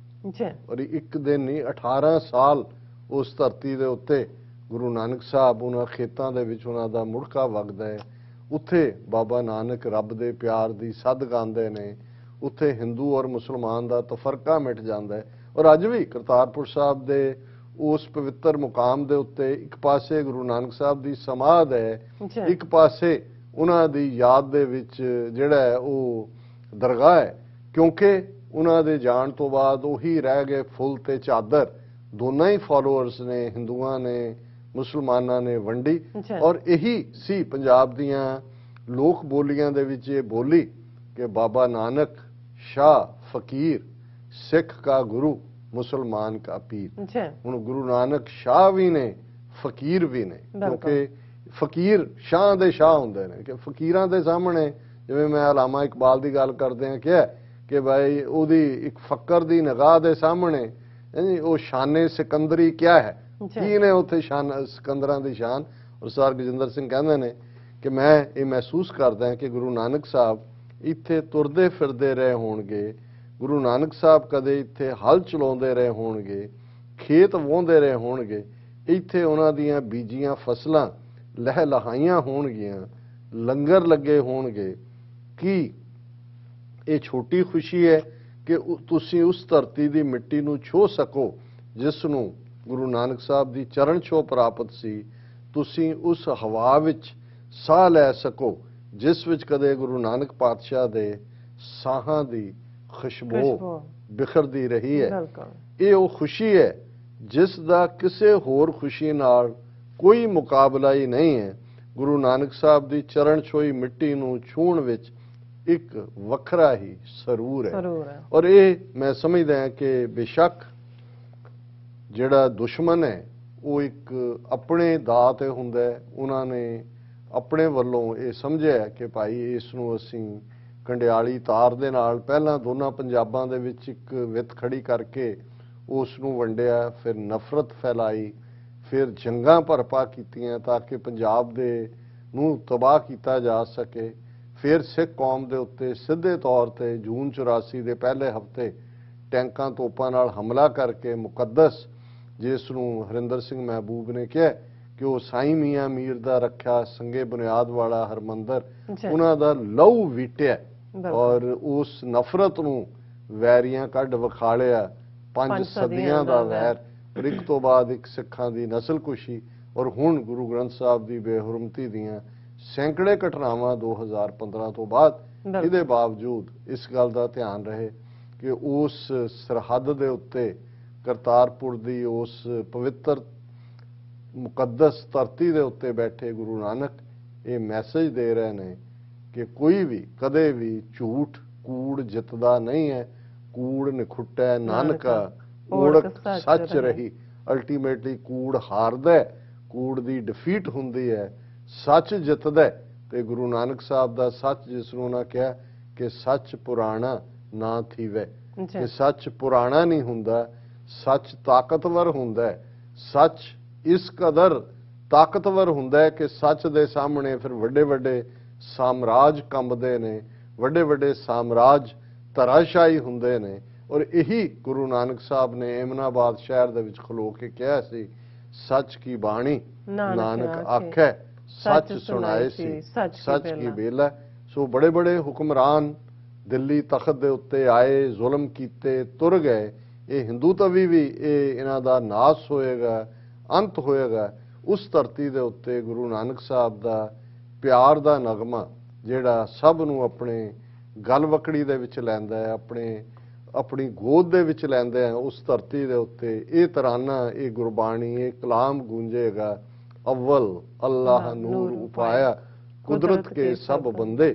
ਜੀ। ਔਰ ਇੱਕ ਦਿਨ ਨਹੀਂ, 18 ਸਾਲ ਉਸ ਧਰਤੀ ਦੇ ਉੱਤੇ ਗੁਰੂ ਨਾਨਕ ਸਾਹਿਬ ਉਹਨਾਂ ਖੇਤਾਂ ਦੇ ਵਿੱਚ ਉਹਨਾਂ ਦਾ ਮੁੜਕਾ ਵਗਦਾ ਹੈ। ਉੱਥੇ ਬਾਬਾ ਨਾਨਕ ਰੱਬ ਦੇ ਪਿਆਰ ਦੀ ਸੱਧ ਗਾਉਂਦੇ ਨੇ, ਉੱਥੇ ਹਿੰਦੂ ਔਰ ਮੁਸਲਮਾਨ ਦਾ ਤਫਰਕਾ ਮਿਟ ਜਾਂਦਾ ਹੈ। ਔਰ ਅੱਜ ਵੀ ਕਰਤਾਰਪੁਰ ਸਾਹਿਬ ਦੇ ਉਸ ਪਵਿੱਤਰ ਮੁਕਾਮ ਦੇ ਉੱਤੇ ਇੱਕ ਪਾਸੇ ਗੁਰੂ ਨਾਨਕ ਸਾਹਿਬ ਦੀ ਸਮਾਧ ਹੈ, ਇੱਕ ਪਾਸੇ ਉਹਨਾਂ ਦੀ ਯਾਦ ਦੇ ਵਿੱਚ ਜਿਹੜਾ ਹੈ ਉਹ ਦਰਗਾਹ ਹੈ, ਕਿਉਂਕਿ ਉਹਨਾਂ ਦੇ ਜਾਣ ਤੋਂ ਬਾਅਦ ਉਹੀ ਰਹਿ ਗਏ ਫੁੱਲ ਤੇ ਚਾਦਰ। ਦੋਨਾਂ ਹੀ ਫਾਲੋਅਰਸ ਨੇ, ਹਿੰਦੂਆਂ ਨੇ ਮੁਸਲਮਾਨਾਂ ਨੇ ਵੰਡੀ। ਔਰ ਇਹੀ ਸੀ ਪੰਜਾਬ ਦੀਆਂ ਲੋਕ ਬੋਲੀਆਂ ਦੇ ਵਿੱਚ ਇਹ ਬੋਲੀ ਕਿ ਬਾਬਾ ਨਾਨਕ ਸ਼ਾਹ ਫਕੀਰ, ਸਿੱਖ ਕਾ ਗੁਰੂ ਮੁਸਲਮਾਨ ਕਾ ਪੀਰ। ਹੁਣ ਗੁਰੂ ਨਾਨਕ ਸ਼ਾਹ ਵੀ ਨੇ, ਫਕੀਰ ਵੀ ਨੇ, ਕਿਉਂਕਿ ਫਕੀਰ ਸ਼ਾਹ ਦੇ ਸ਼ਾਹ ਹੁੰਦੇ ਨੇ ਕਿ ਫਕੀਰਾਂ ਦੇ ਸਾਹਮਣੇ, ਜਿਵੇਂ ਮੈਂ ਅਲਾਮਾ ਇਕਬਾਲ ਦੀ ਗੱਲ ਕਰਦੇ ਹਾਂ ਕਿਹਾ ਕਿ ਭਾਈ ਉਹਦੀ ਇੱਕ ਫਕਰ ਦੀ ਨਿਗਾਹ ਦੇ ਸਾਹਮਣੇ ਉਹ ਸ਼ਾਨੇ ਸਿਕੰਦਰੀ ਕਿਆ ਹੈ, ਕੀ ਨੇ ਉੱਥੇ ਸ਼ਾਨ ਸਿਕੰਦਰਾਂ ਦੀ ਸ਼ਾਨ। ਔਰ ਸਰ ਗਜਿੰਦਰ ਸਿੰਘ ਕਹਿੰਦੇ ਨੇ ਕਿ ਮੈਂ ਇਹ ਮਹਿਸੂਸ ਕਰਦਾ ਕਿ ਗੁਰੂ ਨਾਨਕ ਸਾਹਿਬ ਇੱਥੇ ਤੁਰਦੇ ਫਿਰਦੇ ਰਹੇ ਹੋਣਗੇ, ਗੁਰੂ ਨਾਨਕ ਸਾਹਿਬ ਕਦੇ ਇੱਥੇ ਹਲ ਚਲਾਉਂਦੇ ਰਹੇ ਹੋਣਗੇ, ਖੇਤ ਵਾਹੁੰਦੇ ਰਹੇ ਹੋਣਗੇ, ਇੱਥੇ ਉਹਨਾਂ ਦੀਆਂ ਬੀਜੀਆਂ ਫਸਲਾਂ ਲਹਿ ਲਹਾਈਆਂ ਹੋਣਗੀਆਂ, ਲੰਗਰ ਲੱਗੇ ਹੋਣਗੇ। ਕੀ ਇਹ ਛੋਟੀ ਖੁਸ਼ੀ ਹੈ ਕਿ ਤੁਸੀਂ ਉਸ ਧਰਤੀ ਦੀ ਮਿੱਟੀ ਨੂੰ ਛੋਹ ਸਕੋ ਜਿਸ ਨੂੰ ਗੁਰੂ ਨਾਨਕ ਸਾਹਿਬ ਦੀ ਚਰਨ ਛੋਹ ਪ੍ਰਾਪਤ ਸੀ, ਤੁਸੀਂ ਉਸ ਹਵਾ ਵਿੱਚ ਸਾਹ ਲੈ ਸਕੋ ਜਿਸ ਵਿੱਚ ਕਦੇ ਗੁਰੂ ਨਾਨਕ ਪਾਤਸ਼ਾਹ ਦੇ ਸਾਹਾਂ ਦੀ ਖੁਸ਼ਬੂ ਬਿਖਰਦੀ ਰਹੀ ਹੈ। ਇਹ ਉਹ ਖੁਸ਼ੀ ਹੈ ਜਿਸ ਦਾ ਕਿਸੇ ਹੋਰ ਖੁਸ਼ੀ ਨਾਲ ਕੋਈ ਮੁਕਾਬਲਾ ਹੀ ਨਹੀਂ ਹੈ। ਗੁਰੂ ਨਾਨਕ ਸਾਹਿਬ ਦੀ ਚਰਨ ਛੋਈ ਮਿੱਟੀ ਨੂੰ ਛੂਹਣ ਵਿੱਚ ਇੱਕ ਵੱਖਰਾ ਹੀ ਸਰੂਰ ਹੈ। ਔਰ ਇਹ ਮੈਂ ਸਮਝਦਾ ਹਾਂ ਕਿ ਬੇਸ਼ੱਕ ਜਿਹੜਾ ਦੁਸ਼ਮਣ ਹੈ ਉਹ ਇੱਕ ਆਪਣੇ ਦਾਅ ਤੇ ਹੁੰਦਾ ਹੈ, ਉਹਨਾਂ ਨੇ ਆਪਣੇ ਵੱਲੋਂ ਇਹ ਸਮਝਿਆ ਕਿ ਭਾਈ ਇਸ ਨੂੰ ਅਸੀਂ ਕੰਡਿਆਲੀ ਤਾਰ ਦੇ ਨਾਲ ਪਹਿਲਾਂ ਦੋਨਾਂ ਪੰਜਾਬਾਂ ਦੇ ਵਿੱਚ ਇੱਕ ਵਿੱਥ ਖੜੀ ਕਰਕੇ ਉਸ ਨੂੰ ਵੰਡਿਆ, ਫਿਰ ਨਫ਼ਰਤ ਫੈਲਾਈ, ਫਿਰ ਜੰਗਾਂ ਭਰਪਾ ਕੀਤੀਆਂ ਤਾਂ ਕਿ ਪੰਜਾਬ ਦੇ ਨੂੰ ਤਬਾਹ ਕੀਤਾ ਜਾ ਸਕੇ। ਫਿਰ ਸਿੱਖ ਕੌਮ ਦੇ ਉੱਤੇ ਸਿੱਧੇ ਤੌਰ ਤੇ ਜੂਨ 84 ਦੇ ਪਹਿਲੇ ਹਫ਼ਤੇ ਟੈਂਕਾਂ ਤੋਪਾਂ ਨਾਲ ਹਮਲਾ ਕਰਕੇ ਮੁਕੱਦਸ, ਜਿਸ ਨੂੰ ਹਰਿੰਦਰ ਸਿੰਘ ਮਹਿਬੂਬ ਨੇ ਕਿਹਾ ਕਿ ਉਹ ਸਾਈਂ ਮੀਆਂ ਮੀਰ ਦਾ ਰੱਖਿਆ ਸੰਗੇ ਬੁਨਿਆਦ ਵਾਲਾ ਹਰਮੰਦਰ, ਉਹਨਾਂ ਦਾ ਲਹੂ ਵੀਟਿਆ ਔਰ ਉਸ ਨਫ਼ਰਤ ਨੂੰ ਵੈਰੀਆਂ ਕੱਢ ਵਿਖਾਲਿਆ। 5 ਸਦੀਆਂ ਦਾ ਵੈਰ, ਇੱਕ ਤੋਂ ਬਾਅਦ ਇੱਕ ਸਿੱਖਾਂ ਦੀ ਨਸਲਕੁਸ਼ੀ, ਔਰ ਹੁਣ ਗੁਰੂ ਗ੍ਰੰਥ ਸਾਹਿਬ ਦੀ ਬੇਹੁਰਮਤੀ ਦੀਆਂ ਸੈਂਕੜੇ ਘਟਨਾਵਾਂ 2015 ਤੋਂ ਬਾਅਦ। ਇਹਦੇ ਬਾਵਜੂਦ ਇਸ ਗੱਲ ਦਾ ਧਿਆਨ ਰਹੇ ਕਿ ਉਸ ਸਰਹੱਦ ਦੇ ਉੱਤੇ ਕਰਤਾਰਪੁਰ ਦੀ ਉਸ ਪਵਿੱਤਰ ਮੁਕੱਦਸ ਧਰਤੀ ਦੇ ਉੱਤੇ ਬੈਠੇ ਗੁਰੂ ਨਾਨਕ ਇਹ ਮੈਸੇਜ ਦੇ ਰਹੇ ਨੇ ਕਿ ਕੋਈ ਵੀ ਕਦੇ ਵੀ ਝੂਠ ਕੂੜ ਜਿੱਤਦਾ ਨਹੀਂ ਹੈ। ਕੂੜ ਨਿਖੁੱਟੈ ਨਾਨਕਾ, ਓੜਕ ਸੱਚ ਰਹੀ। ਅਲਟੀਮੇਟਲੀ ਕੂੜ ਹਾਰਦਾ ਹੈ, ਕੂੜ ਦੀ ਡਿਫੀਟ ਹੁੰਦੀ ਹੈ, ਸੱਚ ਜਿੱਤਦਾ। ਤੇ ਗੁਰੂ ਨਾਨਕ ਸਾਹਿਬ ਦਾ ਸੱਚ, ਜਿਸ ਨੂੰ ਉਹਨਾਂ ਕਿਹਾ ਕਿ ਸੱਚ ਪੁਰਾਣਾ ਨਾ ਥੀਵੇ, ਕਿ ਸੱਚ ਪੁਰਾਣਾ ਨਹੀਂ ਹੁੰਦਾ, ਸੱਚ ਤਾਕਤਵਰ ਹੁੰਦਾ ਹੈ। ਸੱਚ ਇਸ ਕਦਰ ਤਾਕਤਵਰ ਹੁੰਦਾ ਹੈ ਕਿ ਸੱਚ ਦੇ ਸਾਹਮਣੇ ਫਿਰ ਵੱਡੇ ਵੱਡੇ ਸਾਮਰਾਜ ਕੰਬਦੇ ਨੇ, ਵੱਡੇ ਵੱਡੇ ਸਾਮਰਾਜ ਧਰਾਸ਼ਾਹੀ ਹੁੰਦੇ ਨੇ। ਔਰ ਇਹੀ ਗੁਰੂ ਨਾਨਕ ਸਾਹਿਬ ਨੇ ਏਮਨਾਬਾਦ ਸ਼ਹਿਰ ਦੇ ਵਿੱਚ ਖਲੋ ਕੇ ਕਿਹਾ ਸੀ, ਸੱਚ ਕੀ ਬਾਣੀ ਨਾਨਕ ਆਖੈ, ਸੱਚ ਸੁਣਾਏ ਸੀ, ਸੱਚ ਕੀ ਬੇਲਾ। ਸੋ ਬੜੇ ਬੜੇ ਹੁਕਮਰਾਨ ਦਿੱਲੀ ਤਖਤ ਦੇ ਉੱਤੇ ਆਏ, ਜ਼ੁਲਮ ਕੀਤੇ, ਤੁਰ ਗਏ। ਇਹ ਹਿੰਦੂ ਤਵੀ ਵੀ ਇਹ ਇਹਨਾਂ ਦਾ ਨਾਸ ਹੋਏਗਾ, ਅੰਤ ਹੋਏਗਾ। ਉਸ ਧਰਤੀ ਦੇ ਉੱਤੇ ਗੁਰੂ ਨਾਨਕ ਸਾਹਿਬ ਦਾ ਪਿਆਰ ਦਾ ਨਗਮਾ ਜਿਹੜਾ ਸਭ ਨੂੰ ਆਪਣੇ ਗਲਵਕੜੀ ਦੇ ਵਿੱਚ ਲੈਂਦਾ ਹੈ, ਆਪਣੀ ਗੋਦ ਦੇ ਵਿੱਚ ਲੈਂਦਾ ਹੈ, ਉਸ ਧਰਤੀ ਦੇ ਉੱਤੇ ਇਹ ਤਰਾਨਾ, ਇਹ ਗੁਰਬਾਣੀ, ਇਹ ਕਲਾਮ ਗੂੰਜੇਗਾ। अव्वल अल्लाह नूर उपाया, कुदरत के सब बंदे,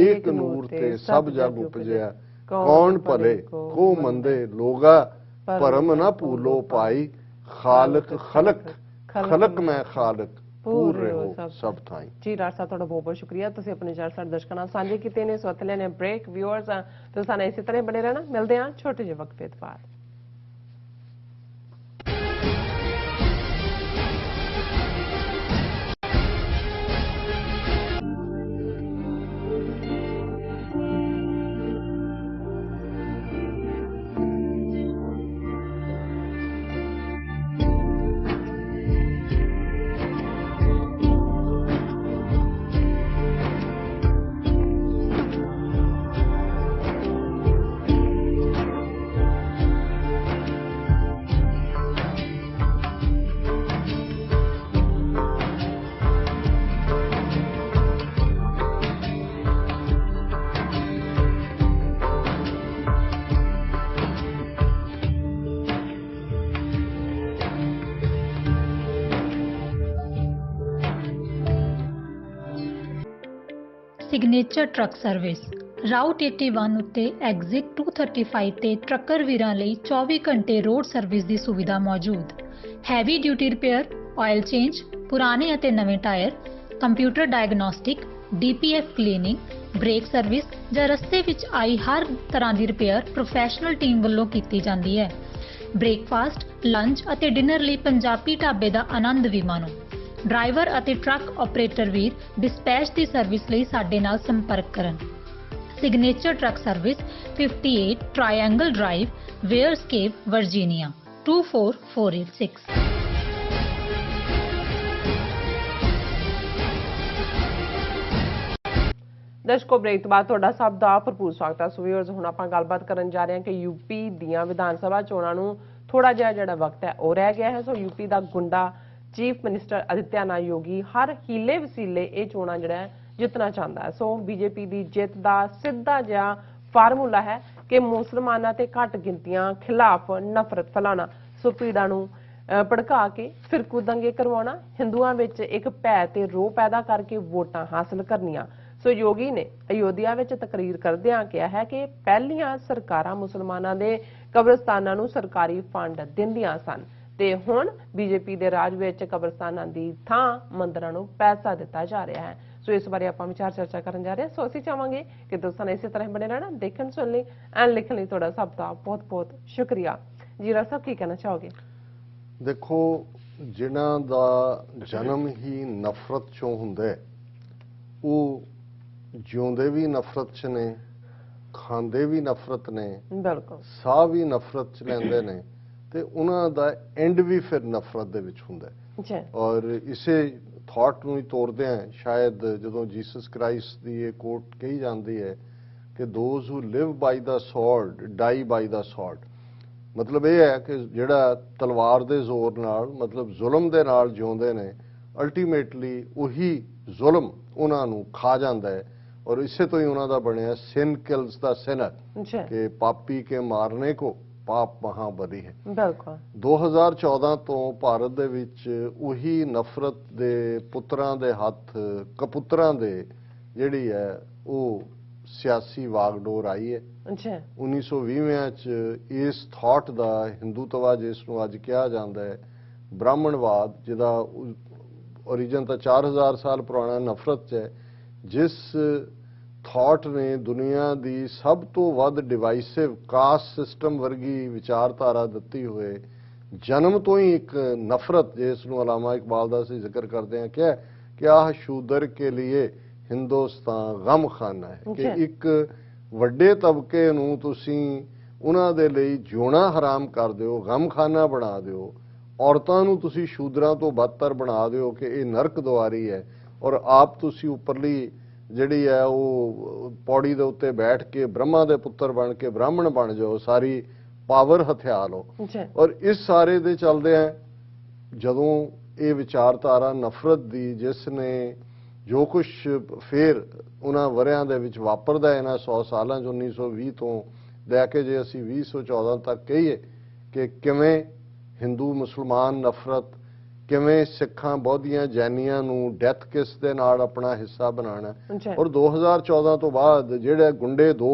एक नूर ते सब जग उपजया। कौन भले को मंदे लोगा, परम न भूलो पाई। खालक खलक खलक मैं खालक, ਪੂਰ ਰਹੋ ਸਭ ਥਾਈਂ। ਜੀ ਡਾਕਟਰ ਸਾਹਿਬ ਤੁਹਾਡਾ ਬਹੁਤ ਬਹੁਤ ਸ਼ੁਕਰੀਆ, ਤੁਸੀਂ ਆਪਣੇ ਵਿਚਾਰ ਸਾਡੇ ਦਰਸ਼ਕਾਂ ਨਾਲ ਸਾਂਝੇ ਕੀਤੇ ਨੇ। ਇਸ ਵਕਤ ਲੈਣੇ ਬ੍ਰੇਕ। ਵਿਊਅਰਸ ਤੁਸੀਂ ਸਾਨੂੰ ਇਸੇ ਤਰ੍ਹਾਂ ਬਣੇ ਰਹਿਣਾ। ਮਿਲਦੇ ਹਾਂ ਛੋਟੇ ਜਿਹੇ ਵਕਫੇ ਤੋਂ ਬਾਅਦ। ਸਿਗਨੇਚਰ ਟਰੱਕ ਸਰਵਿਸ ਰਾਊਟ 81 ਉੱਤੇ ਐਗਜ਼ਿਟ 235 ਤੇ ਟਰੱਕਰ ਵੀਰਾਂ ਲਈ 24 ਘੰਟੇ ਰੋਡ ਸਰਵਿਸ ਦੀ ਸੁਵਿਧਾ ਮੌਜੂਦ। Heavy duty repair, oil change, ਪੁਰਾਣੇ ਅਤੇ ਨਵੇਂ tyre, computer diagnostic, DPF cleaning, brake service ਜਾਂ ਰਸਤੇ ਵਿੱਚ ਆਈ ਹਰ ਤਰ੍ਹਾਂ ਦੀ ਰਿਪੇਅਰ ਪ੍ਰੋਫੈਸ਼ਨਲ ਟੀਮ ਵੱਲੋਂ ਕੀਤੀ ਜਾਂਦੀ ਹੈ। ਬ੍ਰੇਕਫਾਸਟ, ਲੰਚ ਅਤੇ ਡਿਨਰ ਲਈ ਪੰਜਾਬੀ ਢਾਬੇ ਦਾ ਆਨੰਦ ਵੀ ਮਾਣੋ। ਡਰਾਈਵਰ ਅਤੇ ਟਰੱਕ ਆਪਰੇਟਰ ਵੀਰ ਡਿਸਪੈਚ ਦੀ ਸਰਵਿਸ ਲਈ ਸਾਡੇ ਨਾਲ ਸੰਪਰਕ ਕਰਨ। Signature truck service 58 triangle drive, Weyers Cave, Virginia 24486। ਦਰਸ਼ਕੋ ਬ੍ਰੇਕ ਤੋਂ ਬਾਅਦ ਤੁਹਾਡਾ ਸਭ ਦਾ ਭਰਪੂਰ ਸਵਾਗਤ ਹੈ। ਸੋ ਵਿਊਅਰਸ ਹੁਣ ਆਪਾਂ ਗੱਲਬਾਤ ਕਰਨ ਜਾ ਰਹੇ ਹਾਂ ਕਿ ਯੂਪੀ ਦੀਆਂ ਵਿਧਾਨ ਸਭਾ ਚੋਣਾਂ ਨੂੰ ਥੋੜਾ ਜਿਹਾ ਜਿਹੜਾ ਵਕਤ ਹੈ ਉਹ ਰਹਿ ਗਿਆ ਹੈ। ਸੋ ਯੂਪੀ ਦਾ ਗੁੰਡਾ ਚੀਫ ਮਿਨਿਸਟਰ ਆਦਿਤਿਆਨਾਥ ਯੋਗੀ ਹਰ ਹੀਲੇ ਵਸੀਲੇ ਇਹ ਚੋਣਾਂ ਜਿਹੜਾ ਹੈ ਜਿੱਤਣਾ ਚਾਹੁੰਦਾ ਹੈ। ਸੋ ਬੀਜੇਪੀ ਦੀ ਜਿੱਤ ਦਾ ਸਿੱਧਾ ਜਿਹਾ ਫਾਰਮੂਲਾ ਹੈ ਕਿ ਮੁਸਲਮਾਨਾਂ ਤੇ ਘੱਟ ਗਿਣਤੀਆਂ ਖਿਲਾਫ ਨਫ਼ਰਤ ਫੈਲਾਉਣਾ, ਸੋ ਭੀੜਾਂ ਨੂੰ ਭੜਕਾ ਕੇ ਫਿਰਕੂ ਦੰਗੇ ਕਰਵਾਉਣਾ, ਹਿੰਦੂਆਂ ਵਿੱਚ ਇੱਕ ਭੈ ਤੇ ਰੋਹ ਪੈਦਾ ਕਰਕੇ ਵੋਟਾਂ ਹਾਸਲ ਕਰਨੀਆਂ। ਸੋ ਯੋਗੀ ਨੇ ਅਯੋਧਿਆ ਵਿੱਚ ਤਕਰੀਰ ਕਰਦਿਆਂ ਕਿਹਾ ਹੈ ਕਿ ਪਹਿਲੀਆਂ ਸਰਕਾਰਾਂ ਮੁਸਲਮਾਨਾਂ ਦੇ ਕਬਰਸਤਾਨਾਂ ਨੂੰ ਸਰਕਾਰੀ ਫੰਡ ਦਿੰਦੀਆਂ ਸਨ ਤੇ ਹੁਣ ਬੀਜੇਪੀ ਦੇ ਰਾਜ ਵਿੱਚ ਕਬਰਸਤਾਨਾਂ ਦੀ ਥਾਂ ਮੰਦਰਾਂ ਨੂੰ ਪੈਸਾ ਦਿੱਤਾ ਜਾ ਰਿਹਾ ਹੈ। ਸੋ ਇਸ ਬਾਰੇ ਆਪਾਂ ਵਿਚਾਰ ਚਰਚਾ ਕਰਨ ਜਾ ਰਹੇ ਹਾਂ। ਸੋ ਅਸੀਂ ਚਾਹਾਂਗੇ ਕਿ ਤੁਸੀਂ ਇਸੇ ਤਰ੍ਹਾਂ ਬਣੇ ਰਹਿਣਾ, ਦੇਖਣ ਸੁਣ ਲਈ ਐਂਡ ਲਿਖਣ ਲਈ ਤੁਹਾਡਾ ਸਭ ਦਾ ਬਹੁਤ ਬਹੁਤ ਸ਼ੁਕਰੀਆ। ਜੀਰਾ ਸਾਹਿਬ ਕੀ ਕਹਿਣਾ ਚਾਹੋਗੇ? ਦੇਖੋ, ਜਿਨ੍ਹਾਂ ਦਾ ਜਨਮ ਹੀ ਨਫ਼ਰਤ ਚੋਂ ਹੁੰਦਾ ਹੈ ਉਹ ਜਿਉਂਦੇ ਵੀ ਨਫ਼ਰਤ 'ਚ ਨੇ, ਖਾਂਦੇ ਵੀ ਨਫ਼ਰਤ ਨੇ, ਬਿਲਕੁਲ ਸਾਹ ਵੀ ਨਫ਼ਰਤ 'ਚ ਲੈਂਦੇ ਨੇ ਤੇ ਉਹਨਾਂ ਦਾ ਐਂਡ ਵੀ ਫਿਰ ਨਫ਼ਰਤ ਦੇ ਵਿੱਚ ਹੁੰਦਾ ਹੈ। ਜੀ ਔਰ ਇਸੇ ਥਾਟ ਨੂੰ ਹੀ ਤੋੜਦੇ ਆ ਸ਼ਾਇਦ ਜਦੋਂ ਜੀਸਸ ਕ੍ਰਾਈਸਟ ਦੀ ਇਹ ਕੋਟ ਕਹੀ ਜਾਂਦੀ ਹੈ ਕਿ ਦੋਜ਼ ਹੂ ਲਿਵ ਬਾਈ ਦਾ ਸੌਰਡ ਡਾਈ ਬਾਈ ਦਾ ਸੌਰਡ। ਮਤਲਬ ਇਹ ਹੈ ਕਿ ਜਿਹੜਾ ਤਲਵਾਰ ਦੇ ਜ਼ੋਰ ਨਾਲ ਮਤਲਬ ਜ਼ੁਲਮ ਦੇ ਨਾਲ ਜਿਉਂਦੇ ਨੇ, ਅਲਟੀਮੇਟਲੀ ਉਹੀ ਜ਼ੁਲਮ ਉਹਨਾਂ ਨੂੰ ਖਾ ਜਾਂਦਾ ਹੈ। ਔਰ ਇਸੇ ਤੋਂ ਹੀ ਉਹਨਾਂ ਦਾ ਬਣਿਆ ਸਿਨ ਕਿਲਸ ਦਾ ਸਿਨਰ ਜੀ ਕਿ ਪਾਪੀ ਕੇ ਮਾਰਨੇ ਕੋ ਪਾਪ ਮਹਾਬਲੀ ਹੈ। ਬਿਲਕੁਲ 2014 ਤੋਂ ਭਾਰਤ ਦੇ ਵਿੱਚ ਉਹੀ ਨਫ਼ਰਤ ਦੇ ਪੁੱਤਰਾਂ ਦੇ ਹੱਥ ਕਪੁੱਤਰਾਂ ਦੇ ਜਿਹੜੀ ਹੈ ਉਹ ਸਿਆਸੀ ਵਾਗਡੋਰ ਆਈ ਹੈ। ਜੀ 1920ਵਿਆਂ 'ਚ ਇਸ ਥਾਟ ਦਾ ਹਿੰਦੂਤਵਾ ਜਿਸ ਨੂੰ ਅੱਜ ਕਿਹਾ ਜਾਂਦਾ ਹੈ, ਬ੍ਰਾਹਮਣਵਾਦ, ਜਿਹਦਾ ਓਰੀਜਨ ਤਾਂ 4000 ਸਾਲ ਪੁਰਾਣਾ ਨਫ਼ਰਤ 'ਚ ਹੈ, ਜਿਸ ਥਾਟ ਨੇ ਦੁਨੀਆ ਦੀ ਸਭ ਤੋਂ ਵੱਧ ਡਿਵਾਈਸਿਵ ਕਾਸਟ ਸਿਸਟਮ ਵਰਗੀ ਵਿਚਾਰਧਾਰਾ ਦਿੱਤੀ ਹੋਏ ਜਨਮ ਤੋਂ ਹੀ ਇੱਕ ਨਫ਼ਰਤ, ਜਿਸ ਨੂੰ ਅਲਾਮਾ ਇਕਬਾਲ ਦਾ ਅਸੀਂ ਜ਼ਿਕਰ ਕਰਦੇ ਹਾਂ ਕਿ ਆਹ ਸ਼ੂਦਰ ਕੇ ਲਈ ਹਿੰਦੁਸਤਾਨ ਗਮਖਾਨਾ ਹੈ, ਕਿ ਇੱਕ ਵੱਡੇ ਤਬਕੇ ਨੂੰ ਤੁਸੀਂ ਉਹਨਾਂ ਦੇ ਲਈ ਜਿਉਣਾ ਹਰਾਮ ਕਰ ਦਿਓ, ਗਮਖਾਨਾ ਬਣਾ ਦਿਓ, ਔਰਤਾਂ ਨੂੰ ਤੁਸੀਂ ਸ਼ੂਦਰਾਂ ਤੋਂ ਬਦਤਰ ਬਣਾ ਦਿਓ ਕਿ ਇਹ ਨਰਕ ਦੁਆਰੀ ਹੈ, ਔਰ ਆਪ ਤੁਸੀਂ ਉੱਪਰਲੀ ਜਿਹੜੀ ਹੈ ਉਹ ਪੌੜੀ ਦੇ ਉੱਤੇ ਬੈਠ ਕੇ ਬ੍ਰਹਮਾ ਦੇ ਪੁੱਤਰ ਬਣ ਕੇ ਬ੍ਰਾਹਮਣ ਬਣ ਜਾਓ, ਸਾਰੀ ਪਾਵਰ ਹਥਿਆ ਲਓ। ਔਰ ਇਸ ਸਾਰੇ ਦੇ ਚੱਲਦੇ ਆ ਜਦੋਂ ਇਹ ਵਿਚਾਰਧਾਰਾ ਨਫ਼ਰਤ ਦੀ, ਜਿਸ ਨੇ ਜੋ ਕੁਝ ਫੇਰ ਉਹਨਾਂ ਵਰਿਆਂ ਦੇ ਵਿੱਚ ਵਾਪਰਦਾ ਇਹਨਾਂ 100 ਸਾਲਾਂ 'ਚ 1920 ਤੋਂ ਲੈ ਕੇ ਜੇ ਅਸੀਂ 2014 ਤੱਕ ਕਹੀਏ ਕਿ ਕਿਵੇਂ ਹਿੰਦੂ ਮੁਸਲਮਾਨ ਨਫ਼ਰਤ, ਕਿਵੇਂ ਸਿੱਖਾਂ ਬੌਧੀਆਂ ਜੈਨੀਆਂ ਨੂੰ ਡੈਥ ਕਿਸ ਦੇ ਨਾਲ ਆਪਣਾ ਹਿੱਸਾ ਬਣਾਉਣਾ। ਔਰ 2014 ਤੋਂ ਬਾਅਦ ਜਿਹੜੇ ਗੁੰਡੇ ਦੋ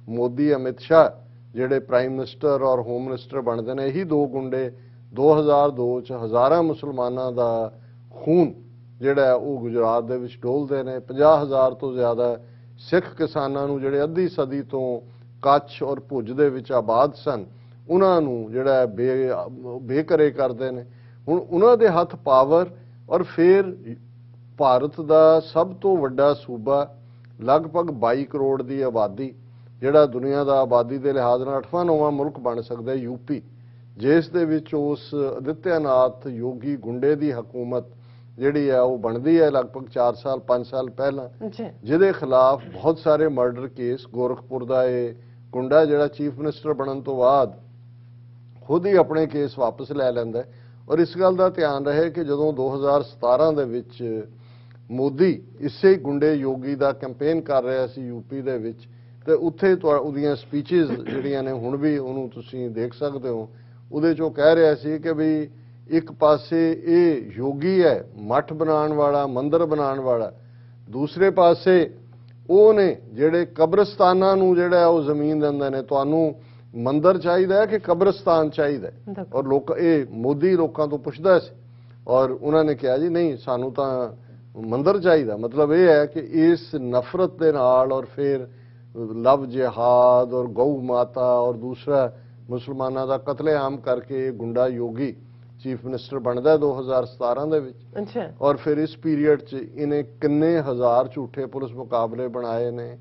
ਮੋਦੀ ਅਮਿਤ ਸ਼ਾਹ ਜਿਹੜੇ ਪ੍ਰਾਈਮ ਮਿਨਿਸਟਰ ਔਰ ਹੋਮ ਮਿਨਿਸਟਰ ਬਣਦੇ ਨੇ, ਇਹੀ ਦੋ ਗੁੰਡੇ 2002 'ਚ ਹਜ਼ਾਰਾਂ ਮੁਸਲਮਾਨਾਂ ਦਾ ਖੂਨ ਜਿਹੜਾ ਉਹ ਗੁਜਰਾਤ ਦੇ ਵਿੱਚ ਡੋਲਦੇ ਨੇ। 50,000 ਤੋਂ ਜ਼ਿਆਦਾ ਸਿੱਖ ਕਿਸਾਨਾਂ ਨੂੰ ਜਿਹੜੇ ਅੱਧੀ ਸਦੀ ਤੋਂ ਕੱਛ ਔਰ ਭੁੱਜ ਦੇ ਵਿੱਚ ਆਬਾਦ ਸਨ, ਉਹਨਾਂ ਨੂੰ ਜਿਹੜਾ ਬੇਘਰੇ ਕਰਦੇ ਨੇ। ਹੁਣ ਉਹਨਾਂ ਦੇ ਹੱਥ ਪਾਵਰ, ਔਰ ਫਿਰ ਭਾਰਤ ਦਾ ਸਭ ਤੋਂ ਵੱਡਾ ਸੂਬਾ, ਲਗਭਗ 22 ਕਰੋੜ ਦੀ ਆਬਾਦੀ, ਜਿਹੜਾ ਦੁਨੀਆ ਦਾ ਆਬਾਦੀ ਦੇ ਲਿਹਾਜ਼ ਨਾਲ 8ਵਾਂ-9ਵਾਂ ਮੁਲਕ ਬਣ ਸਕਦਾ ਹੈ, ਯੂਪੀ, ਜਿਸ ਦੇ ਵਿੱਚ ਉਸ ਆਦਿੱਤਿਆਨਾਥ ਯੋਗੀ ਗੁੰਡੇ ਦੀ ਹਕੂਮਤ ਜਿਹੜੀ ਹੈ ਉਹ ਬਣਦੀ ਹੈ ਲਗਭਗ 4 ਸਾਲ 5 ਸਾਲ ਪਹਿਲਾਂ, ਜਿਹਦੇ ਖਿਲਾਫ ਬਹੁਤ ਸਾਰੇ ਮਰਡਰ ਕੇਸ। ਗੋਰਖਪੁਰ ਦਾ ਇਹ ਗੁੰਡਾ ਜਿਹੜਾ ਚੀਫ ਮਿਨਿਸਟਰ ਬਣਨ ਤੋਂ ਬਾਅਦ ਖੁਦ ਹੀ ਆਪਣੇ ਕੇਸ ਵਾਪਸ ਲੈ ਲੈਂਦਾ ਹੈ। ਔਰ ਇਸ ਗੱਲ ਦਾ ਧਿਆਨ ਰਹੇ ਕਿ ਜਦੋਂ 2017 ਦੇ ਵਿੱਚ ਮੋਦੀ ਇਸੇ ਗੁੰਡੇ ਯੋਗੀ ਦਾ ਕੈਂਪੇਨ ਕਰ ਰਿਹਾ ਸੀ ਯੂਪੀ ਦੇ ਵਿੱਚ, ਤੇ ਉੱਥੇ ਉਹਦੀਆਂ ਸਪੀਚਸ ਜਿਹੜੀਆਂ ਨੇ ਹੁਣ ਵੀ ਉਹਨੂੰ ਤੁਸੀਂ ਦੇਖ ਸਕਦੇ ਹੋ, ਉਹਦੇ 'ਚੋਂ ਕਹਿ ਰਿਹਾ ਸੀ ਕਿ ਵੀ ਇੱਕ ਪਾਸੇ ਇਹ ਯੋਗੀ ਹੈ ਮੱਠ ਬਣਾਉਣ ਵਾਲਾ, ਮੰਦਿਰ ਬਣਾਉਣ ਵਾਲਾ, ਦੂਸਰੇ ਪਾਸੇ ਉਹ ਨੇ ਜਿਹੜੇ ਕਬਰਸਤਾਨਾਂ ਨੂੰ ਜਿਹੜਾ ਉਹ ਜ਼ਮੀਨ ਦਿੰਦੇ ਨੇ। ਤੁਹਾਨੂੰ ਮੰਦਿਰ ਚਾਹੀਦਾ ਹੈ ਕਿ ਕਬਰਸਤਾਨ ਚਾਹੀਦਾ ਹੈ? ਔਰ ਲੋਕ ਇਹ ਮੋਦੀ ਲੋਕਾਂ ਤੋਂ ਪੁੱਛਦਾ ਸੀ, ਔਰ ਉਹਨਾਂ ਨੇ ਕਿਹਾ ਜੀ ਨਹੀਂ, ਸਾਨੂੰ ਤਾਂ ਮੰਦਿਰ ਚਾਹੀਦਾ। ਮਤਲਬ ਇਹ ਹੈ ਕਿ ਇਸ ਨਫ਼ਰਤ ਦੇ ਨਾਲ, ਔਰ ਫਿਰ ਲਵ ਜਿਹਾਦ ਔਰ ਗਊ ਮਾਤਾ ਔਰ ਦੂਸਰਾ ਮੁਸਲਮਾਨਾਂ ਦਾ ਕਤਲੇਆਮ ਕਰਕੇ ਗੁੰਡਾ ਯੋਗੀ ਚੀਫ ਮਿਨਿਸਟਰ ਬਣਦਾ 2017 ਦੇ ਵਿੱਚ। ਔਰ ਫਿਰ ਇਸ ਪੀਰੀਅਡ 'ਚ ਇਹਨੇ ਕਿੰਨੇ ਹਜ਼ਾਰ ਝੂਠੇ ਪੁਲਿਸ ਮੁਕਾਬਲੇ ਬਣਾਏ ਨੇ।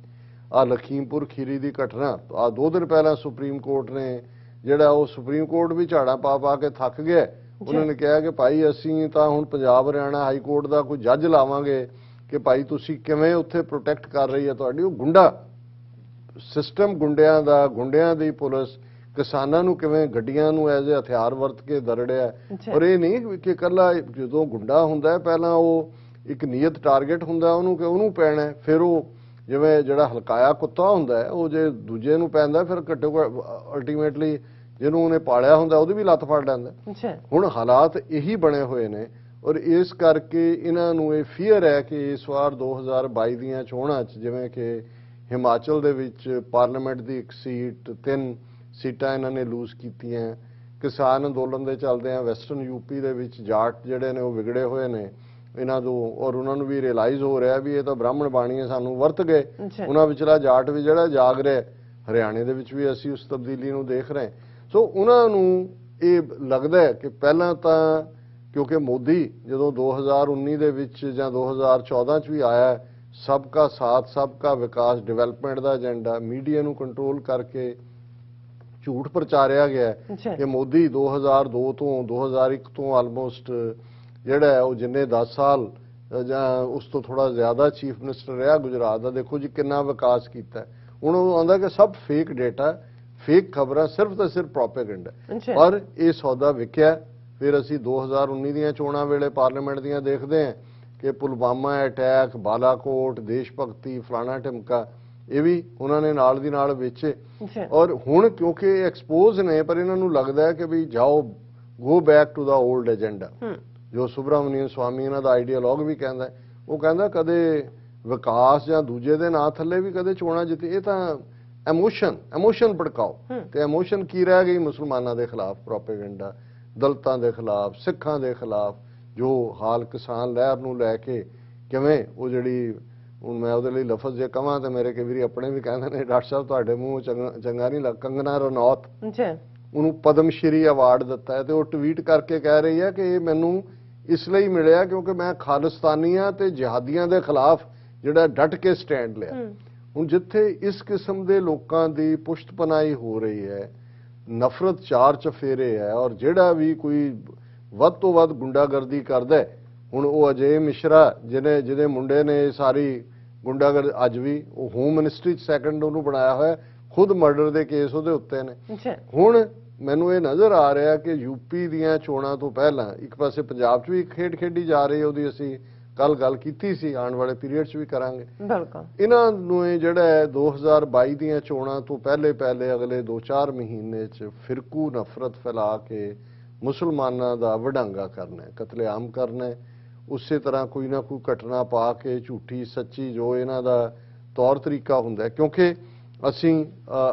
ਆ ਲਖੀਮਪੁਰ ਖੀਰੀ ਦੀ ਘਟਨਾ, ਆ 2 ਦਿਨ ਪਹਿਲਾਂ ਸੁਪਰੀਮ ਕੋਰਟ ਨੇ ਜਿਹੜਾ ਉਹ ਸੁਪਰੀਮ ਕੋਰਟ ਵੀ ਝਾੜਾਂ ਪਾ ਕੇ ਥੱਕ ਗਿਆ। ਉਹਨਾਂ ਨੇ ਕਿਹਾ ਕਿ ਭਾਈ ਅਸੀਂ ਤਾਂ ਹੁਣ ਪੰਜਾਬ ਹਰਿਆਣਾ ਹਾਈ ਕੋਰਟ ਦਾ ਕੋਈ ਜੱਜ ਲਾਵਾਂਗੇ ਕਿ ਭਾਈ ਤੁਸੀਂ ਕਿਵੇਂ ਉੱਥੇ ਪ੍ਰੋਟੈਕਟ ਕਰ ਰਹੀ ਹੈ ਤੁਹਾਡੀ ਉਹ ਗੁੰਡਾ ਸਿਸਟਮ, ਗੁੰਡਿਆਂ ਦੀ ਪੁਲਿਸ ਕਿਸਾਨਾਂ ਨੂੰ ਕਿਵੇਂ ਗੱਡੀਆਂ ਨੂੰ ਐਜ਼ ਏ ਹਥਿਆਰ ਵਰਤ ਕੇ ਦਰੜਿਆ। ਔਰ ਇਹ ਨਹੀਂ ਕਿ ਇਕੱਲਾ ਜਦੋਂ ਗੁੰਡਾ ਹੁੰਦਾ ਪਹਿਲਾਂ ਉਹ ਇੱਕ ਨੀਅਤ ਟਾਰਗੇਟ ਹੁੰਦਾ ਉਹਨੂੰ ਕਿ ਉਹਨੂੰ ਪੈਣਾ, ਫਿਰ ਉਹ ਜਿਵੇਂ ਜਿਹੜਾ ਹਲਕਾਇਆ ਕੁੱਤਾ ਹੁੰਦਾ ਹੈ ਉਹ ਜੇ ਦੂਜੇ ਨੂੰ ਪੈਂਦਾ ਫਿਰ ਘੱਟੋ ਅਲਟੀਮੇਟਲੀ ਜਿਹਨੂੰ ਉਹਨੇ ਪਾਲਿਆ ਹੁੰਦਾ ਉਹਦੀ ਵੀ ਲੱਤ ਫੜ ਲੈਂਦਾ। ਹੁਣ ਹਾਲਾਤ ਇਹੀ ਬਣੇ ਹੋਏ ਨੇ, ਔਰ ਇਸ ਕਰਕੇ ਇਹਨਾਂ ਨੂੰ ਇਹ ਫੀਅਰ ਹੈ ਕਿ ਇਸ ਵਾਰ 2022 ਦੀਆਂ ਚੋਣਾਂ 'ਚ ਜਿਵੇਂ ਕਿ ਹਿਮਾਚਲ ਦੇ ਵਿੱਚ ਪਾਰਲੀਮੈਂਟ ਦੀ 1 ਸੀਟ, 3 ਸੀਟਾਂ ਇਹਨਾਂ ਨੇ ਲੂਜ਼ ਕੀਤੀਆਂ। ਕਿਸਾਨ ਅੰਦੋਲਨ ਦੇ ਚੱਲਦੇ ਆ ਵੈਸਟਰਨ ਯੂਪੀ ਦੇ ਵਿੱਚ ਜਾਟ ਜਿਹੜੇ ਨੇ ਉਹ ਵਿਗੜੇ ਹੋਏ ਨੇ ਇਹਨਾਂ ਤੋਂ, ਔਰ ਉਹਨਾਂ ਨੂੰ ਵੀ ਰਿਅਲਾਈਜ਼ ਹੋ ਰਿਹਾ ਵੀ ਇਹ ਤਾਂ ਬ੍ਰਾਹਮਣ ਬਾਣੀਏ ਸਾਨੂੰ ਵਰਤ ਗਏ। ਉਹਨਾਂ ਵਿਚਲਾ ਜਾਟ ਵੀ ਜਿਹੜਾ ਜਾਗ ਰਿਹਾ। ਹਰਿਆਣੇ ਦੇ ਵਿੱਚ ਵੀ ਅਸੀਂ ਉਸ ਤਬਦੀਲੀ ਨੂੰ ਦੇਖ ਰਹੇ। ਸੋ ਉਹਨਾਂ ਨੂੰ ਇਹ ਲੱਗਦਾ ਹੈ ਕਿ ਪਹਿਲਾਂ ਤਾਂ ਕਿਉਂਕਿ ਮੋਦੀ ਜਦੋਂ 2019 ਦੇ ਵਿੱਚ ਜਾਂ 2014 'ਚ ਵੀ ਆਇਆ, ਸਬਕਾ ਸਾਥ ਸਬਕਾ ਵਿਕਾਸ ਡਿਵੈਲਪਮੈਂਟ ਦਾ ਏਜੰਡਾ ਮੀਡੀਆ ਨੂੰ ਕੰਟਰੋਲ ਕਰਕੇ ਝੂਠ ਪ੍ਰਚਾਰਿਆ ਗਿਆ ਕਿ ਮੋਦੀ 2002 ਤੋਂ 2001 ਤੋਂ ਆਲਮੋਸਟ ਜਿਹੜਾ ਹੈ ਉਹ ਜਿੰਨੇ 10 ਸਾਲ ਜਾਂ ਉਸ ਤੋਂ ਥੋੜਾ ਜ਼ਿਆਦਾ ਚੀਫ ਮਿਨਿਸਟਰ ਰਿਹਾ ਗੁਜਰਾਤ ਦਾ, ਦੇਖੋ ਜੀ ਕਿੰਨਾ ਵਿਕਾਸ ਕੀਤਾ। ਹੁਣ ਉਹ ਆਉਂਦਾ ਕਿ ਸਭ ਫੇਕ ਡੇਟਾ, ਫੇਕ ਖਬਰਾਂ, ਸਿਰਫ ਤੇ ਸਿਰਫ ਪ੍ਰੋਪੇਗੈਂਡਾ। ਪਰ ਇਹ ਸੌਦਾ ਵਿਕਿਆ। ਫਿਰ ਅਸੀਂ 2019 ਦੀਆਂ ਚੋਣਾਂ ਵੇਲੇ ਪਾਰਲੀਮੈਂਟ ਦੀਆਂ ਦੇਖਦੇ ਹਾਂ ਕਿ ਪੁਲਵਾਮਾ ਅਟੈਕ, ਬਾਲਾਕੋਟ, ਦੇਸ਼ ਭਗਤੀ, ਫਲਾਣਾ ਢਿਮਕਾ, ਇਹ ਵੀ ਉਹਨਾਂ ਨੇ ਨਾਲ ਦੀ ਨਾਲ ਵੇਚੇ। ਔਰ ਹੁਣ ਕਿਉਂਕਿ ਐਕਸਪੋਜ਼ ਨੇ, ਪਰ ਇਹਨਾਂ ਨੂੰ ਲੱਗਦਾ ਹੈ ਕਿ ਵੀ ਜਾਓ, go back to the old agenda, ਜੋ ਸੁਬਰਾਮਨੀਅਨ ਸਵਾਮੀ ਇਹਨਾਂ ਦਾ ਆਈਡੀਆਲੋਗ ਵੀ ਕਹਿੰਦਾ। ਉਹ ਕਹਿੰਦਾ ਕਦੇ ਵਿਕਾਸ ਜਾਂ ਦੂਜੇ ਦੇ ਨਾਂ ਥੱਲੇ ਵੀ ਕਦੇ ਚੋਣਾਂ ਜਿੱਤੀ। ਇਹ ਤਾਂ ਐਮੋਸ਼ਨ ਭੜਕਾਓ, ਤੇ ਐਮੋਸ਼ਨ ਕੀ ਰਹਿ ਗਈ? ਮੁਸਲਮਾਨਾਂ ਦੇ ਖਿਲਾਫ ਪ੍ਰੋਪੇਗੈਂਡਾ, ਦਲਿਤਾਂ ਦੇ ਖਿਲਾਫ, ਸਿੱਖਾਂ ਦੇ ਖਿਲਾਫ, ਜੋ ਹਾਲ ਕਿਸਾਨ ਲਹਿਰ ਨੂੰ ਲੈ ਕੇ ਕਿਵੇਂ ਉਹ ਜਿਹੜੀ, ਹੁਣ ਮੈਂ ਉਹਦੇ ਲਈ ਲਫ਼ਜ਼ ਜੇ ਕਵਾਂ ਤਾਂ ਮੇਰੇ ਕਈ ਵਾਰੀ ਆਪਣੇ ਵੀ ਕਹਿੰਦੇ ਨੇ ਡਾਕਟਰ ਸਾਹਿਬ ਤੁਹਾਡੇ ਮੂੰਹ ਚੰਗਾ ਨਹੀਂ ਲੱਗ, ਕੰਗਨਾ ਰਣੌਤ ਉਹਨੂੰ ਪਦਮ ਸ਼੍ਰੀ ਅਵਾਰਡ ਦਿੱਤਾ ਹੈ, ਤੇ ਉਹ ਟਵੀਟ ਕਰਕੇ ਕਹਿ ਰਹੀ ਹੈ ਕਿ ਇਹ ਮੈਨੂੰ ਇਸ ਲਈ ਮਿਲਿਆ ਕਿਉਂਕਿ ਮੈਂ ਖਾਲਿਸਤਾਨੀਆਂ ਤੇ ਜਿਹਾਦੀਆਂ ਦੇ ਖਿਲਾਫ ਜਿਹੜਾ ਡਟ ਕੇ ਸਟੈਂਡ ਲਿਆ। ਹੁਣ ਜਿੱਥੇ ਇਸ ਕਿਸਮ ਦੇ ਲੋਕਾਂ ਦੀ ਪੁਸ਼ਤਪਨਾਹੀ ਹੋ ਰਹੀ ਹੈ, ਨਫ਼ਰਤ ਚਾਰ ਚਫੇਰੇ ਹੈ, ਔਰ ਜਿਹੜਾ ਵੀ ਕੋਈ ਵੱਧ ਤੋਂ ਵੱਧ ਗੁੰਡਾਗਰਦੀ ਕਰਦਾ ਹੈ, ਹੁਣ ਉਹ ਅਜੇ ਮਿਸ਼ਰਾ ਜਿਹਦੇ ਮੁੰਡੇ ਨੇ ਸਾਰੀ ਗੁੰਡਾਗਰਦੀ, ਅੱਜ ਵੀ ਉਹ ਹੋਮ ਮਿਨਿਸਟਰੀ 'ਚ ਸੈਕੰਡ ਉਹਨੂੰ ਬਣਾਇਆ ਹੋਇਆ, ਖੁਦ ਮਰਡਰ ਦੇ ਕੇਸ ਉਹਦੇ ਉੱਤੇ ਨੇ। ਹੁਣ ਮੈਨੂੰ ਇਹ ਨਜ਼ਰ ਆ ਰਿਹਾ ਕਿ ਯੂਪੀ ਦੀਆਂ ਚੋਣਾਂ ਤੋਂ ਪਹਿਲਾਂ ਇੱਕ ਪਾਸੇ ਪੰਜਾਬ 'ਚ ਵੀ ਖੇਡ ਖੇਡੀ ਜਾ ਰਹੀ ਹੈ, ਉਹਦੀ ਅਸੀਂ ਕੱਲ ਗੱਲ ਕੀਤੀ ਸੀ, ਆਉਣ ਵਾਲੇ ਪੀਰੀਅਡ 'ਚ ਵੀ ਕਰਾਂਗੇ। ਇਹਨਾਂ ਨੂੰ ਇਹ ਜਿਹੜਾ ਹੈ 2022 ਦੀਆਂ ਚੋਣਾਂ ਤੋਂ ਪਹਿਲੇ ਅਗਲੇ 2-4 ਮਹੀਨੇ 'ਚ ਫਿਰਕੂ ਨਫ਼ਰਤ ਫੈਲਾ ਕੇ ਮੁਸਲਮਾਨਾਂ ਦਾ ਵਡਾਂਗਾ ਕਰਨਾ, ਕਤਲੇਆਮ ਕਰਨਾ। ਉਸੇ ਤਰ੍ਹਾਂ ਕੋਈ ਨਾ ਕੋਈ ਘਟਨਾ ਪਾ ਕੇ ਝੂਠੀ ਸੱਚੀ ਜੋ ਇਹਨਾਂ ਦਾ ਤੌਰ ਤਰੀਕਾ ਹੁੰਦਾ, ਕਿਉਂਕਿ ਅਸੀਂ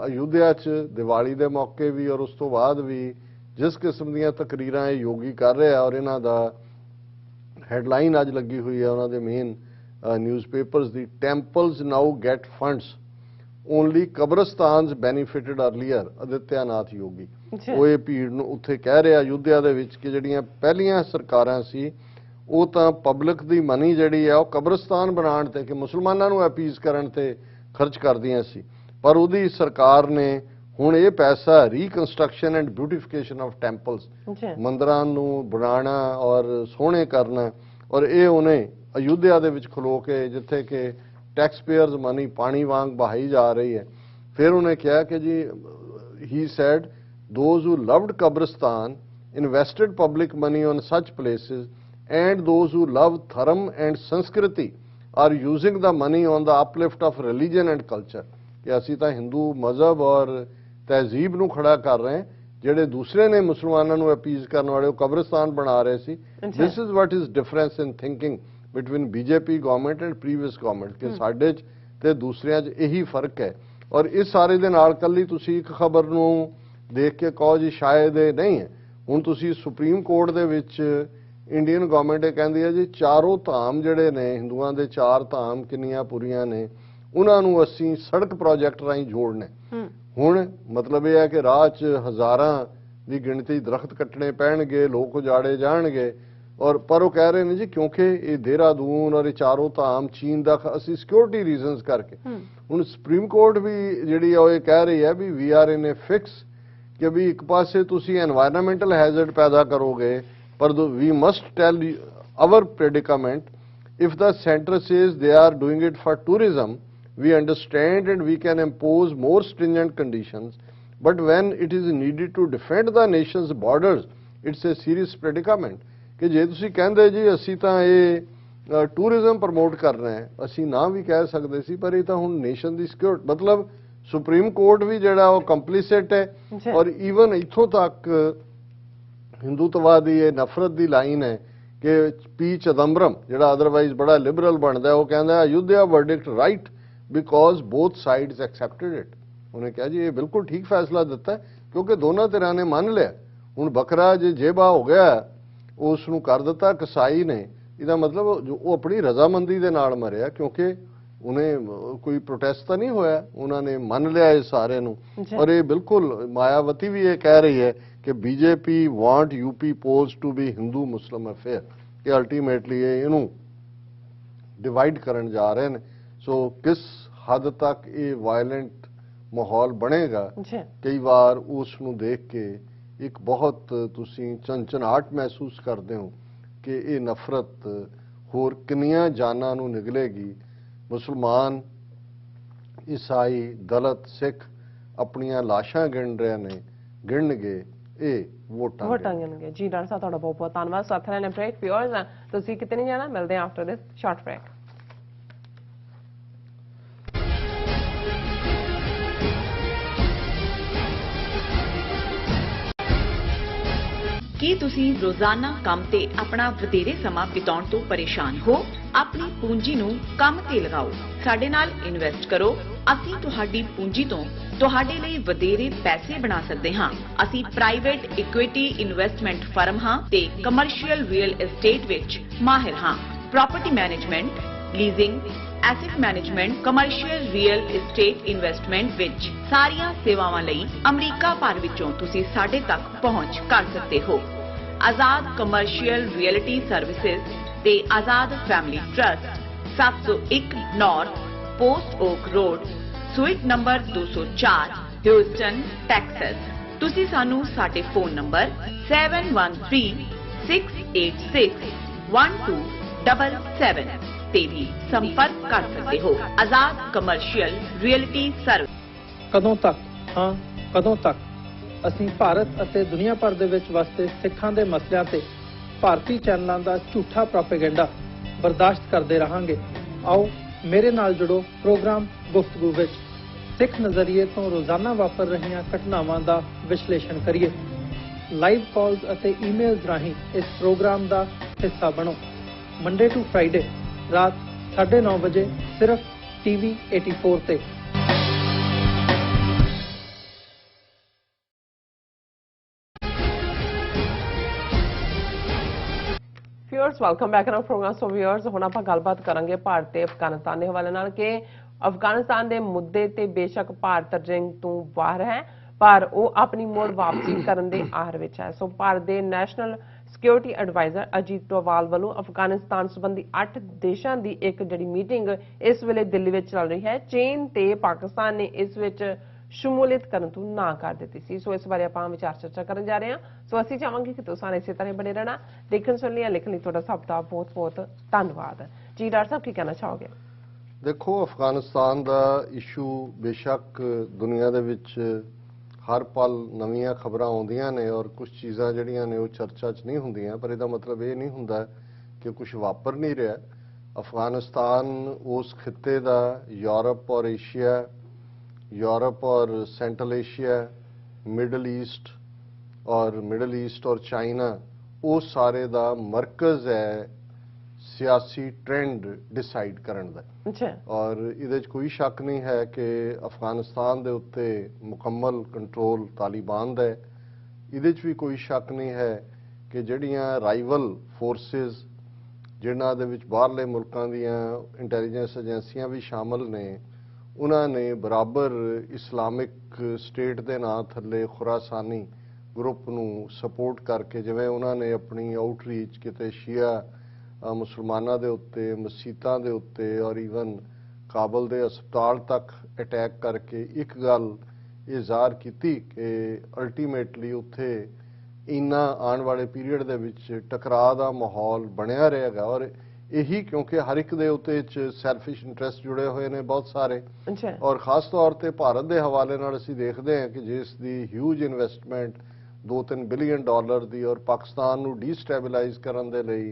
ਅਯੁੱਧਿਆ 'ਚ ਦੀਵਾਲੀ ਦੇ ਮੌਕੇ ਵੀ ਔਰ ਉਸ ਤੋਂ ਬਾਅਦ ਵੀ ਜਿਸ ਕਿਸਮ ਦੀਆਂ ਤਕਰੀਰਾਂ ਇਹ ਯੋਗੀ ਕਰ ਰਿਹਾ, ਔਰ ਇਹਨਾਂ ਦਾ ਹੈਡਲਾਈਨ ਅੱਜ ਲੱਗੀ ਹੋਈ ਹੈ ਉਹਨਾਂ ਦੇ ਮੇਨ ਨਿਊਜ਼ਪੇਪਰਸ ਦੀ, temples now get funds only kabristans benefited earlier, Adityanath Yogi. ਉਹ ਇਹ ਭੀੜ ਨੂੰ ਉੱਥੇ ਕਹਿ ਰਿਹਾ ਅਯੁੱਧਿਆ ਦੇ ਵਿੱਚ ਕਿ ਜਿਹੜੀਆਂ ਪਹਿਲੀਆਂ ਸਰਕਾਰਾਂ ਸੀ ਉਹ ਤਾਂ ਪਬਲਿਕ ਦੀ ਮਨੀ ਜਿਹੜੀ ਆ ਉਹ ਕਬਰਸਤਾਨ ਬਣਾਉਣ ਤੇ, ਕਿ ਮੁਸਲਮਾਨਾਂ ਨੂੰ ਅਪੀਜ਼ ਕਰਨ ਤੇ ਖਰਚ ਕਰਦੀਆਂ ਸੀ, ਪਰ ਉਹਦੀ ਸਰਕਾਰ ਨੇ ਹੁਣ ਇਹ ਪੈਸਾ reconstruction and beautification of temples, ਮੰਦਰਾਂ ਨੂੰ ਬਣਾਉਣਾ ਔਰ ਸੋਹਣੇ ਕਰਨਾ, ਔਰ ਇਹ ਉਹਨੇ ਅਯੁੱਧਿਆ ਦੇ ਵਿੱਚ ਖਲੋ ਕੇ, ਜਿੱਥੇ ਕਿ ਟੈਕਸ ਪੇਅਰਸ ਮਨੀ ਪਾਣੀ ਵਾਂਗ ਬਹਾਈ ਜਾ ਰਹੀ ਹੈ। ਫਿਰ ਉਹਨੇ ਕਿਹਾ ਕਿ ਜੀ ਹੀ sad those who loved Kabristan invested public money on such places, and those who love Dharm and Sanskriti are using the money on the uplift of religion and culture। ਕਿ ਅਸੀਂ ਤਾਂ ਹਿੰਦੂ ਮਜ਼ਹਬ ਔਰ ਤਹਿਜ਼ੀਬ ਨੂੰ ਖੜਾ ਕਰ ਰਹੇ ਹਾਂ, ਜਿਹੜੇ ਦੂਸਰੇ ਨੇ ਮੁਸਲਮਾਨਾਂ ਨੂੰ ਅਪੀਜ਼ ਕਰਨ ਵਾਲੇ ਉਹ ਕਬਰਸਤਾਨ ਬਣਾ ਰਹੇ ਸੀ। This is what is difference in thinking between BJP government and previous government, ਕਿ ਸਾਡੇ 'ਚ ਤੇ ਦੂਸਰਿਆਂ 'ਚ ਇਹੀ ਫਰਕ ਹੈ। ਔਰ ਇਸ ਸਾਰੇ ਦੇ ਨਾਲ ਕੱਲੀ ਤੁਸੀਂ ਇੱਕ ਖਬਰ ਨੂੰ ਦੇਖ ਕੇ ਕਹੋ ਜੀ ਸ਼ਾਇਦ ਇਹ ਨਹੀਂ ਹੈ। ਹੁਣ ਤੁਸੀਂ ਸੁਪਰੀਮ ਕੋਰਟ ਦੇ ਵਿੱਚ ਇੰਡੀਅਨ ਗਵਰਨਮੈਂਟ ਇਹ ਕਹਿੰਦੀ ਹੈ ਜੀ ਚਾਰੋਂ ਧਾਮ ਜਿਹੜੇ ਨੇ ਹਿੰਦੂਆਂ ਦੇ, 4 ਧਾਮ ਕਿੰਨੀਆਂ ਪੂਰੀਆਂ ਨੇ, ਉਹਨਾਂ ਨੂੰ ਅਸੀਂ ਸੜਕ ਪ੍ਰੋਜੈਕਟ ਰਾਹੀਂ ਜੋੜਨਾ। ਹੁਣ ਮਤਲਬ ਇਹ ਹੈ ਕਿ ਰਾਹ 'ਚ ਹਜ਼ਾਰਾਂ ਦੀ ਗਿਣਤੀ ਦਰਖਤ ਕੱਟਣੇ ਪੈਣਗੇ, ਲੋਕ ਉਜਾੜੇ ਜਾਣਗੇ, ਔਰ ਪਰ ਉਹ ਕਹਿ ਰਹੇ ਨੇ ਜੀ ਕਿਉਂਕਿ ਇਹ ਦੇਹਰਾਦੂਨ ਔਰ ਇਹ ਚਾਰੋਂ ਧਾਮ ਚੀਨ ਦਾ ਅਸੀਂ ਸਿਕਿਉਰਿਟੀ ਰੀਜ਼ਨਸ ਕਰਕੇ। ਹੁਣ ਸੁਪਰੀਮ ਕੋਰਟ ਵੀ ਜਿਹੜੀ ਉਹ ਇਹ ਕਹਿ ਰਹੀ ਹੈ ਵੀ ਵੀ ਆਰ ਇਨ ਏ ਫਿਕਸ, ਕਿ ਵੀ ਇੱਕ ਪਾਸੇ ਤੁਸੀਂ ਐਨਵਾਇਰਨਮੈਂਟਲ ਹੈਜ਼ਰਡ ਪੈਦਾ ਕਰੋਗੇ, ਪਰ we must tell our predicament if the center says they are doing it for tourism, we understand and we can impose more stringent conditions, but when it is needed to defend the nation's borders, it's a serious predicament। ਕਿ ਜੇ ਤੁਸੀਂ ਕਹਿੰਦੇ ਜੀ ਅਸੀਂ ਤਾਂ ਇਹ tourism promote ਕਰ ਰਹੇ ਹਾਂ, ਅਸੀਂ ਨਾ ਵੀ ਕਹਿ ਸਕਦੇ ਸੀ, ਪਰ ਇਹ ਤਾਂ ਹੁਣ ਨੇਸ਼ਨ ਦੀ ਸਿਕਿਉਰਿਟੀ, ਮਤਲਬ ਸੁਪਰੀਮ ਕੋਰਟ ਵੀ ਜਿਹੜਾ ਉਹ ਕੰਪਲੀਸਿਟ ਹੈ। ਔਰ ਈਵਨ ਇੱਥੋਂ ਤੱਕ ਹਿੰਦੂਤਵਾਦ ਦੀ ਇਹ ਨਫ਼ਰਤ ਦੀ ਲਾਈਨ ਹੈ ਕਿ ਪੀ ਚਿਦੰਬਰਮ ਜਿਹੜਾ ਅਦਰਵਾਈਜ਼ ਬੜਾ ਲਿਬਰਲ ਬਣਦਾ, ਉਹ ਕਹਿੰਦਾ Ayodhya verdict right because both sides accepted it. ਉਹਨੇ ਕਿਹਾ ਜੀ ਇਹ ਬਿਲਕੁਲ ਠੀਕ ਫੈਸਲਾ ਦਿੱਤਾ ਕਿਉਂਕਿ ਦੋਨਾਂ ਧਿਰਾਂ ਨੇ ਮੰਨ ਲਿਆ। ਹੁਣ ਬੱਕਰਾ ਜੇ ਜੇਬਾ ਹੋ ਗਿਆ ਉਸ ਨੂੰ ਕਰ ਦਿੱਤਾ ਕਸਾਈ ਨੇ, ਇਹਦਾ ਮਤਲਬ ਉਹ ਆਪਣੀ ਰਜ਼ਾਮੰਦੀ ਦੇ ਨਾਲ ਮਰਿਆ, ਕਿਉਂਕਿ ਉਹਨੇ ਕੋਈ ਪ੍ਰੋਟੈਸਟ ਤਾਂ ਨਹੀਂ ਹੋਇਆ, ਉਹਨਾਂ ਨੇ ਮੰਨ ਲਿਆ ਇਹ ਸਾਰੇ ਨੂੰ। ਔਰ ਇਹ ਬਿਲਕੁਲ ਮਾਇਆਵਤੀ ਵੀ ਇਹ ਕਹਿ ਰਹੀ ਹੈ ਕਿ BJP want UP polls to be Hindu Muslim affair, ਕਿ ਅਲਟੀਮੇਟਲੀ ਇਹਨੂੰ ਡਿਵਾਈਡ ਕਰਨ ਜਾ ਰਹੇ ਨੇ। ਸੋ ਕਿਸ ਹੱਦ ਤੱਕ ਇਹ ਵਾਇਲੈਂਟ ਮਾਹੌਲ ਬਣੇਗਾ, ਕਈ ਵਾਰ ਉਸ ਨੂੰ ਦੇਖ ਕੇ ਇੱਕ ਬਹੁਤ ਤੁਸੀਂ ਚੰਚਨਾਹਟ ਮਹਿਸੂਸ ਕਰਦੇ ਹੋ ਕਿ ਇਹ ਨਫ਼ਰਤ ਹੋਰ ਕਿੰਨੀਆਂ ਜਾਨਾਂ ਨੂੰ ਨਿਗਲੇਗੀ। ਮੁਸਲਮਾਨ, ਈਸਾਈ, ਦਲਿਤ, ਸਿੱਖ ਆਪਣੀਆਂ ਲਾਸ਼ਾਂ ਗਿਣ ਰਹੇ ਨੇ, ਗਿਣਨਗੇ ਇਹ ਵੋਟਾਂ ਗਿਣਨਗੇ। ਜੀ ਡਾਕਟਰ ਸਾਹਿਬ ਤੁਹਾਡਾ ਬਹੁਤ ਬਹੁਤ ਧੰਨਵਾਦ। ਸਾਥ ਨੇ ਬ੍ਰੇਕ ਵਿਊਅਰਸ ਤੁਸੀਂ ਕਿਤੇ ਨਹੀਂ ਜਾਣਾ, ਮਿਲਦੇ ਹਾਂ ਆਫਟਰ ਦਿਸ ਸ਼ਾਰਟ ਬ੍ਰੇਕ। ਕੀ ਤੁਸੀਂ ਰੋਜ਼ਾਨਾ ਕੰਮ ਤੇ ਆਪਣਾ ਵਧੇਰੇ ਸਮਾਂ ਬਿਤਾਉਣ ਤੋਂ ਪਰੇਸ਼ਾਨ ਹੋ? ਆਪਣੀ ਪੂੰਜੀ ਨੂੰ ਕੰਮ ਤੇ ਲਗਾਓ, ਸਾਡੇ ਨਾਲ ਇਨਵੈਸਟ ਕਰੋ। ਅਸੀਂ ਤੁਹਾਡੀ ਪੂੰਜੀ ਤੋਂ ਤੁਹਾਡੇ ਲਈ ਵਧੇਰੇ ਪੈਸੇ ਬਣਾ ਸਕਦੇ ਹਾਂ। ਅਸੀਂ ਪ੍ਰਾਈਵੇਟ ਇਕੁਇਟੀ ਇਨਵੈਸਟਮੈਂਟ ਫਰਮ ਹਾਂ ਤੇ ਕਮਰਸ਼ੀਅਲ ਰੀਅਲ ਏਸਟੇਟ ਵਿੱਚ ਮਾਹਿਰ ਹਾਂ। Property management, leasing, asset management, commercial real estate investment ਵਿੱਚ ਸਾਰੀਆਂ ਸੇਵਾਵਾਂ ਲਈ ਅਮਰੀਕਾ ਭਰ ਵਿੱਚੋਂ ਤੁਸੀਂ ਸਾਡੇ ਤੱਕ ਪਹੁੰਚ ਕਰ ਸਕਦੇ ਹੋ। ਆਜ਼ਾਦ ਕਮਰਸ਼ੀਅਲ ਰੀਅਲਟੀ ਸਰਵਿਸਿਜ਼ ਤੇ Azad family trust, 701 North Post Oak Road, suite number 204, Houston, Texas. ਤੁਸੀਂ ਸਾਨੂੰ ਸਾਡੇ ਫੋਨ ਨੰਬਰ 7136861277 ਤੇ ਵੀ ਸੰਪਰਕ ਕਰ ਸਕਦੇ ਹੋ। ਆਜ਼ਾਦ ਕਮਰਸ਼ੀਅਲ ਰੀਅਲਟੀ ਸਰਵਿਸ। ਕਦੋਂ ਤੱਕ, ਹਾਂ ਕਦੋਂ ਤੱਕ ਅਸੀਂ ਭਾਰਤ ਅਤੇ ਦੁਨੀਆ ਭਰ ਦੇ ਵਿੱਚ ਵਸਦੇ ਸਿੱਖਾਂ ਦੇ ਮਸਲਿਆਂ ਤੇ ਭਾਰਤੀ ਚੈਨਲਾਂ ਦਾ ਝੂਠਾ ਪ੍ਰੋਪੇਗੈਂਡਾ ਬਰਦਾਸ਼ਤ ਕਰਦੇ ਰਹਾਂਗੇ? ਆਓ ਮੇਰੇ ਨਾਲ ਜੁੜੋ ਪ੍ਰੋਗਰਾਮ ਗੁਫ਼ਤਗੂ ਵਿੱਚ। ਸਿੱਖ ਨਜ਼ਰੀਏ ਤੋਂ ਰੋਜ਼ਾਨਾ ਵਾਪਰ ਰਹੀਆਂ ਘਟਨਾਵਾਂ ਦਾ ਵਿਸ਼ਲੇਸ਼ਣ ਕਰੀਏ। ਲਾਈਵ ਕਾਲਸ ਅਤੇ ਈਮੇਲਸ ਰਾਹੀਂ ਇਸ ਪ੍ਰੋਗਰਾਮ ਦਾ ਹਿੱਸਾ ਬਣੋ। ਮੰਡੇ ਟੂ ਫਰਾਈਡੇ ਰਾਤ 9:30 ਵਜੇ ਸਿਰਫ TV 84 ਤੇ। Viewers welcome back to programme. So viewers ਹੁਣ ਆਪਾਂ ਗੱਲਬਾਤ ਕਰਾਂਗੇ ਭਾਰਤ ਤੇ ਅਫਗਾਨਿਸਤਾਨ ਦੇ ਹਵਾਲੇ ਨਾਲ ਕਿ ਅਫਗਾਨਿਸਤਾਨ ਦੇ ਮੁੱਦੇ ਤੇ ਬੇਸ਼ੱਕ ਭਾਰਤ ਰਿੰਗ ਤੋਂ ਬਾਹਰ ਹੈ ਪਰ ਉਹ ਆਪਣੀ ਮੋੜ ਵਾਪਸੀ ਕਰਨ ਦੇ ਆਹਰ ਵਿੱਚ ਹੈ। ਸੋ ਭਾਰਤ ਦੇ national security adviser Ajit Doval ਵੱਲੋਂ ਅਫਗਾਨਿਸਤਾਨ ਸੰਬੰਧੀ 8 ਦੇਸ਼ਾਂ ਦੀ ਇੱਕ ਜਿਹੜੀ ਮੀਟਿੰਗ ਇਸ ਵੇਲੇ ਦਿੱਲੀ ਵਿੱਚ ਚੱਲ ਰਹੀ ਹੈ। ਚੀਨ ਤੇ ਪਾਕਿਸਤਾਨ ਨੇ ਇਸ ਵਿੱਚ ਸ਼ਮੂਲੀਅਤ ਕਰਨ ਤੋਂ ਨਾ ਕਰ ਦਿੱਤੀ ਸੀ। ਸੋ ਇਸ ਬਾਰੇ ਆਪਾਂ ਵਿਚਾਰ ਚਰਚਾ ਕਰਨ ਜਾ ਰਹੇ ਹਾਂ। ਸੋ ਅਸੀਂ ਚਾਹਾਂਗੇ ਕਿ ਤੁਸੀਂ ਇਸੇ ਤਰ੍ਹਾਂ ਬਣੇ ਰਹਿਣਾ। ਦੇਖਣ ਸੁਣ ਲਈ ਲਿਖਣ ਲਈ ਤੁਹਾਡਾ ਸਭ ਦਾ ਬਹੁਤ ਬਹੁਤ ਧੰਨਵਾਦ ਜੀ। ਡਾਕਟਰ ਸਾਹਿਬ ਕੀ ਕਹਿਣਾ ਚਾਹੋਗੇ? ਦੇਖੋ, ਅਫਗਾਨਿਸਤਾਨ ਦਾ ਇਸ਼ੂ ਬੇਸ਼ੱਕ ਦੁਨੀਆ ਦੇ ਵਿੱਚ ਹਰ ਪਲ ਨਵੀਆਂ ਖਬਰਾਂ ਆਉਂਦੀਆਂ ਨੇ ਔਰ ਕੁਝ ਚੀਜ਼ਾਂ ਜਿਹੜੀਆਂ ਨੇ ਉਹ ਚਰਚਾ 'ਚ ਨਹੀਂ ਹੁੰਦੀਆਂ, ਪਰ ਇਹਦਾ ਮਤਲਬ ਇਹ ਨਹੀਂ ਹੁੰਦਾ ਕਿ ਕੁਝ ਵਾਪਰ ਨਹੀਂ ਰਿਹਾ। ਅਫਗਾਨਿਸਤਾਨ ਉਸ ਖਿੱਤੇ ਦਾ ਯੂਰਪ ਔਰ ਏਸ਼ੀਆ, यूरोप और सेंट्रल एशिया, मिडल ईस्ट और चाइना, वो सारे दा मरकज़ है सियासी ट्रेंड डिसाइड करन दा। और इहदे च कोई शक नहीं है कि अफगानिस्तान दे उत्ते मुकम्मल कंट्रोल तालिबान दा है। इहदे च भी कोई शक नहीं है कि जिहड़ियां राइवल फोर्सेस जिन्हां दे विच बाहरले मुल्कां दीयां इंटैलीजेंस एजेंसियां भी शामिल ने, उन्होंने बराबर इस्लामिक स्टेट के नाम थले खुरासानी ग्रुप नू सपोर्ट करके, जिवें उन्होंने अपनी आउटरीच किते शिया मुसलमानों के उत्ते, मसीतां दे उत्ते और ईवन काबल के अस्पताल तक अटैक करके एक गल ये ज़ाहिर की कि अल्टीमेटली उत्थे इन्ना आने वाले पीरीयड दे विच टकराव का माहौल बनया रहेगा। और यही क्योंकि हर एक दे उत्ते सैल्फिश इंटरस्ट जुड़े हुए ने बहुत सारे। और खास तौर पर भारत के हवाले नाल असीं देखते हैं कि जिस दी ह्यूज इन्वेस्टमेंट $2-3 बिलियन की और पाकिस्तान नू डिस्टैबलाइज करन दे लई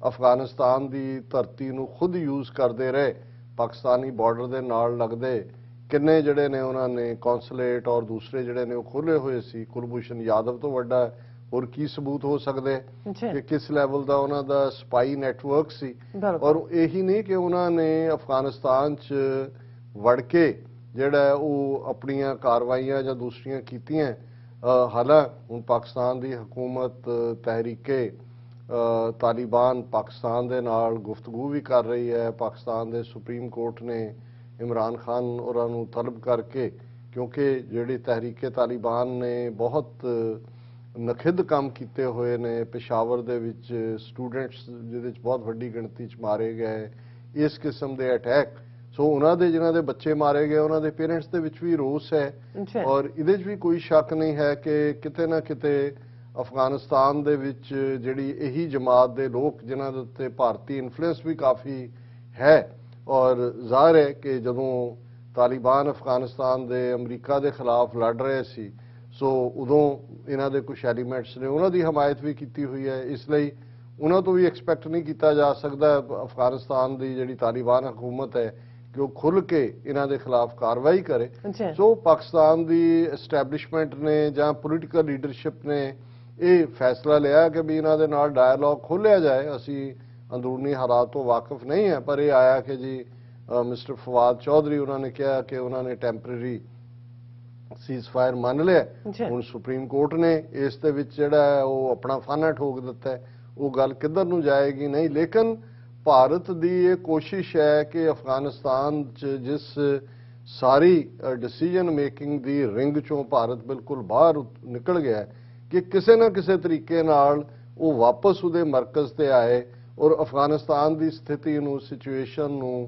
अफगानिस्तान की धरती नू खुद यूज़ करते रहे। पाकिस्तानी बॉर्डर के नाल लगदे किन्ने जिहड़े ने उन्होंने कौंसलेट और दूसरे जिहड़े ने खोले हुए सी। कुलभूषण यादव तो वड्डा और की सबूत हो सकते कि किस लैवल का उन्हों का स्पाई नैटवर्क सी। और यही नहीं कि उन्होंने अफगानिस्तान च वड़ के जिहड़ा वो अपनियां कार्रवाइयां जां दूसरियां कीतियां। हालांकि हुण पाकिस्तान की हुकूमत तहरीके तालिबान पाकिस्तान दे नाल गुफ्तगू भी कर रही है। पाकिस्तान के सुप्रीम कोर्ट ने इमरान खान होरां नूं तलब करके, क्योंकि जिहड़ी तहरीके तालिबान ने बहुत नखिद काम किए हुए ने, पेशावर दे विच स्टूडेंट्स जिहदे च बहुत वड्डी गिणती च मारे गए, इस किस्म के अटैक। सो उन्हां दे जिन्हां दे बच्चे मारे गए उन्हां दे पेरेंट्स दे विच भी रोस है। और इहदे च भी कोई शक नहीं है कि किते ना किते अफगानिस्तान दे विच जिहड़ी यही जमात दे लोग जिन्हां दे उत्ते भारतीय इन्फ्लुएंस भी काफ़ी है। और ज़ाहिर है कि जदों तालिबान अफगानिस्तान दे अमरीका दे खिलाफ लड़ रहे सी, सो उदों इन्हां दे कुछ एलीमेंट्स ने उन्हां दी हमायत भी की हुई है। इसलिए उन्हां तो भी एक्सपैक्ट नहीं किया जा सकता अफगानिस्तान की जिहड़ी तालिबान हुकूमत है कि वो खुल के इन्हां दे खिलाफ कार्रवाई करे। सो पाकिस्तान की एस्टैबलिशमेंट ने जां पोलिटिकल लीडरशिप ने ये फैसला लिया कि भी इन्हां दे नाल डायलॉग खोलिया जाए। असी अंदरूनी हालात तो वाकिफ नहीं है, पर यह आया कि जी मिस्टर फवाद चौधरी उन्होंने कहा कि उन्होंने टैंपरेरी सीज फायर मान लिया। हुण सुप्रीम कोर्ट ने इस दे विच जिहड़ा है वो अपना फाना ठोक दिता है। वो गल किधर नूं जाएगी नहीं। लेकिन भारत की ये कोशिश है कि अफगानिस्तान च जिस सारी डिसीजन मेकिंग की रिंग चों भारत बिल्कुल बाहर निकल गया है कि किसी न किसी तरीके नाल वो वापस उहदे मरकज़ ते आए और अफगानिस्तान की स्थिति नूं सिचुएशन नूं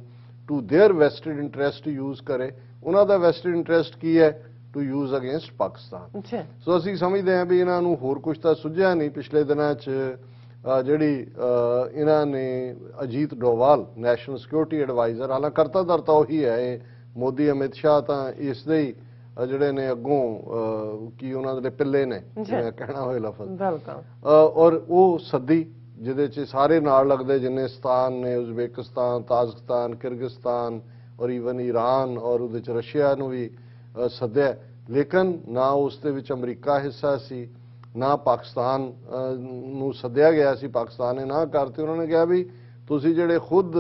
टू देयर वैसटेड इंटरस्ट यूज़ करे। उन्हां दा वैसटेड इंटरस्ट की है टू यूज़ अगेंस्ट पाकिस्तान। सो असीं समझते हैं भी इन्हां नूं होर कुछ तो सुझिया नहीं। पिछले दिनों जिहड़ी इन्हां ने Ajit Doval national security adviser, हालांकि करता धरता उही है मोदी अमित शाह तो इसदे ही जिहड़े ने अगों की उन्हां दे पिल्ले ने जिवें कहना होए लफज। और वो सदी जिहदे च सारे नाल लगदे जिन्ने स्थान ने उज़बेकिस्तान, ताजिकिस्तान, किर्गिस्तान और ईवन ईरान और उहदे च रशिया नूं भी सद्या। लेकिन ना उस दे विच अमरीका हिस्सा सी, ना पाकिस्तान नूं सद्या गया सी। पाकिस्तान ने ना करती। उन्होंने कहा भी तुसी जिहड़े खुद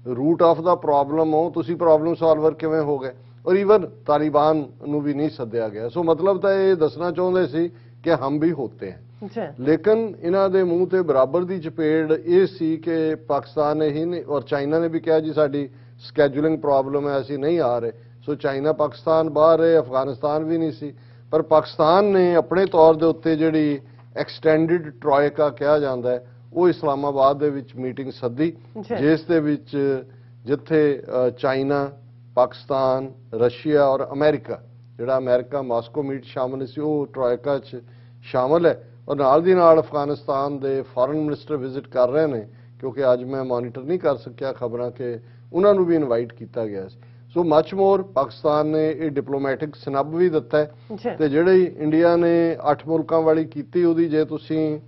रूट ऑफ द प्रॉब्लम हो, तुसी प्रॉब्लम सॉल्वर किवें हो गए। और ईवन तालिबान नूं भी नहीं सद्या गया। सो मतलब तो ये दसना चाहते सी कि हम भी होते हैं। जी ਲੇਕਿਨ ਇਹਨਾਂ ਦੇ ਮੂੰਹ ਤੇ ਬਰਾਬਰ ਦੀ ਚਪੇੜ ਇਹ ਸੀ ਕਿ ਪਾਕਿਸਤਾਨ ਨੇ ਹੀ ਨਹੀਂ ਔਰ ਚਾਈਨਾ ਨੇ ਵੀ ਕਿਹਾ ਜੀ ਸਾਡੀ ਸਕੈਜੂਲਿੰਗ ਪ੍ਰੋਬਲਮ ਹੈ, ਅਸੀਂ ਨਹੀਂ ਆ ਰਹੇ। ਸੋ ਚਾਈਨਾ ਪਾਕਿਸਤਾਨ ਬਾਹਰ ਹੈ, ਅਫਗਾਨਿਸਤਾਨ ਵੀ ਨਹੀਂ ਸੀ, ਪਰ ਪਾਕਿਸਤਾਨ ਨੇ ਆਪਣੇ ਤੌਰ ਦੇ ਉੱਤੇ ਜਿਹੜੀ ਐਕਸਟੈਂਡਡ ਟ੍ਰੋਇਕਾ ਕਿਹਾ ਜਾਂਦਾ ਹੈ ਉਹ ਇਸਲਾਮਾਬਾਦ ਦੇ ਵਿੱਚ ਮੀਟਿੰਗ ਸੱਦੀ, ਜਿਸ ਦੇ ਵਿੱਚ ਜਿੱਥੇ ਚਾਈਨਾ, ਪਾਕਿਸਤਾਨ, ਰਸ਼ੀਆ ਔਰ ਅਮਰੀਕਾ, ਜਿਹੜਾ ਅਮਰੀਕਾ ਮਾਸਕੋ ਮੀਟ ਸ਼ਾਮਲ ਸੀ ਉਹ ਟ੍ਰੋਇਕਾ 'ਚ ਸ਼ਾਮਲ ਹੈ। ਔਰ ਨਾਲ ਦੀ ਨਾਲ ਅਫਗਾਨਿਸਤਾਨ ਦੇ ਫੋਰਨ ਮਿਨਿਸਟਰ ਵਿਜ਼ਿਟ ਕਰ ਰਹੇ ਨੇ, ਕਿਉਂਕਿ ਅੱਜ ਮੈਂ ਮੋਨੀਟਰ ਨਹੀਂ ਕਰ ਸਕਿਆ ਖਬਰਾਂ ਕਿ ਉਹਨਾਂ ਨੂੰ ਵੀ ਇਨਵਾਈਟ ਕੀਤਾ ਗਿਆ ਸੀ। ਸੋ ਮੱਚ ਮੋਰ ਪਾਕਿਸਤਾਨ ਨੇ ਇਹ ਡਿਪਲੋਮੈਟਿਕ ਸਨੱਬ ਵੀ ਦਿੱਤਾ ਹੈ ਤੇ ਜਿਹੜੀ ਇੰਡੀਆ ਨੇ 8 ਮੁਲਕਾਂ ਵਾਲੀ ਕੀਤੀ ਉਹਦੀ ਜੇ ਤੁਸੀਂ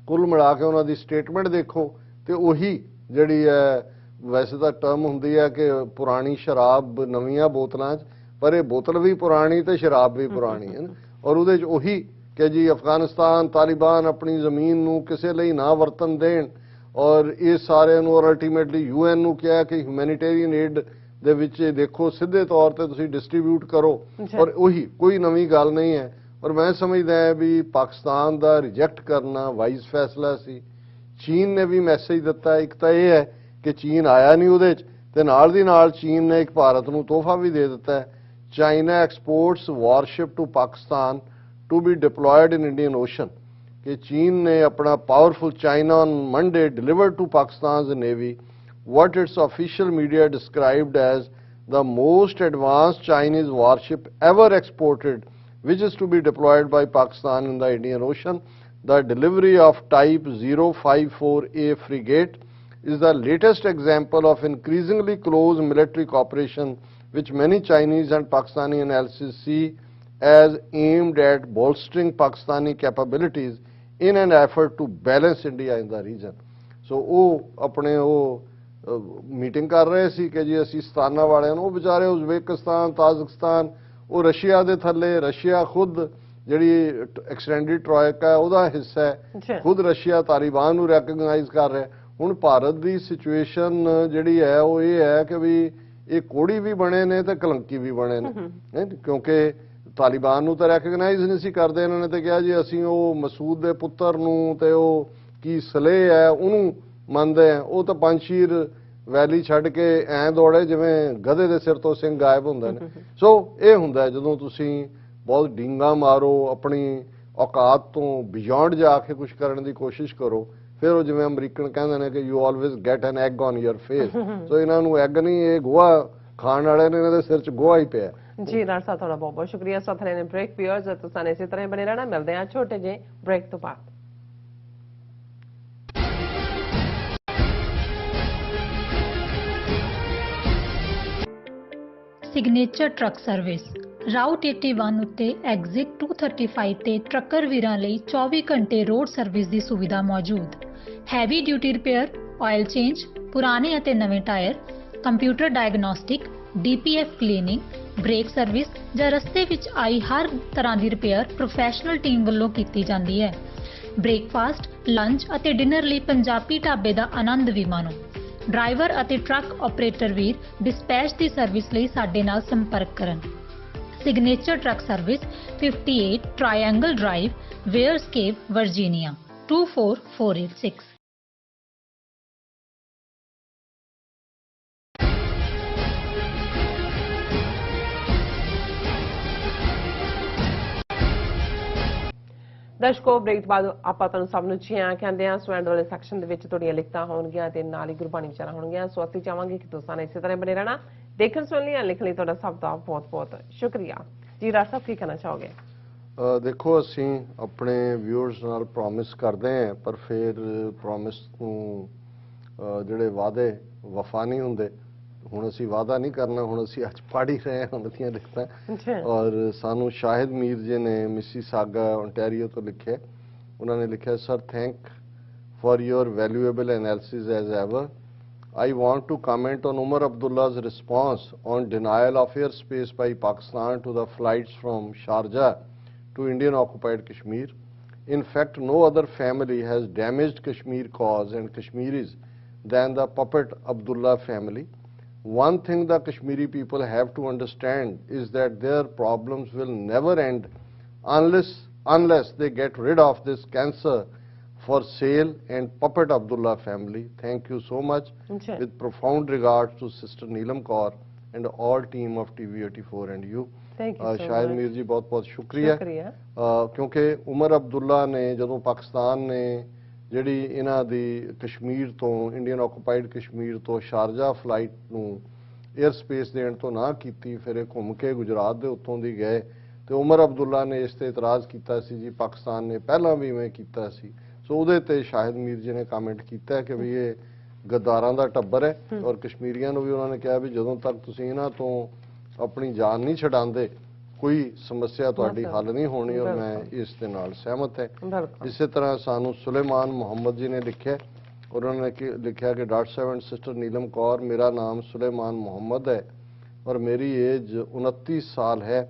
ਕੁੱਲ ਮਿਲਾ ਕੇ ਉਹਨਾਂ ਦੀ ਸਟੇਟਮੈਂਟ ਦੇਖੋ ਤੇ ਉਹੀ ਜਿਹੜੀ ਹੈ, ਵੈਸੇ ਤਾਂ ਟਰਮ ਹੁੰਦੀ ਹੈ ਕਿ ਪੁਰਾਣੀ ਸ਼ਰਾਬ ਨਵੀਆਂ ਬੋਤਲਾਂ 'ਚ, ਪਰ ਇਹ ਬੋਤਲ ਵੀ ਪੁਰਾਣੀ ਤੇ ਸ਼ਰਾਬ ਵੀ ਪੁਰਾਣੀ ਹੈ। ਔਰ ਉਹਦੇ 'ਚ ਉਹੀ ਕਿ ਜੀ ਅਫਗਾਨਿਸਤਾਨ ਤਾਲਿਬਾਨ ਆਪਣੀ ਜ਼ਮੀਨ ਨੂੰ ਕਿਸੇ ਲਈ ਨਾ ਵਰਤਣ ਦੇਣ ਔਰ ਇਹ ਸਾਰਿਆਂ ਨੂੰ, ਔਰ ਅਲਟੀਮੇਟਲੀ UN ਨੂੰ ਕਿਹਾ ਕਿ ਹਿਊਮੈਨਿਟੇਰੀਅਨ ਏਡ ਦੇ ਵਿੱਚ ਦੇਖੋ ਸਿੱਧੇ ਤੌਰ ਤੇ ਤੁਸੀਂ ਡਿਸਟ੍ਰੀਬਿਊਟ ਕਰੋ। ਔਰ ਉਹੀ ਕੋਈ ਨਵੀਂ ਗੱਲ ਨਹੀਂ ਹੈ। ਔਰ ਮੈਂ ਸਮਝਦਾ ਹਾਂ ਵੀ ਪਾਕਿਸਤਾਨ ਦਾ ਰਿਜੈਕਟ ਕਰਨਾ ਵਾਈਜ਼ ਫੈਸਲਾ ਸੀ। ਚੀਨ ਨੇ ਵੀ ਮੈਸੇਜ ਦਿੱਤਾ, ਇੱਕ ਤਾਂ ਇਹ ਹੈ ਕਿ ਚੀਨ ਆਇਆ ਨਹੀਂ ਉਹਦੇ 'ਚ, ਤੇ ਨਾਲ ਦੀ ਨਾਲ ਚੀਨ ਨੇ ਇੱਕ ਭਾਰਤ ਨੂੰ ਤੋਹਫਾ ਵੀ ਦੇ ਦਿੱਤਾ ਹੈ। China exports warship to Pakistan to be deployed in Indian Ocean, ਕਿ ਚੀਨ ਨੇ ਆਪਣਾ powerful China on Monday delivered to ਪਾਕਿਸਤਾਨ's navy what its official media described as the most advanced Chinese warship ever exported, which is to be deployed by Pakistan in the Indian Ocean. The delivery of Type 054A frigate is the latest example of increasingly close military cooperation, which many Chinese and Pakistani analysts see as aimed at bolstering Pakistani capabilities in an effort to balance India in the region. So, apne meeting ਕਰ ਰਹੇ ਸੀ ਕਿ ਜੀ ਅਸੀਂ ਸਤਾਨਾ ਵਾਲਿਆਂ ਨੂੰ, ਉਹ ਵਿਚਾਰੇ Uzbekistan, ਤਾਜ਼ਿਕਸਤਾਨ, ਉਹ ਰਸ਼ੀਆ ਦੇ ਥੱਲੇ, ਰਸ਼ੀਆ ਖੁਦ ਜਿਹੜੀ ਐਕਸਟੈਂਡਡ ਟ੍ਰੋਇਕਾ ਉਹਦਾ ਹਿੱਸਾ ਹੈ, ਖੁਦ ਰਸ਼ੀਆ ਤਾਲਿਬਾਨ ਨੂੰ ਰੈਕਗਨਾਈਜ਼ ਕਰ ਰਿਹਾ। ਹੁਣ ਭਾਰਤ ਦੀ ਸਿਚੁਏਸ਼ਨ ਜਿਹੜੀ ਹੈ ਉਹ ਇਹ ਹੈ ਕਿ ਵੀ ਇਹ ਕੋੜੀ ਵੀ ਬਣੇ ਨੇ ਤੇ ਕਲੰਕੀ ਵੀ ਬਣੇ ਨੇ, ਕਿਉਂਕਿ ਤਾਲਿਬਾਨ ਨੂੰ ਤਾਂ ਰੈਕਗਨਾਈਜ਼ ਨਹੀਂ ਸੀ ਕਰਦੇ, ਇਹਨਾਂ ਨੇ ਤਾਂ ਕਿਹਾ ਜੀ ਅਸੀਂ ਉਹ ਮਸੂਦ ਦੇ ਪੁੱਤਰ ਨੂੰ ਤੇ ਉਹ ਕੀ ਸਲੇਹ ਹੈ ਉਹਨੂੰ ਮੰਨਦੇ ਆ। ਉਹ ਤਾਂ ਪੰਜਸ਼ੀਰ ਵੈਲੀ ਛੱਡ ਕੇ ਐਂ ਦੌੜੇ ਜਿਵੇਂ ਗਧੇ ਦੇ ਸਿਰ ਤੋਂ ਸਿੰਘ ਗਾਇਬ ਹੁੰਦੇ ਨੇ। ਸੋ ਇਹ ਹੁੰਦਾ ਜਦੋਂ ਤੁਸੀਂ ਬਹੁਤ ਡੀਂਗਾ ਮਾਰੋ, ਆਪਣੀ ਔਕਾਤ ਤੋਂ ਬਿਯੋਂਡ ਜਾ ਕੇ ਕੁਝ ਕਰਨ ਦੀ ਕੋਸ਼ਿਸ਼ ਕਰੋ, ਫਿਰ ਉਹ ਜਿਵੇਂ ਅਮਰੀਕਨ ਕਹਿੰਦੇ ਨੇ ਕਿ you always get an egg on your face. So ਇਹਨਾਂ ਨੂੰ ਐਗ ਨਹੀਂ, ਇਹ ਗੋਹਾ ਖਾਣ ਵਾਲੇ ਨੇ, ਇਹਨਾਂ ਦੇ ਸਿਰ 'ਚ ਗੋਹਾ ਹੀ ਪਿਆ। ਜੀ ਰਾਜ ਸਾਹਿਬ ਤੁਹਾਡਾ ਬਹੁਤ ਬਹੁਤ ਸ਼ੁਕਰੀਆ। ਸਾਥ ਨੇ ਬ੍ਰੇਕ ਵੀਅਰਸ, ਤੁਸੀਂ ਇਸੇ ਤਰ੍ਹਾਂ ਬਣੇ ਰਹਿਣਾ। ਮਿਲਦੇ ਹਾਂ ਛੋਟੇ ਜਿਹੇ ਬ੍ਰੇਕ ਤੋਂ ਬਾਅਦ। ਸਿਗਨੇਚਰ ਟਰੱਕ ਸਰਵਿਸ ਰਾਊਟ 81 ਉੱਤੇ ਐਗਜ਼ਿਟ 235 ਤੇ ਟਰੱਕਰ ਵੀਰਾਂ ਲਈ 24 ਘੰਟੇ ਰੋਡ ਸਰਵਿਸ ਦੀ ਸੁਵਿਧਾ ਮੌਜੂਦ। Heavy duty repair, oil change, ਪੁਰਾਣੇ ਅਤੇ ਨਵੇਂ tyre, computer diagnostic, DPF cleaning, brake service ਜਾਂ ਰਸਤੇ ਵਿੱਚ ਆਈ ਹਰ ਤਰ੍ਹਾਂ ਦੀ ਰਿਪੇਅਰ ਪ੍ਰੋਫੈਸ਼ਨਲ ਟੀਮ ਵੱਲੋਂ ਕੀਤੀ ਜਾਂਦੀ ਹੈ। ਬ੍ਰੇਕਫਾਸਟ, ਲੰਚ ਅਤੇ ਡਿਨਰ ਲਈ ਪੰਜਾਬੀ ਢਾਬੇ ਦਾ ਆਨੰਦ ਵੀ ਮਾਣੋ। ਡਰਾਈਵਰ ਅਤੇ ਟਰੱਕ ਆਪਰੇਟਰ ਵੀਰ ਡਿਸਪੈਚ ਦੀ ਸਰਵਿਸ ਲਈ ਸਾਡੇ ਨਾਲ ਸੰਪਰਕ ਕਰਨ। Signature truck service 58 triangle drive, Weyers Cave, Virginia 24486। ਦਰਸ਼ਕੋ ਬ੍ਰੇਕ ਤੋਂ ਬਾਅਦ ਆਪਾਂ ਤੁਹਾਨੂੰ ਸਭ ਨੂੰ ਜੀ ਆਇਆਂ ਕਹਿੰਦੇ ਹਾਂ। ਸੋ ਐਂਡ ਵਾਲੇ ਸੈਕਸ਼ਨ ਦੇ ਵਿੱਚ ਤੁਹਾਡੀਆਂ ਲਿਖਤਾਂ ਹੋਣਗੀਆਂ ਤੇ ਨਾਲ ਹੀ ਗੁਰਬਾਣੀ ਵਿਚਾਰਾਂ ਹੋਣਗੀਆਂ। ਸੋ ਅਸੀਂ ਚਾਹਾਂਗੇ ਕਿ ਦੋਸਤਾਂ ਨੇ ਇਸੇ ਤਰ੍ਹਾਂ ਬਣੇ ਰਹਿਣਾ। ਦੇਖਣ ਸੁਣਨ ਲਈ ਲਿਖਣ ਲਈ ਤੁਹਾਡਾ ਸਭ ਦਾ ਬਹੁਤ ਬਹੁਤ ਸ਼ੁਕਰੀਆ। ਜੀ ਰਾਜ ਸਾਹਿਬ ਕੀ ਕਹਿਣਾ ਚਾਹੋਗੇ? ਦੇਖੋ ਅਸੀਂ ਆਪਣੇ ਵਿਊਅਰਸ ਨਾਲ ਪ੍ਰੋਮਿਸ ਕਰਦੇ ਹਾਂ, ਪਰ ਫਿਰ ਪ੍ਰੋਮਿਸ ਨੂੰ ਜਿਹੜੇ ਵਾਅਦੇ ਵਫਾ ਨਹੀਂ ਹੁੰਦੇ। ਹੁਣ ਅਸੀਂ ਵਾਅਦਾ ਨਹੀਂ ਕਰਨਾ, ਹੁਣ ਅਸੀਂ ਅੱਜ ਪੜ੍ਹ ਹੀ ਰਹੇ ਹਾਂ ਉਹਨਾਂ ਦੀਆਂ ਲਿਖਤਾਂ। ਔਰ ਸਾਨੂੰ ਸ਼ਾਹਿਦ ਮੀਰ ਜੀ ਨੇ ਮਿਸੀਸਾਗਾ ਓਨਟਾਰੀਓ ਤੋਂ ਲਿਖਿਆ। ਉਹਨਾਂ ਨੇ ਲਿਖਿਆ, sir thank for your valuable analysis as ever. I want to comment on Umar Abdullah's response on denial of airspace by Pakistan to the flights from Sharjah to Indian occupied Kashmir. In fact, no other family has damaged Kashmir cause and Kashmiris than the puppet Abdullah family. One thing the Kashmiri people have to understand is that their problems will never end unless unless they get rid of this cancer for sale and Puppet Abdullah family. Thank you so much. जी With profound regards to Sister Neelam Kaur and all team of TV84 and you. Thank you Shahid Mir ji बहुत बहुत शुक्रिया शुक्रिया क्योंकि उमर अब्दुल्ला ने ਜਦੋਂ ਪਾਕਿਸਤਾਨ ਨੇ ਜਿਹੜੀ ਇਹਨਾਂ ਦੀ ਕਸ਼ਮੀਰ ਤੋਂ ਇੰਡੀਅਨ ਆਕੂਪਾਈਡ ਕਸ਼ਮੀਰ ਤੋਂ ਸ਼ਾਰਜਾ ਫਲਾਈਟ ਨੂੰ 에ਅਰ ਸਪੇਸ ਦੇਣ ਤੋਂ ਨਾ ਕੀਤੀ, ਫਿਰ ਇਹ ਘੁੰਮ ਕੇ ਗੁਜਰਾਤ ਦੇ ਉੱਤੋਂ ਦੀ ਗਏ ਤੇ ਉਮਰ ਅਬਦੁੱਲਾ ਨੇ ਇਸ ਤੇ ਇਤਰਾਜ਼ ਕੀਤਾ ਸੀ ਜੀ ਪਾਕਿਸਤਾਨ ਨੇ ਪਹਿਲਾਂ ਵੀ ਮੈਂ ਕੀਤਾ ਸੀ। ਸੋ ਉਹਦੇ ਤੇ ਸ਼ਾਹਿਦ ਮੀਰ ਜੀ ਨੇ ਕਮੈਂਟ ਕੀਤਾ ਕਿ ਵੀ ਇਹ ਗੱਦਾਰਾਂ ਦਾ ਟੱਬਰ ਹੈ ਔਰ ਕਸ਼ਮੀਰੀਆਂ ਨੂੰ ਵੀ ਉਹਨਾਂ ਨੇ ਕਿਹਾ ਵੀ ਜਦੋਂ ਤੱਕ ਤੁਸੀਂ ਇਹਨਾਂ ਤੋਂ ਆਪਣੀ ਜਾਨ ਨਹੀਂ ਛਡਾਉਂਦੇ ਕੋਈ ਸਮੱਸਿਆ ਤੁਹਾਡੀ ਹੱਲ ਨਹੀਂ ਹੋਣੀ ਔਰ ਮੈਂ ਇਸ ਦੇ ਨਾਲ ਸਹਿਮਤ ਹੈ। ਬਿਲਕੁਲ ਇਸੇ ਤਰ੍ਹਾਂ ਸਾਨੂੰ ਸੁਲੇਮਾਨ ਮੁਹੰਮਦ ਜੀ ਨੇ ਲਿਖਿਆ और उन्होंने लिखा कि डॉक्टर साहब एंड सिस्टर नीलम कौर, मेरा नाम सुलेमान मोहम्मद है और मेरी एज 29 साल है।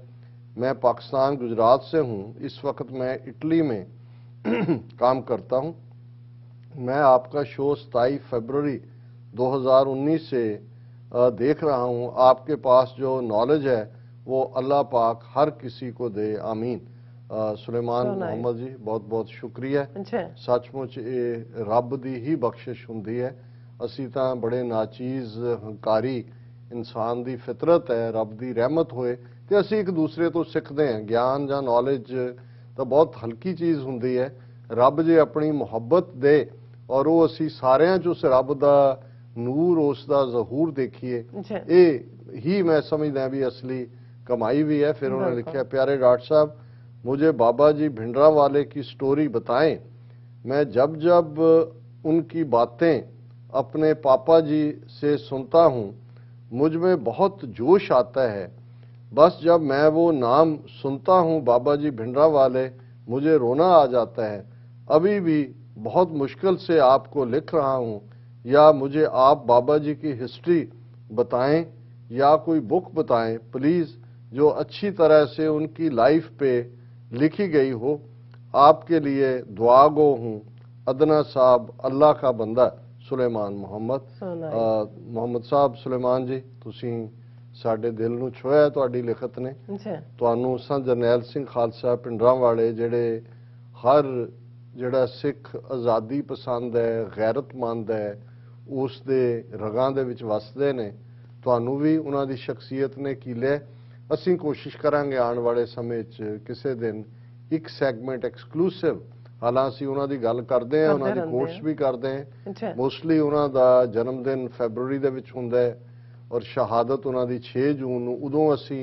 मैं पाकिस्तान गुजरात से हूँ। इस वक्त मैं इटली में काम करता हूँ। मैं आपका शो 27 फरवरी 2019 से देख रहा हूँ। आपके पास जो नॉलेज है वो अल्लाह पाक हर किसी को दे, आमीन। सुलेमान मोहम्मद जी बहुत बहुत शुक्रिया। सचमुच ये रब दी ही बख्शिश हुंदी है। असी तां बड़े नाचीज हंकारी इंसान दी फितरत है, रब दी रहमत होए ते असी एक दूसरे तो सीखते हैं। ज्ञान जां नॉलेज तो बहुत हल्की चीज़ हुंदी है। रब जे अपनी मुहब्बत दे और वो असी सारियां च उस रब दा नूर, उस दा ज़हूर देखिए, ये ही मैं समझदा भी असली कमाई भी है। फिर उन्होंने लिखा, प्यारे डॉक्टर साहब मुझे बाबा जी भिंडरावाले की स्टोरी बताएं। मैं जब जब उनकी बातें अपने पापा जी से सुनता हूँ मुझ में बहुत जोश आता है। बस जब मैं वो नाम सुनता हूँ बाबा जी भिंडरावाले, मुझे रोना आ जाता है। अभी भी बहुत मुश्किल से आपको लिख रहा हूँ, या मुझे आप बाबा जी की हिस्ट्री बताएं या कोई बुक बताएं प्लीज़ जो अच्छी तरह से उनकी लाइफ पे लिखी गई हो। आपके लिए दुआ गो हूँ। अदना साहब, अल्लाह का बंदा, सुलेमान मोहम्मद। मोहम्मद साहब सुलेमान जी, तुसी साडे दिल नूं छुआ तुहाडी लिखत ने। तुहानूं संत जरनैल सिंह खालसा पिंडरांवाले जिहड़े हर जिहड़ा सिख आज़ादी पसंद है, गैरतमंद है, उस दे रगां दे विच वसदे ने, तुहानूं भी उन्हां दी शख्सियत ने कीले। ਅਸੀਂ ਕੋਸ਼ਿਸ਼ ਕਰਾਂਗੇ ਆਉਣ ਵਾਲੇ ਸਮੇਂ 'ਚ ਕਿਸੇ ਦਿਨ ਇੱਕ ਸੈਗਮੈਂਟ ਐਕਸਕਲੂਸਿਵ, ਹਾਲਾਂਕਿ ਉਹਨਾਂ ਦੀ ਗੱਲ ਕਰਦੇ ਆ, ਉਹਨਾਂ ਦੀ ਕੋਟਸ ਵੀ ਕਰਦੇ ਆ। ਮੋਸਟਲੀ ਉਹਨਾਂ ਦਾ ਜਨਮ ਦਿਨ ਫੈਬਰੂਰੀ ਦੇ ਵਿੱਚ ਹੁੰਦਾ ਹੈ ਔਰ ਸ਼ਹਾਦਤ ਉਹਨਾਂ ਦੀ 6 ਜੂਨ ਨੂੰ। ਉਦੋਂ ਅਸੀਂ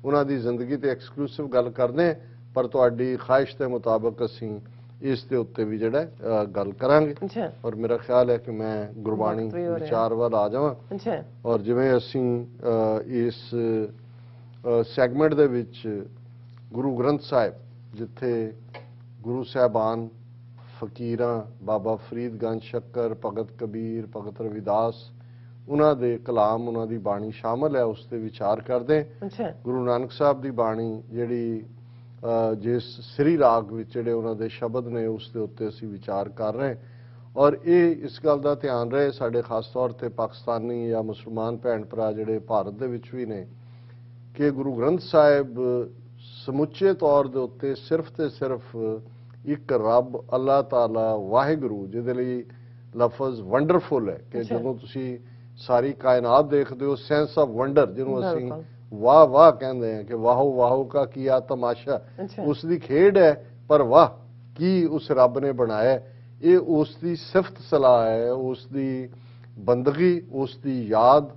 ਉਹਨਾਂ ਦੀ ਜ਼ਿੰਦਗੀ ਤੇ ਐਕਸਕਲੂਸਿਵ ਗੱਲ ਕਰਦੇ ਹਾਂ, ਪਰ ਤੁਹਾਡੀ ਖਾਹਿਸ਼ ਦੇ ਮੁਤਾਬਕ ਅਸੀਂ ਇਸ ਦੇ ਉੱਤੇ ਵੀ ਜਿਹੜਾ ਗੱਲ ਕਰਾਂਗੇ। ਔਰ ਮੇਰਾ ਖਿਆਲ ਹੈ ਕਿ ਮੈਂ ਗੁਰਬਾਣੀ ਵਿਚਾਰ ਵੱਲ ਆ ਜਾਵਾਂ। ਔਰ ਜਿਵੇਂ ਅਸੀਂ ਇਸ ਸੈਗਮੈਂਟ ਦੇ ਵਿੱਚ ਗੁਰੂ ਗ੍ਰੰਥ ਸਾਹਿਬ, ਜਿੱਥੇ ਗੁਰੂ ਸਾਹਿਬਾਨ ਫਕੀਰਾਂ, ਬਾਬਾ ਫਰੀਦਗੰਜ ਸ਼ੱਕਰ, ਭਗਤ ਕਬੀਰ, ਭਗਤ ਰਵਿਦਾਸ, ਉਹਨਾਂ ਦੇ ਕਲਾਮ, ਉਹਨਾਂ ਦੀ ਬਾਣੀ ਸ਼ਾਮਲ ਹੈ, ਉਸ ਤੇ ਵਿਚਾਰ ਕਰਦੇ। ਗੁਰੂ ਨਾਨਕ ਸਾਹਿਬ ਦੀ ਬਾਣੀ ਜਿਹੜੀ ਜਿਸ ਸ੍ਰੀ ਰਾਗ ਵਿੱਚ ਜਿਹੜੇ ਉਹਨਾਂ ਦੇ ਸ਼ਬਦ ਨੇ ਉਸ ਦੇ ਉੱਤੇ ਅਸੀਂ ਵਿਚਾਰ ਕਰ ਰਹੇ। ਔਰ ਇਹ ਇਸ ਗੱਲ ਦਾ ਧਿਆਨ ਰਹੇ ਸਾਡੇ ਖਾਸ ਤੌਰ ਤੇ ਪਾਕਿਸਤਾਨੀ ਜਾਂ ਮੁਸਲਮਾਨ ਭੈਣ ਭਰਾ ਜਿਹੜੇ ਭਾਰਤ ਦੇ ਵਿੱਚ ਵੀ ਨੇ, ਕਿ ਗੁਰੂ ਗ੍ਰੰਥ ਸਾਹਿਬ ਸਮੁੱਚੇ ਤੌਰ ਦੇ ਉੱਤੇ ਸਿਰਫ ਤੇ ਸਿਰਫ ਇੱਕ ਰੱਬ ਅੱਲਾਹ ਤਾਲਾ ਵਾਹਿਗੁਰੂ, ਜਿਹਦੇ ਲਈ ਲਫ਼ਜ਼ ਵੰਡਰਫੁਲ ਹੈ ਕਿ ਜਦੋਂ ਤੁਸੀਂ ਸਾਰੀ ਕਾਇਨਾਤ ਦੇਖਦੇ ਹੋ, ਸੈਂਸ ਆਫ ਵੰਡਰ ਜਿਹਨੂੰ ਅਸੀਂ ਵਾਹ ਵਾਹ ਕਹਿੰਦੇ ਹਾਂ ਕਿ ਵਾਹੋ ਵਾਹੋ ਕਾ ਕੀਆ ਤਮਾਸ਼ਾ, ਉਸ ਦੀ ਖੇਡ ਹੈ, ਪਰ ਵਾਹ ਕੀ ਉਸ ਰੱਬ ਨੇ ਬਣਾਇਆ। ਇਹ ਉਸ ਦੀ ਸਿਫਤ ਸਲਾਹ ਹੈ, ਉਸ ਦੀ ਬੰਦਗੀ, ਉਸ ਦੀ ਯਾਦ,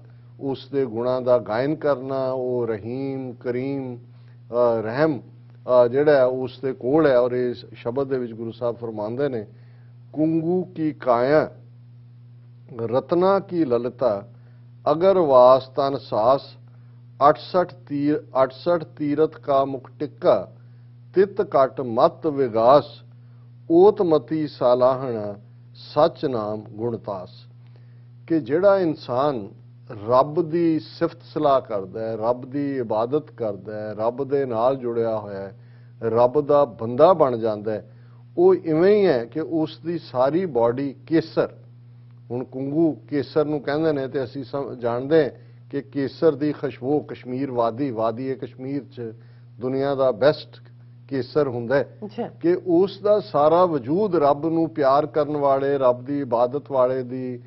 ਉਸ ਦੇ ਗੁਣਾਂ ਦਾ ਗਾਇਨ ਕਰਨਾ। ਉਹ ਰਹੀਮ, ਕਰੀਮ, ਰਹਿਮ ਜਿਹੜਾ ਉਸ ਦੇ ਕੋਲ ਹੈ। ਔਰ ਇਸ ਸ਼ਬਦ ਦੇ ਵਿੱਚ ਗੁਰੂ ਸਾਹਿਬ ਫਰਮਾਉਂਦੇ ਨੇ, ਕੁੰਗੂ ਕੀ ਕਾਇਆ ਰਤਨਾ ਕੀ ਲਲਤਾ ਅਗਰ ਵਾਸ ਤਨ ਸਾਸ 68 ਤੀਰਥ ਕਾ ਮੁਖ ਟਿੱਕਾ ਤਿਤ ਕਟ ਮਤ ਵਿਗਾਸ ਓਤ ਮਤੀ ਸਾਲਾਹਣਾ ਸੱਚ ਨਾਮ ਗੁਣਤਾਸ। ਕਿ ਜਿਹੜਾ ਇਨਸਾਨ ਰੱਬ ਦੀ ਸਿਫਤ ਸਲਾਹ ਕਰਦਾ ਹੈ, ਰੱਬ ਦੀ ਇਬਾਦਤ ਕਰਦਾ ਹੈ, ਰੱਬ ਦੇ ਨਾਲ ਜੁੜਿਆ ਹੋਇਆ ਹੈ, ਰੱਬ ਦਾ ਬੰਦਾ ਬਣ ਜਾਂਦਾ ਹੈ, ਉਹ ਇਵੇਂ ਹੀ ਹੈ ਕਿ ਉਸ ਦੀ ਸਾਰੀ ਬਾਡੀ ਕੇਸਰ, ਹੁਣ ਕੁੰਗੂ ਕੇਸਰ ਨੂੰ ਕਹਿੰਦੇ ਨੇ ਤੇ ਅਸੀਂ ਜਾਣਦੇ ਹਾਂ ਕਿ ਕੇਸਰ ਦੀ ਖੁਸ਼ਬੂ, ਕਸ਼ਮੀਰ ਵਾਦੀ ਏ ਕਸ਼ਮੀਰ 'ਚ ਦੁਨੀਆ ਦਾ ਬੈਸਟ ਕੇਸਰ ਹੁੰਦਾ ਹੈ ਅੱਛਾ ਕਿ ਉਸ ਦਾ ਸਾਰਾ ਵਜੂਦ ਰੱਬ ਨੂੰ ਪਿਆਰ ਕਰਨ ਵਾਲੇ, ਰੱਬ ਦੀ ਇਬਾਦਤ ਵਾਲੇ ਦੀ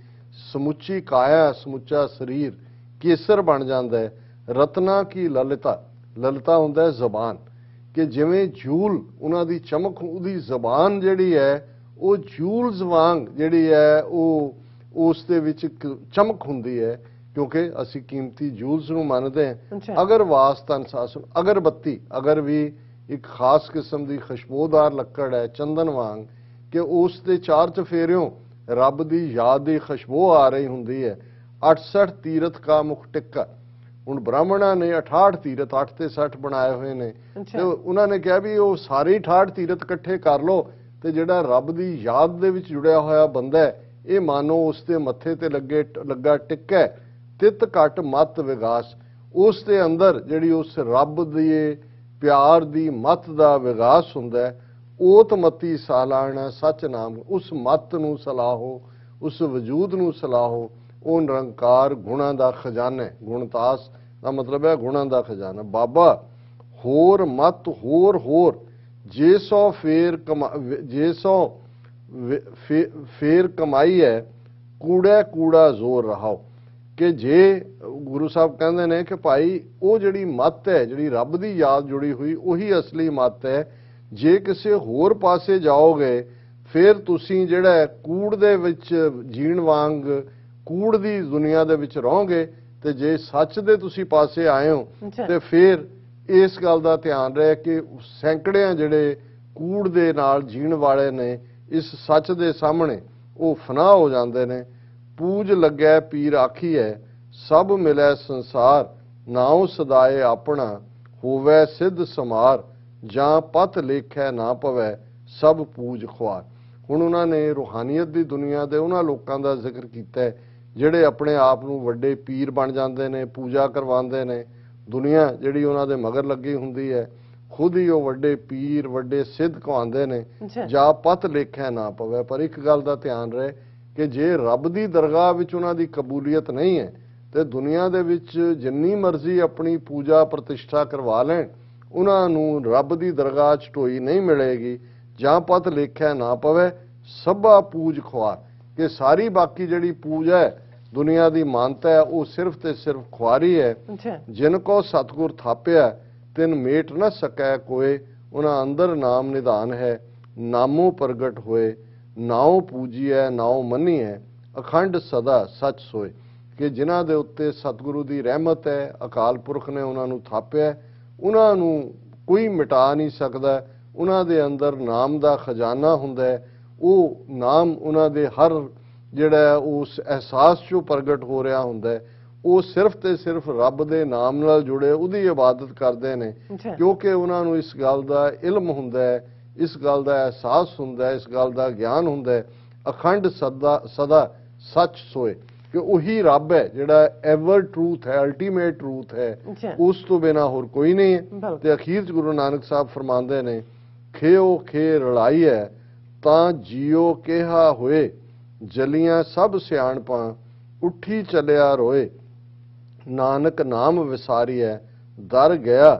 ਸਮੁੱਚੀ ਕਾਇਆ, ਸਮੁੱਚਾ ਸਰੀਰ ਕੇਸਰ ਬਣ ਜਾਂਦਾ ਹੈ। ਰਤਨਾ ਕੀ ਲਲਿਤਾ, ਲਲਿਤਾ ਹੁੰਦਾ ਹੈ ਜ਼ਬਾਨ, ਕਿ ਜਿਵੇਂ ਜੂਲ ਉਹਨਾਂ ਦੀ ਚਮਕ, ਉਹਦੀ ਜ਼ਬਾਨ ਜਿਹੜੀ ਹੈ ਉਹ ਜੂਲਸ ਵਾਂਗ ਜਿਹੜੀ ਹੈ ਉਹ ਉਸ ਦੇ ਵਿੱਚ ਇੱਕ ਚਮਕ ਹੁੰਦੀ ਹੈ, ਕਿਉਂਕਿ ਅਸੀਂ ਕੀਮਤੀ ਜੂਲਸ ਨੂੰ ਮੰਨਦੇ ਹਾਂ। ਅੱਛਾ। ਅਗਰ ਵਾਸ ਤਨ ਸਾਸੁ, ਅਗਰਬੱਤੀ, ਅਗਰ ਵੀ ਇੱਕ ਖਾਸ ਕਿਸਮ ਦੀ ਖੁਸ਼ਬੂਦਾਰ ਲੱਕੜ ਹੈ ਚੰਦਨ ਵਾਂਗ, ਕਿ ਉਸ ਦੇ ਚਾਰ ਚਫੇਰਿਓਂ ਰੱਬ ਦੀ ਯਾਦ ਦੀ ਖੁਸ਼ਬੂ ਆ ਰਹੀ ਹੁੰਦੀ ਹੈ। 68 ਤੀਰਥ ਕਾ ਮੁਖ ਟਿੱਕਾ, ਹੁਣ ਬ੍ਰਾਹਮਣਾਂ ਨੇ 68 ਤੀਰਥ, 8 ਤੇ 60 ਬਣਾਏ ਹੋਏ ਨੇ, ਤੇ ਉਹਨਾਂ ਨੇ ਕਿਹਾ ਵੀ ਉਹ ਸਾਰੇ 68 ਤੀਰਥ ਇਕੱਠੇ ਕਰ ਲਓ ਤੇ ਜਿਹੜਾ ਰੱਬ ਦੀ ਯਾਦ ਦੇ ਵਿੱਚ ਜੁੜਿਆ ਹੋਇਆ ਬੰਦਾ ਹੈ, ਇਹ ਮਾਨੋ ਉਸ ਦੇ ਮੱਥੇ ਤੇ ਲੱਗਾ ਟਿੱਕਾ ਹੈ। ਤਿਤ ਘਟ ਮਤ ਵਿਗਾਸ, ਉਸ ਦੇ ਅੰਦਰ ਜਿਹੜੀ ਉਸ ਰੱਬ ਦੀ ਪਿਆਰ ਦੀ ਮਤ ਦਾ ਵਿਗਾਸ ਹੁੰਦਾ ਹੈ। ਓਤ ਮਤੀ ਸਾਲਾਣਾ ਸੱਚ ਨਾਮ, ਉਸ ਮਤ ਨੂੰ ਸਲਾਹੋ, ਉਸ ਵਜੂਦ ਨੂੰ ਸਲਾਹੋ। ਉਹ ਨਿਰੰਕਾਰ ਗੁਣਾਂ ਦਾ ਖਜ਼ਾਨਾ ਹੈ। ਗੁਣਤਾਸ ਦਾ ਮਤਲਬ ਹੈ ਗੁਣਾਂ ਦਾ ਖਜ਼ਾਨਾ। ਬਾਬਾ ਹੋਰ ਮਤ ਹੋਰ ਜੇ ਸੋ ਫੇਰ ਕਮਾਈ ਹੈ, ਕੂੜਾ ਕੂੜਾ ਜ਼ੋਰ ਰਹਾਓ, ਕਿ ਜੇ ਗੁਰੂ ਸਾਹਿਬ ਕਹਿੰਦੇ ਨੇ ਕਿ ਭਾਈ ਉਹ ਜਿਹੜੀ ਮੱਤ ਹੈ, ਜਿਹੜੀ ਰੱਬ ਦੀ ਯਾਦ ਜੁੜੀ ਹੋਈ, ਉਹੀ ਅਸਲੀ ਮੱਤ ਹੈ। ਜੇ ਕਿਸੇ ਹੋਰ ਪਾਸੇ ਜਾਓਗੇ ਫਿਰ ਤੁਸੀਂ ਜਿਹੜਾ ਕੂੜ ਦੇ ਵਿੱਚ ਜੀਣ ਵਾਂਗ ਕੂੜ ਦੀ ਦੁਨੀਆ ਦੇ ਵਿੱਚ ਰਹੋਗੇ, ਤੇ ਜੇ ਸੱਚ ਦੇ ਤੁਸੀਂ ਪਾਸੇ ਆਏ ਹੋ ਤੇ ਫਿਰ ਇਸ ਗੱਲ ਦਾ ਧਿਆਨ ਰਹੇ ਕਿ ਸੈਂਕੜਿਆਂ ਜਿਹੜੇ ਕੂੜ ਦੇ ਨਾਲ ਜੀਣ ਵਾਲੇ ਨੇ, ਇਸ ਸੱਚ ਦੇ ਸਾਹਮਣੇ ਉਹ ਫਨਾਹ ਹੋ ਜਾਂਦੇ ਨੇ। ਪੂਜ ਲੱਗੈ ਪੀਰ ਆਖੀਐ, ਸਭ ਮਿਲੈ ਸੰਸਾਰ, ਨਾਉ ਸਦਾਏ ਆਪਣਾ, ਹੋਵੈ ਸਿੱਧ ਸਮਾਰ, ਜਾਂ ਪਤ ਲੇਖੈ ਨਾ ਪਵੈ, ਸਭ ਪੂਜ ਖੁਆਰ। ਹੁਣ ਉਹਨਾਂ ਨੇ ਰੂਹਾਨੀਅਤ ਦੀ ਦੁਨੀਆ ਦੇ ਉਹਨਾਂ ਲੋਕਾਂ ਦਾ ਜ਼ਿਕਰ ਕੀਤਾ ਹੈ ਜਿਹੜੇ ਆਪਣੇ ਆਪ ਨੂੰ ਵੱਡੇ ਪੀਰ ਬਣ ਜਾਂਦੇ ਨੇ, ਪੂਜਾ ਕਰਵਾਉਂਦੇ ਨੇ। ਦੁਨੀਆ ਜਿਹੜੀ ਉਹਨਾਂ ਦੇ ਮਗਰ ਲੱਗੀ ਹੁੰਦੀ ਹੈ, ਖੁਦ ਹੀ ਉਹ ਵੱਡੇ ਪੀਰ, ਵੱਡੇ ਸਿੱਧ ਕਹਾਉਂਦੇ ਨੇ, ਜਾਂ ਪਤ ਲੇਖੈ ਨਾ ਪਵੈ। ਪਰ ਇੱਕ ਗੱਲ ਦਾ ਧਿਆਨ ਰਹੇ ਕਿ ਜੇ ਰੱਬ ਦੀ ਦਰਗਾਹ ਵਿੱਚ ਉਹਨਾਂ ਦੀ ਕਬੂਲੀਅਤ ਨਹੀਂ ਹੈ ਤੇ ਦੁਨੀਆ ਦੇ ਵਿੱਚ ਜਿੰਨੀ ਮਰਜ਼ੀ ਆਪਣੀ ਪੂਜਾ ਪ੍ਰਤਿਸ਼ਠਾ ਕਰਵਾ ਲੈਣ, ਉਹਨਾਂ ਨੂੰ ਰੱਬ ਦੀ ਦਰਗਾਹ 'ਚ ਢੋਈ ਨਹੀਂ ਮਿਲੇਗੀ। ਜਾਂ ਪਤ ਲੇਖੈ ਨਾ ਪਵੇ, ਸਭਾ ਪੂਜ ਖੁਆਰ, ਕਿ ਸਾਰੀ ਬਾਕੀ ਜਿਹੜੀ ਪੂਜਾ ਹੈ, ਦੁਨੀਆ ਦੀ ਮਾਨਤਾ ਹੈ, ਉਹ ਸਿਰਫ ਤੇ ਸਿਰਫ ਖੁਆਰੀ ਹੈ। ਜਿਨ ਕੋ ਸਤਿਗੁਰ ਥਾਪਿਆ, ਤਿਨ ਮੇਟ ਨਾ ਸਕੈ ਕੋਏ, ਉਹਨਾਂ ਅੰਦਰ ਨਾਮ ਨਿਧਾਨ ਹੈ, ਨਾਮੋ ਪ੍ਰਗਟ ਹੋਏ, ਨਾਉ ਪੂਜੀਐ ਨਾਉ ਮੰਨੀਐ, ਅਖੰਡ ਸਦਾ ਸੱਚ ਸੋਏ। ਕਿ ਜਿਨ੍ਹਾਂ ਦੇ ਉੱਤੇ ਸਤਿਗੁਰੂ ਦੀ ਰਹਿਮਤ ਹੈ, ਅਕਾਲ ਪੁਰਖ ਨੇ ਉਹਨਾਂ ਨੂੰ ਥਾਪਿਆ, ਉਹਨਾਂ ਨੂੰ ਕੋਈ ਮਿਟਾ ਨਹੀਂ ਸਕਦਾ। ਉਹਨਾਂ ਦੇ ਅੰਦਰ ਨਾਮ ਦਾ ਖਜ਼ਾਨਾ ਹੁੰਦਾ ਹੈ, ਉਹ ਨਾਮ ਉਹਨਾਂ ਦੇ ਹਰ ਜਿਹੜਾ ਉਸ ਅਹਿਸਾਸ 'ਚੋਂ ਪ੍ਰਗਟ ਹੋ ਰਿਹਾ ਹੁੰਦਾ ਹੈ। ਉਹ ਸਿਰਫ ਤੇ ਸਿਰਫ ਰੱਬ ਦੇ ਨਾਮ ਨਾਲ ਜੁੜੇ ਉਹਦੀ ਇਬਾਦਤ ਕਰਦੇ ਨੇ, ਕਿਉਂਕਿ ਉਹਨਾਂ ਨੂੰ ਇਸ ਗੱਲ ਦਾ ਇਲਮ ਹੁੰਦਾ ਹੈ, ਇਸ ਗੱਲ ਦਾ ਅਹਿਸਾਸ ਹੁੰਦਾ ਹੈ, ਇਸ ਗੱਲ ਦਾ ਗਿਆਨ ਹੁੰਦਾ ਹੈ। ਅਖੰਡ ਸਦਾ ਸੱਚ ਸੋਏ, ਕਿ ਉਹੀ ਰੱਬ ਹੈ ਜਿਹੜਾ ਐਵਰ ਟਰੂਥ ਹੈ, ਅਲਟੀਮੇਟ ਟਰੂਥ ਹੈ, ਉਸ ਤੋਂ ਬਿਨਾ ਹੋਰ ਕੋਈ ਨਹੀਂ ਹੈ। ਤੇ ਅਖੀਰ 'ਚ ਗੁਰੂ ਨਾਨਕ ਸਾਹਿਬ ਫਰਮਾਉਂਦੇ ਨੇ, ਖੇਓ ਖੇ ਰਲਾਈ ਹੈ, ਤਾਂ ਜੀਓ ਕਿਹਾ ਹੋਏ, ਜਲੀਆਂ ਸਭ ਸਿਆਣਪਾਂ, ਉੱਠੀ ਚੱਲਿਆ ਰੋਏ, ਨਾਨਕ ਨਾਮ ਵਿਸਾਰੀਐ, ਦਰ ਗਿਆ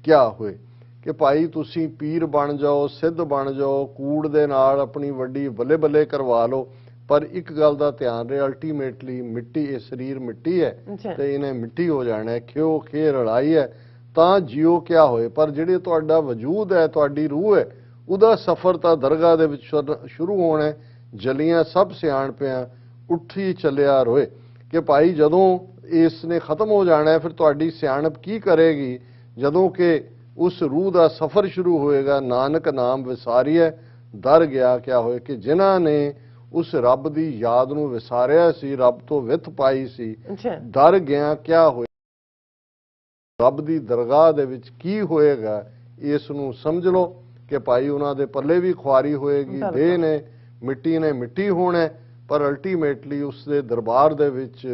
ਕਿਆ ਹੋਏ। ਕਿ ਭਾਈ ਤੁਸੀਂ ਪੀਰ ਬਣ ਜਾਓ, ਸਿੱਧ ਬਣ ਜਾਓ, ਕੂੜ ਦੇ ਨਾਲ ਆਪਣੀ ਵੱਡੀ ਬੱਲੇ ਬੱਲੇ ਕਰਵਾ ਲਓ, ਪਰ ਇੱਕ ਗੱਲ ਦਾ ਧਿਆਨ ਰਹੇ, ਅਲਟੀਮੇਟਲੀ ਮਿੱਟੀ, ਇਹ ਸਰੀਰ ਮਿੱਟੀ ਹੈ ਤੇ ਇਹਨੇ ਮਿੱਟੀ ਹੋ ਜਾਣਾ ਹੈ। ਖਿਓ ਖੇ ਰਲਾਈ ਹੈ, ਤਾਂ ਜਿਉ ਕਿਆ ਹੋਏ। ਪਰ ਜਿਹੜੇ ਤੁਹਾਡਾ ਵਜੂਦ ਹੈ, ਤੁਹਾਡੀ ਰੂਹ ਹੈ, ਉਹਦਾ ਸਫ਼ਰ ਤਾਂ ਦਰਗਾਹ ਦੇ ਵਿੱਚ ਸ਼ੁਰੂ ਹੋਣਾ ਹੈ। ਜਲੀਆਂ ਸਭ ਸਿਆਣਪਿਆਂ, ਉੱਠੀ ਚੱਲਿਆ ਰੋਏ। ਕਿ ਭਾਈ ਜਦੋਂ ਇਸ ਨੇ ਖਤਮ ਹੋ ਜਾਣਾ ਹੈ, ਫਿਰ ਤੁਹਾਡੀ ਸਿਆਣਪ ਕੀ ਕਰੇਗੀ? ਜਦੋਂ ਕਿ ਉਸ ਰੂਹ ਦਾ ਸਫ਼ਰ ਸ਼ੁਰੂ ਹੋਏਗਾ। ਨਾਨਕ ਨਾਮ ਵਿਸਾਰੀਐ, ਦਰ ਗਿਆ ਕਿਆ ਹੋਏ। ਕਿ ਜਿਨ੍ਹਾਂ ਨੇ ਉਸ ਰੱਬ ਦੀ ਯਾਦ ਨੂੰ ਵਿਸਾਰਿਆ ਸੀ, ਰੱਬ ਤੋਂ ਵਿੱਥ ਪਾਈ ਸੀ, ਦਰ ਗਿਆ ਕਿਆ ਹੋਏ। ਰੱਬ ਦੀ ਦਰਗਾਹ ਦੇ ਵਿੱਚ ਕੀ ਹੋਏਗਾ, ਇਸ ਨੂੰ ਸਮਝ ਲਓ ਕਿ ਭਾਈ ਉਹਨਾਂ ਦੇ ਪੱਲੇ ਵੀ ਖੁਆਰੀ ਹੋਏਗੀ, ਦੇਹ ਨੇ ਮਿੱਟੀ ਹੋਣਾ, ਪਰ ਅਲਟੀਮੇਟਲੀ ਉਸ ਦੇ ਦਰਬਾਰ ਦੇ ਵਿੱਚ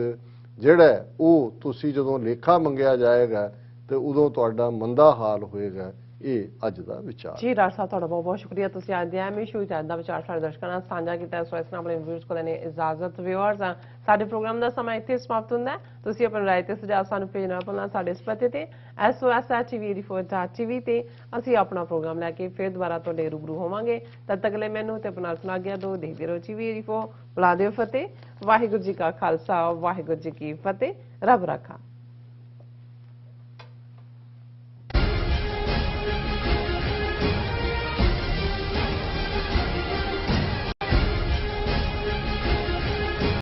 ਜਿਹੜਾ ਉਹ ਤੁਸੀਂ ਜਦੋਂ ਲੇਖਾ ਮੰਗਿਆ ਜਾਏਗਾ ਤੇ ਉਦੋਂ ਤੁਹਾਡਾ ਮੰਦਾ ਹਾਲ ਹੋਏਗਾ। ਇਹ ਅੱਜ ਦਾ ਵਿਚਾਰ। ਜੀ ਡਾਕਟਰ ਸਾਹਿਬ ਤੁਹਾਡਾ ਬਹੁਤ ਬਹੁਤ ਸ਼ੁਕਰੀਆ, ਤੁਸੀਂ ਅੱਜ ਦੇ ਐਮ ਇਸ਼ੂ ਦਾ ਵਿਚਾਰ ਸਾਡੇ ਦਰਸ਼ਕਾਂ ਨਾਲ ਸਾਂਝਾ ਕੀਤਾ। ਸੋ ਇਸ ਨਾਲ ਆਪਣੇ ਵਿਊਅਰਸ ਕੋਲ ਨੇ ਇਜਾਜ਼ਤ। ਵਿਊਅਰਸ ਸਾਡੇ ਪ੍ਰੋਗਰਾਮ ਦਾ ਸਮਾਂ ਇੱਥੇ ਸਮਾਪਤ ਹੁੰਦਾ ਹੈ। ਤੁਸੀਂ ਆਪਣੀ ਰਾਏ ਤੇ ਸੁਝਾਅ ਸਾਨੂੰ ਭੇਜਣਾ ਭੁੱਲਣਾ ਸਾਡੇ ਇਸ ਪਤੇ ਤੇ SOS@TV84.TV ਤੇ ਅਸੀਂ ਆਪਣਾ ਪ੍ਰੋਗਰਾਮ ਲੈ ਕੇ ਫਿਰ ਦੁਬਾਰਾ ਤੁਹਾਡੇ ਰੂਬਰੂ ਹੋਵਾਂਗੇ। ਤਦ ਤੱਕ ਲਈ ਮੈਨੂੰ ਤੇ ਆਪਣਾ ਸੁਣਾ ਗਿਆ ਦੋ ਦੇਖਦੇ ਰਹੋ TV84। ਬੁਲਾ ਦਿਓ ਫਤਿਹ। ਵਾਹਿਗੁਰੂ ਜੀ ਕਾ ਖਾਲਸਾ ਵਾਹਿਗੁਰੂ ਜੀ ਕੀ ਫਤਿਹ। ਰੱਬ ਰਾਖਾ।